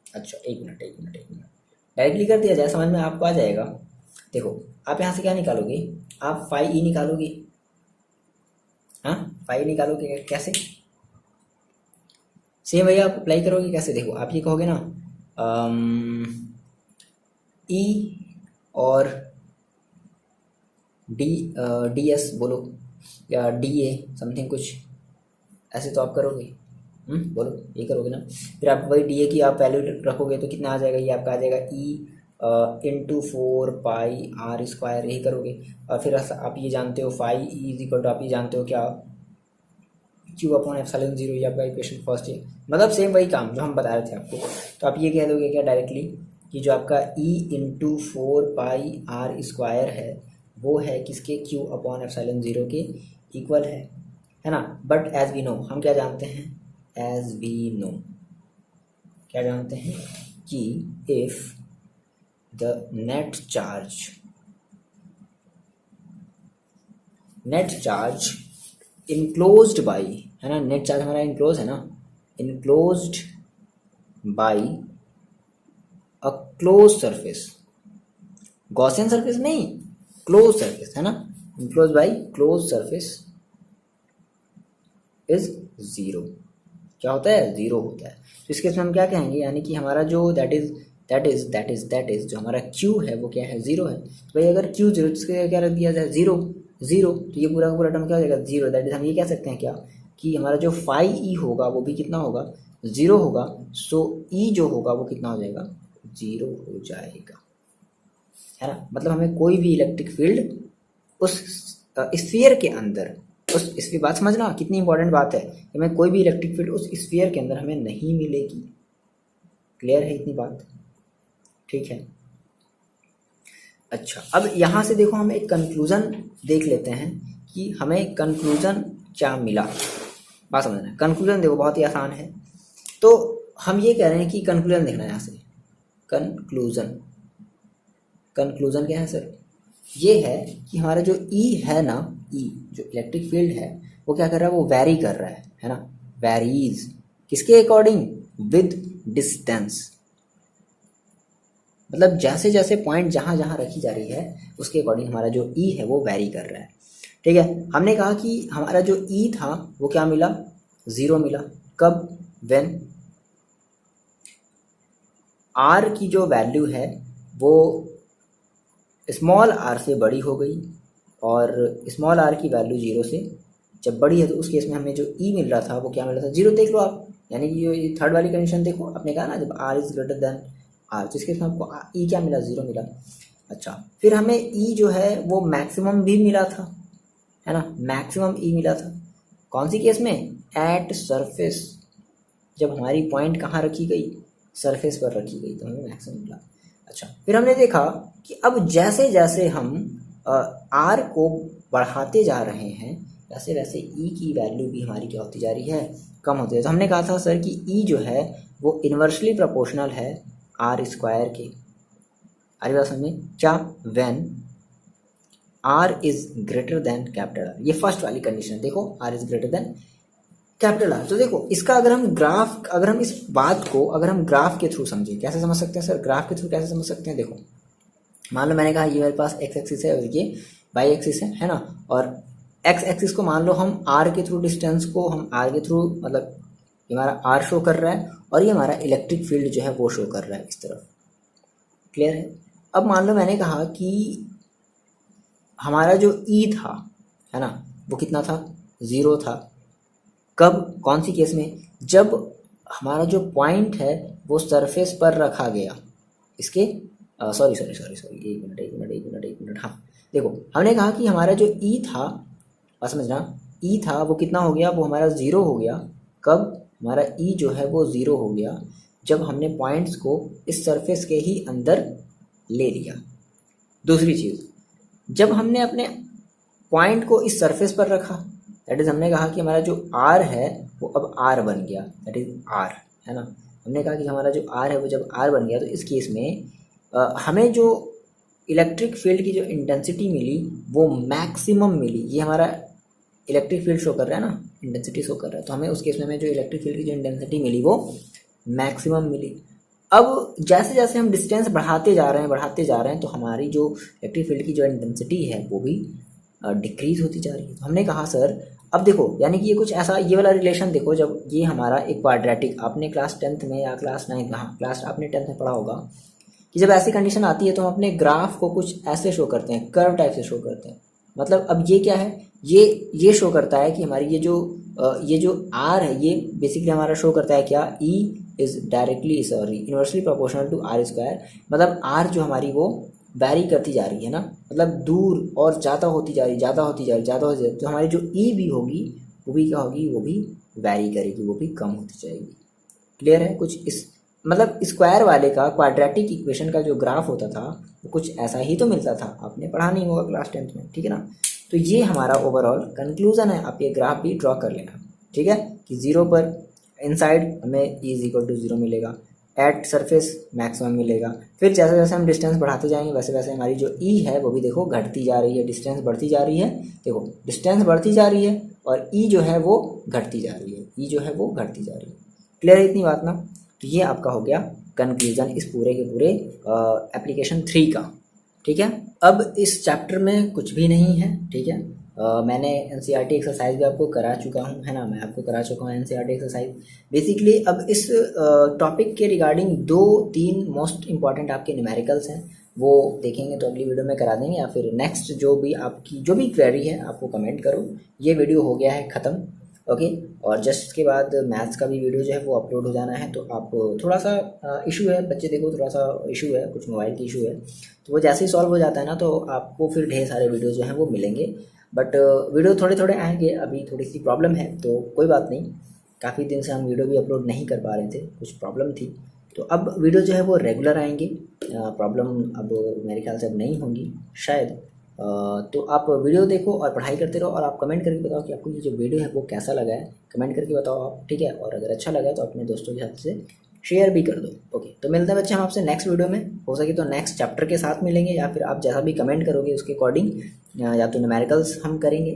अच्छा एक मिनट डायरेक्टली कर दिया जाए, समझ में आपको आ जाएगा। देखो आप यहाँ से क्या निकालोगे, आप फाई ई निकालोगे, हाँ फाई निकालोगे, कैसे, सेम वही आप अप्लाई करोगे कैसे, देखो आप ये कहोगे ना ई और डी एस बोलो या डी ए समथिंग कुछ ऐसे, तो आप करोगे बोलो ये करोगे ना। फिर आप वही डी ए की आप वैल्यू रखोगे तो कितना आ जाएगा, ये आपका आ जाएगा ई इंटू 4π आर स्क्वायर, यही करोगे। और फिर आप ये जानते हो phi E is equal to, आप ये जानते हो क्या, क्यू अपॉन ε0, ये आपका इक्वेशन फर्स्ट है, मतलब सेम वही काम जो हम बता रहे थे आपको। तो आप ये कह दोगे क्या डायरेक्टली कि जो आपका E इंटू 4πr² है वो है किसके Q अपॉन एप्सिलॉन 0 के इक्वल है ना। बट एज वी नो, हम क्या जानते हैं, एज वी नो क्या जानते हैं कि if the net charge enclosed by, है ना, नेट चार्ज हमारा इनक्लोज है ना, enclosed by a close surface, Gaussian surface नहीं, क्लोज सरफेस, है ना, enclose by close surface is zero. क्या होता है, ज़ीरो होता है। तो इसके में हम क्या कहेंगे, यानी कि हमारा जो दैट इज जो हमारा Q है वो क्या है, ज़ीरो है। तो भाई अगर Q ज़ीरो, इसके क्या रख दिया जाए, ज़ीरो ज़ीरो, तो ये पूरा का पूरा टर्म क्या हो जाएगा, ज़ीरो। दैट इज हम ये कह सकते हैं क्या कि हमारा जो फाई E होगा वो भी कितना होगा, ज़ीरो होगा। सो E जो होगा वो कितना हो जाएगा, ज़ीरो हो जाएगा, है ना। मतलब हमें कोई भी इलेक्ट्रिक फील्ड उस स्फीयर के अंदर, उस इसकी बात समझना कितनी इंपॉर्टेंट बात है कि हमें कोई भी इलेक्ट्रिक फील्ड उस स्फीयर के अंदर हमें नहीं मिलेगी। क्लियर है इतनी बात, ठीक है। अच्छा, अब यहाँ से देखो हम एक कंक्लूजन देख लेते हैं कि हमें कंक्लूजन क्या मिला। बात समझना, कंक्लूजन देखो बहुत ही आसान है। तो हम ये कह रहे हैं कि कंक्लूजन देखना है यहाँ से, कंक्लूजन क्या है सर, ये है कि हमारा जो E है ना, E जो इलेक्ट्रिक फील्ड है वो क्या कर रहा है, वो वैरी कर रहा है ना, वैरीज किसके अकॉर्डिंग, विद डिस्टेंस। मतलब जैसे जैसे पॉइंट जहाँ जहाँ रखी जा रही है उसके अकॉर्डिंग हमारा जो E है वो वैरी कर रहा है, ठीक है। हमने कहा कि हमारा जो E था वो क्या मिला, ज़ीरो मिला। कब, व्हेन R की जो वैल्यू है वो स्मॉल r से बड़ी हो गई, और स्मॉल r की वैल्यू जीरो से जब बड़ी है तो उस केस में हमें जो E मिल रहा था वो क्या मिल रहा था, जीरो। देख लो आप, यानी कि ये थर्ड वाली कंडीशन देखो, आपने कहा ना जब r is greater than r, तो इस केस में आपको E क्या मिला, ज़ीरो मिला। अच्छा, फिर हमें E जो है वो मैक्सिमम भी मिला था, है ना, मैक्सिमम E मिला था। कौन सी केस में, एट सरफेस, जब हमारी पॉइंट कहाँ रखी गई, सरफेस पर रखी गई, तो हमें मैक्सिमम मिला। अच्छा, फिर हमने देखा कि अब जैसे जैसे हम R को बढ़ाते जा रहे हैं वैसे वैसे E की वैल्यू भी हमारी क्या होती जा रही है, कम होती है। तो हमने कहा था सर कि E जो है वो इन्वर्सली प्रोपोर्शनल है R² के। अरे बात समझ में क्या, when R is greater than capital R, ये फर्स्ट वाली कंडीशन देखो, R is greater than capital R। तो देखो इसका अगर हम इस बात को अगर हम ग्राफ के थ्रू समझें, कैसे समझ सकते हैं सर, ग्राफ के थ्रू कैसे समझ सकते हैं, देखो मान लो मैंने कहा ये मेरे पास x एक्सिस है और ये y एक्सिस है ना, और x एक्सिस को मान लो हम r के थ्रू, डिस्टेंस को हम r के थ्रू, मतलब ये हमारा r शो कर रहा है और ये हमारा इलेक्ट्रिक फील्ड जो है वो शो कर रहा है इस तरफ। क्लियर है। अब मान लो मैंने कहा कि हमारा जो E था, है ना, वो कितना था, ज़ीरो था। कब, कौन सी केस में, जब हमारा जो पॉइंट है वो सरफेस पर रखा गया, इसके सॉरी एक मिनट, हाँ देखो हमने कहा कि हमारा जो E था, बस समझना, E था वो कितना हो गया, वो हमारा ज़ीरो हो गया। कब, हमारा E जो है वो ज़ीरो हो गया जब हमने पॉइंट्स को इस सरफेस के ही अंदर ले लिया। दूसरी चीज़, जब हमने अपने पॉइंट को इस सरफेस पर रखा, दैट इज़ हमने कहा कि हमारा जो R है वो अब R बन गया, दैट इज़ R, है ना। हमने कहा कि हमारा जो R है वो जब R बन गया तो इस केस में हमें जो इलेक्ट्रिक फील्ड की जो इंटेंसिटी मिली वो मैक्सिमम मिली। ये हमारा इलेक्ट्रिक फील्ड शो कर रहा है ना, इंटेंसिटी शो कर रहा है, तो हमें उस केस में हमें जो इलेक्ट्रिक फील्ड की जो इंटेंसिटी मिली वो मैक्सिमम मिली। अब जैसे जैसे हम डिस्टेंस बढ़ाते जा रहे हैं तो हमारी जो इलेक्ट्रिक फील्ड की जो इंटेंसिटी है वो भी डिक्रीज होती जा रही है। तो हमने कहा सर, अब देखो यानी कि ये कुछ ऐसा, ये वाला रिलेशन देखो, जब ये हमारा एक क्वाड्रेटिक, आपने क्लास 10th में या क्लास 9th, हाँ क्लास आपने 10th में पढ़ा होगा कि जब ऐसी कंडीशन आती है तो हम अपने ग्राफ को कुछ ऐसे शो करते हैं, कर्व टाइप से शो करते हैं। मतलब अब ये क्या है, ये शो करता है कि हमारी ये जो R है ये बेसिकली हमारा शो करता है क्या, E is directly inversely proportional to R²। मतलब R जो हमारी वो वैरी करती जा रही है ना, मतलब दूर और ज़्यादा होती जा रही, तो हमारी जो E भी होगी वो भी क्या होगी, वो भी वैरी करेगी, वो भी कम होती जाएगी। क्लियर है कुछ इस मतलब स्क्वायर वाले का, क्वाड्रेटिक इक्वेशन का जो ग्राफ होता था वो कुछ ऐसा ही तो मिलता था, आपने पढ़ा नहीं होगा क्लास 10th में, ठीक है ना। तो ये हमारा ओवरऑल कंक्लूजन है, आप ये ग्राफ भी ड्रॉ कर लेना, ठीक है, कि जीरो पर इनसाइड हमें E is equal to zero मिलेगा, एट सरफेस मैक्सिमम मिलेगा। फिर जैसे जैसे हम डिस्टेंस बढ़ाते जाएंगे वैसे वैसे हमारी जो ई है वो भी देखो घटती जा रही है, डिस्टेंस बढ़ती जा रही है, देखो डिस्टेंस बढ़ती जा रही है और ई जो है वो घटती जा रही है, ई जो है वो घटती जा रही है। क्लियर है इतनी बात ना। तो ये आपका हो गया कंक्लूजन इस पूरे के पूरे एप्लीकेशन 3 का, ठीक है। अब इस चैप्टर में कुछ भी नहीं है, ठीक है। मैंने एनसीईआरटी एक्सरसाइज भी आपको करा चुका हूँ, है ना, मैं आपको करा चुका हूँ एनसीईआरटी एक्सरसाइज। बेसिकली अब इस टॉपिक के रिगार्डिंग 2-3 मोस्ट इंपॉर्टेंट आपके न्यूमेरिकल्स हैं, वो देखेंगे तो अगली वीडियो में करा देंगे, या फिर नेक्स्ट जो भी आपकी जो भी क्वेरी है आपको कमेंट करो। ये वीडियो हो गया है ख़त्म, ओके। और जस्ट इसके बाद मैथ्स का भी वीडियो जो है वो अपलोड हो जाना है। तो आप थोड़ा सा इशू है बच्चे, देखो थोड़ा सा इशू है, कुछ मोबाइल की इशू है, तो वो जैसे ही सॉल्व हो जाता है ना तो आपको फिर ढेर सारे वीडियो जो हैं वो मिलेंगे। बट वीडियो थोड़े थोड़े आएंगे, अभी थोड़ी सी प्रॉब्लम है तो कोई बात नहीं, काफ़ी दिन से हम वीडियो भी अपलोड नहीं कर पा रहे थे, कुछ प्रॉब्लम थी। तो अब वीडियो जो है वो रेगुलर आएंगे, प्रॉब्लम अब मेरे ख्याल से अब नहीं होंगी शायद। तो आप वीडियो देखो और पढ़ाई करते रहो, और आप कमेंट करके बताओ कि आपको ये जो वीडियो है वो कैसा लगा है, कमेंट करके बताओ आप, ठीक है। और अगर अच्छा लगा तो अपने दोस्तों के साथ से शेयर भी कर दो, ओके। तो मिलते हैं बच्चे हम आपसे नेक्स्ट वीडियो में, हो सके तो नेक्स्ट चैप्टर के साथ मिलेंगे, या फिर आप जैसा भी कमेंट करोगे उसके अकॉर्डिंग, या तो न्यूमेरिकल्स हम करेंगे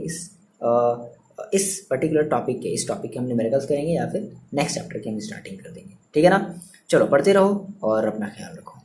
इस पर्टिकुलर टॉपिक के, इस टॉपिक के हम न्यूमेरिकल्स करेंगे, या फिर नेक्स्ट चैप्टर की हम स्टार्टिंग कर देंगे, ठीक है ना। चलो पढ़ते रहो और अपना ख्याल रखो।